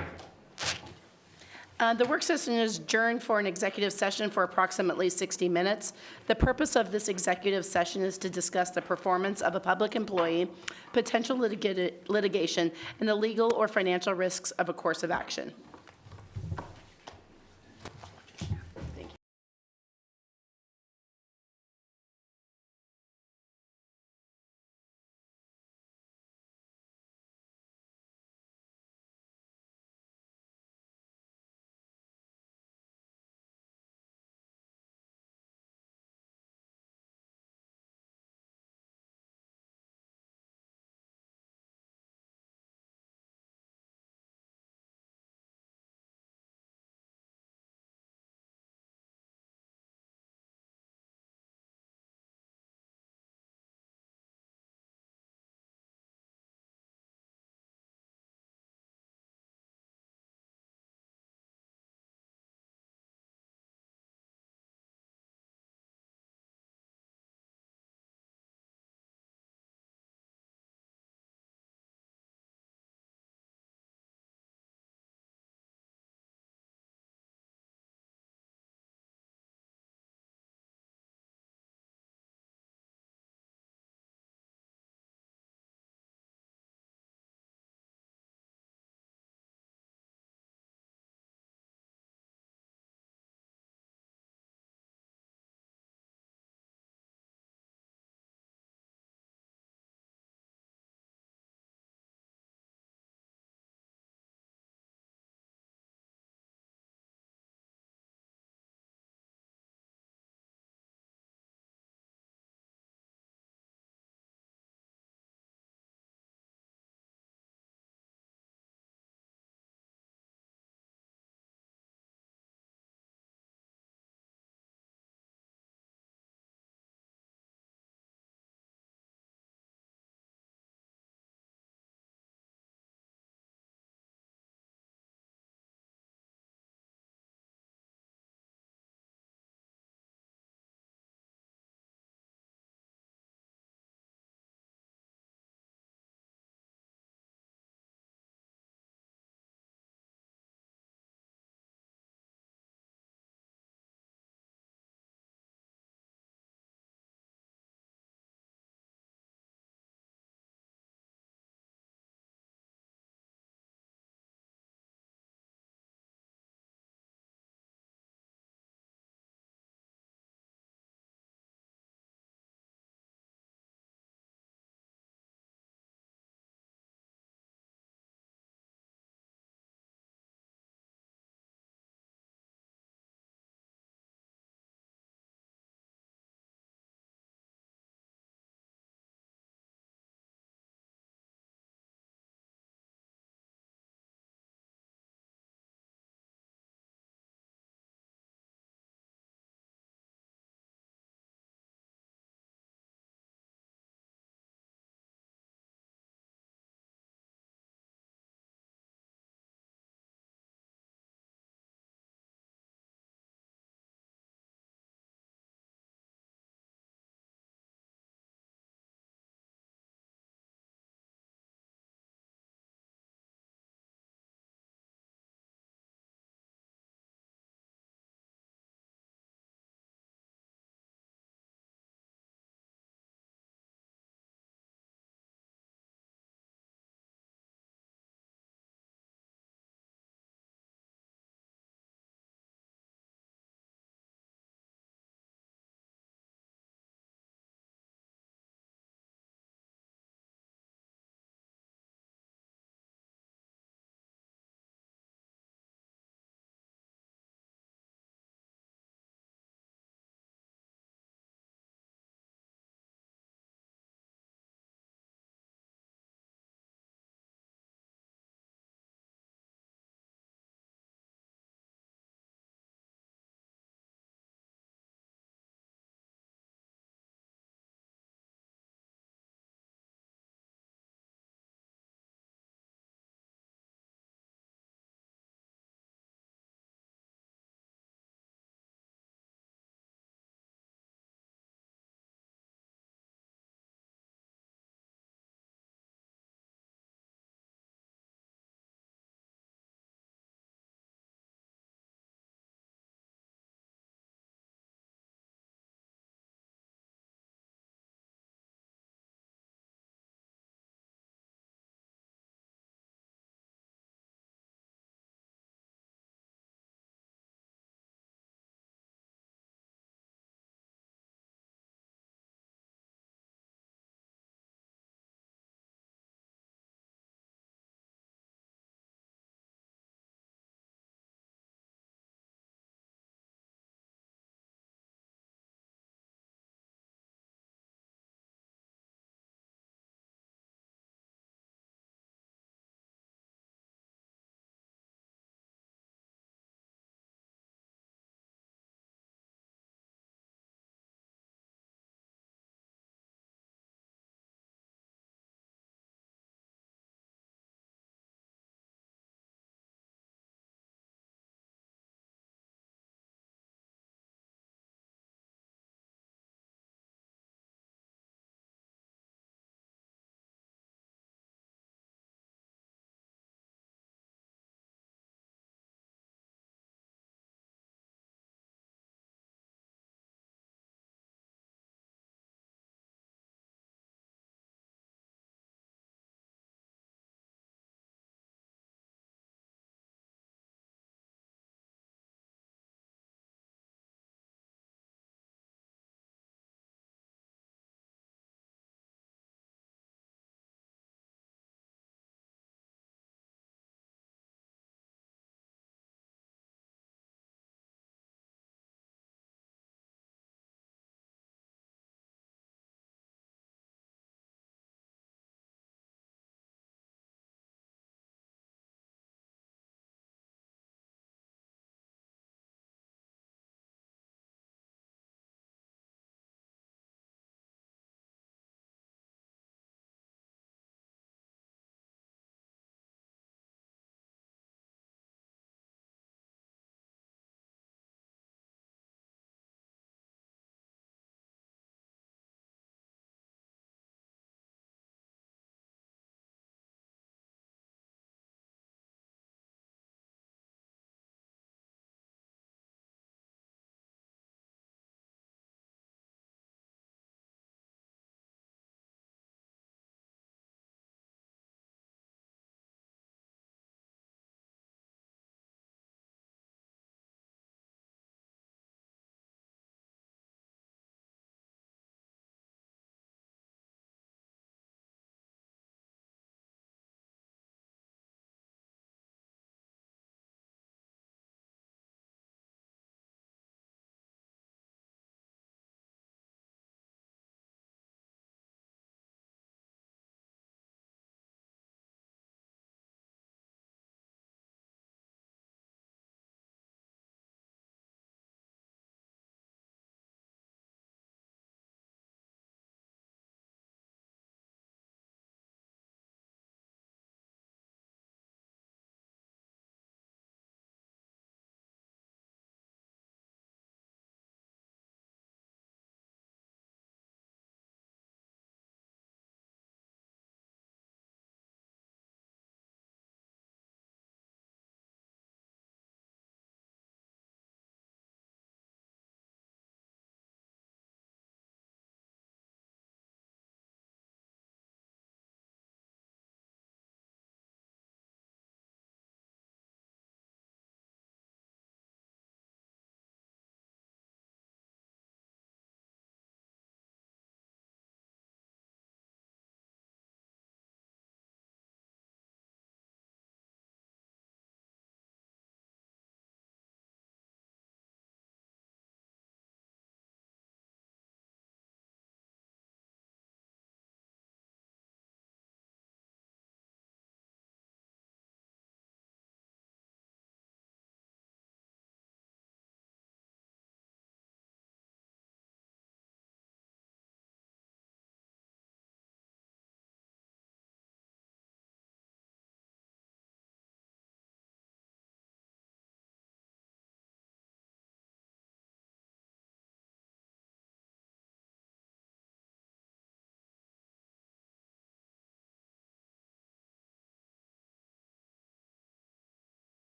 The work session is adjourned for an executive session for approximately 60 minutes. The purpose of this executive session is to discuss the performance of a public employee, potential litigation, and the legal or financial risks of a course of action.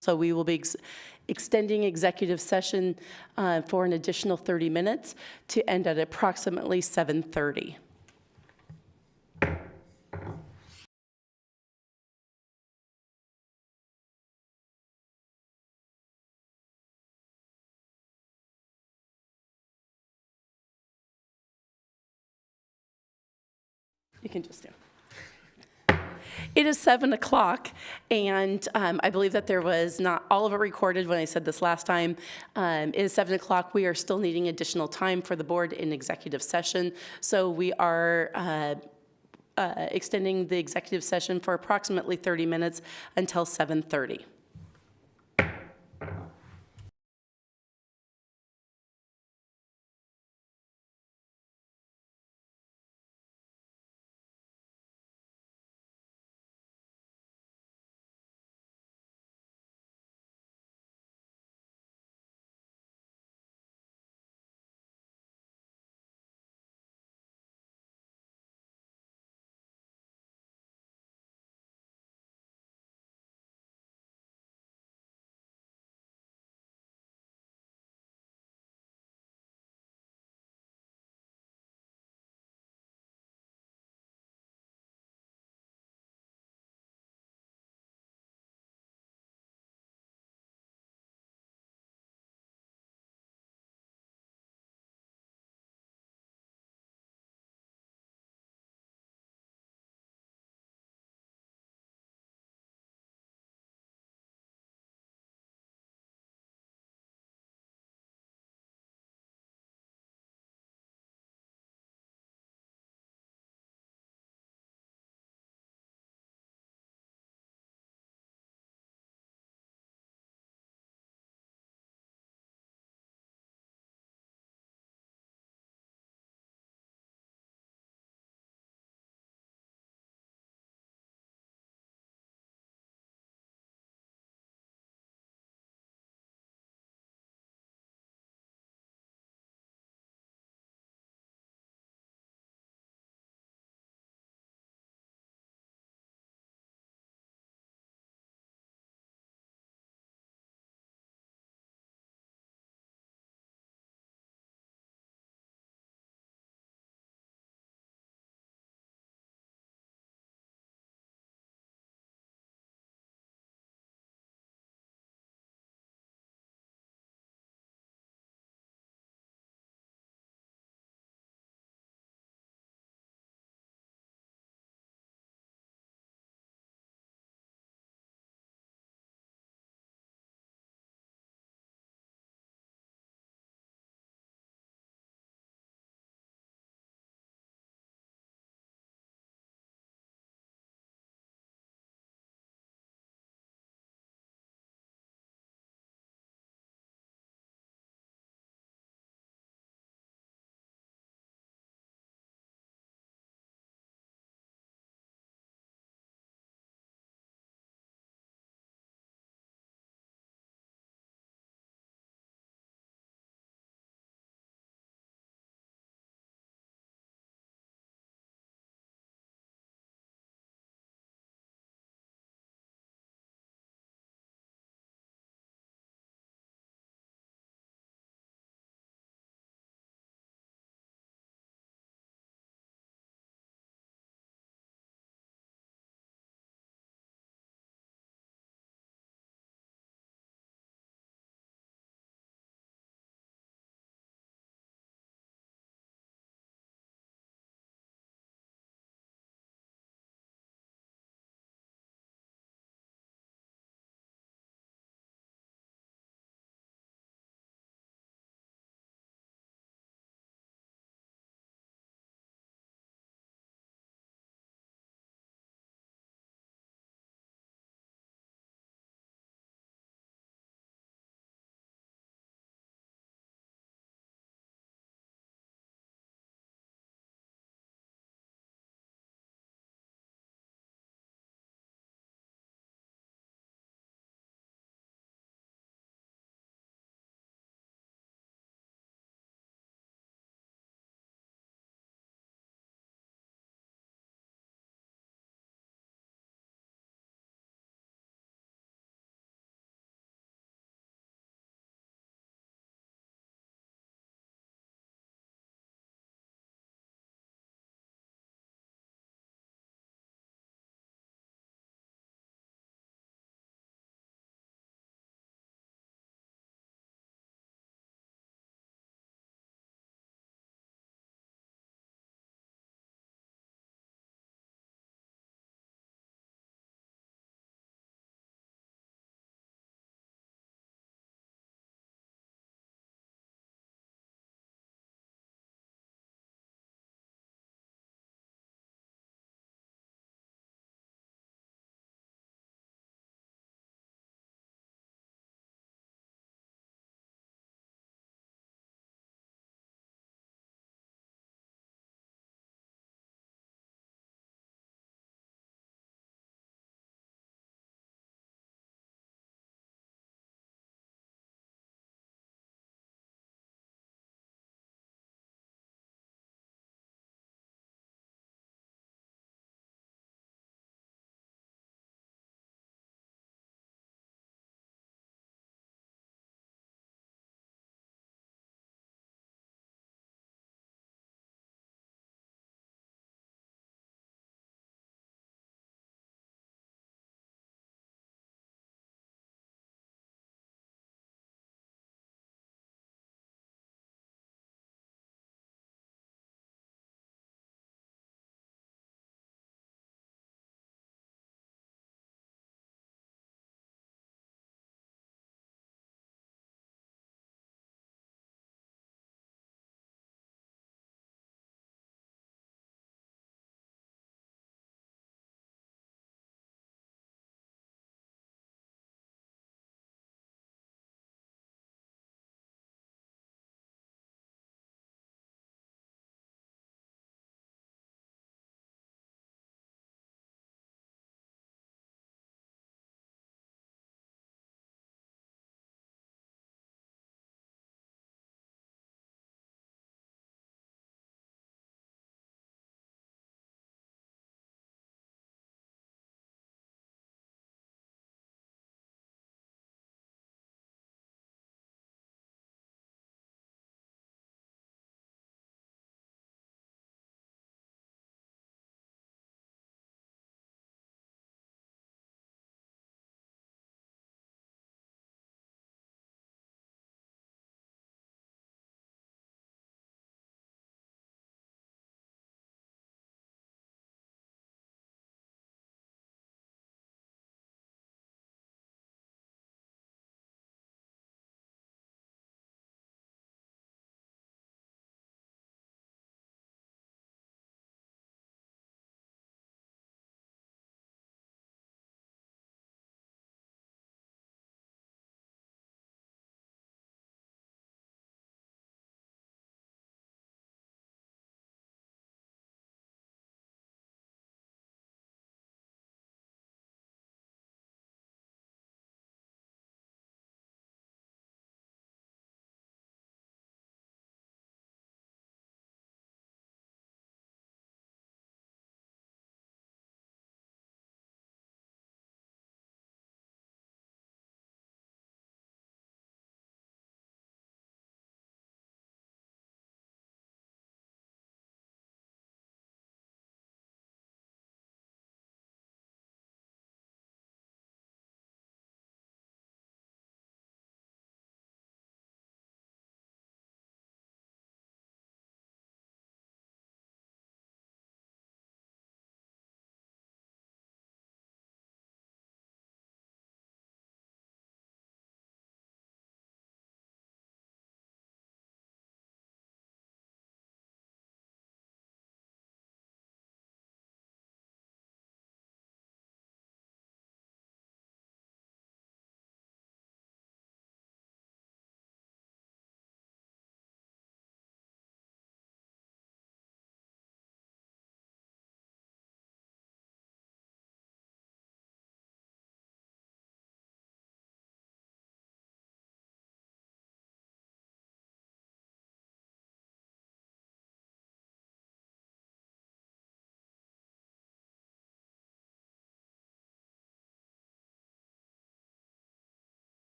So we will be extending executive session for an additional 30 minutes to end at approximately 7:30. You can just do. It is 7 o'clock, and I believe that there was not all of it recorded when I said this last time. It is 7 o'clock. We are still needing additional time for the board in executive session, so we are extending the executive session for approximately 30 minutes until 7:30.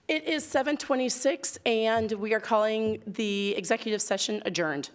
It is 7:26, and we are calling the executive session adjourned.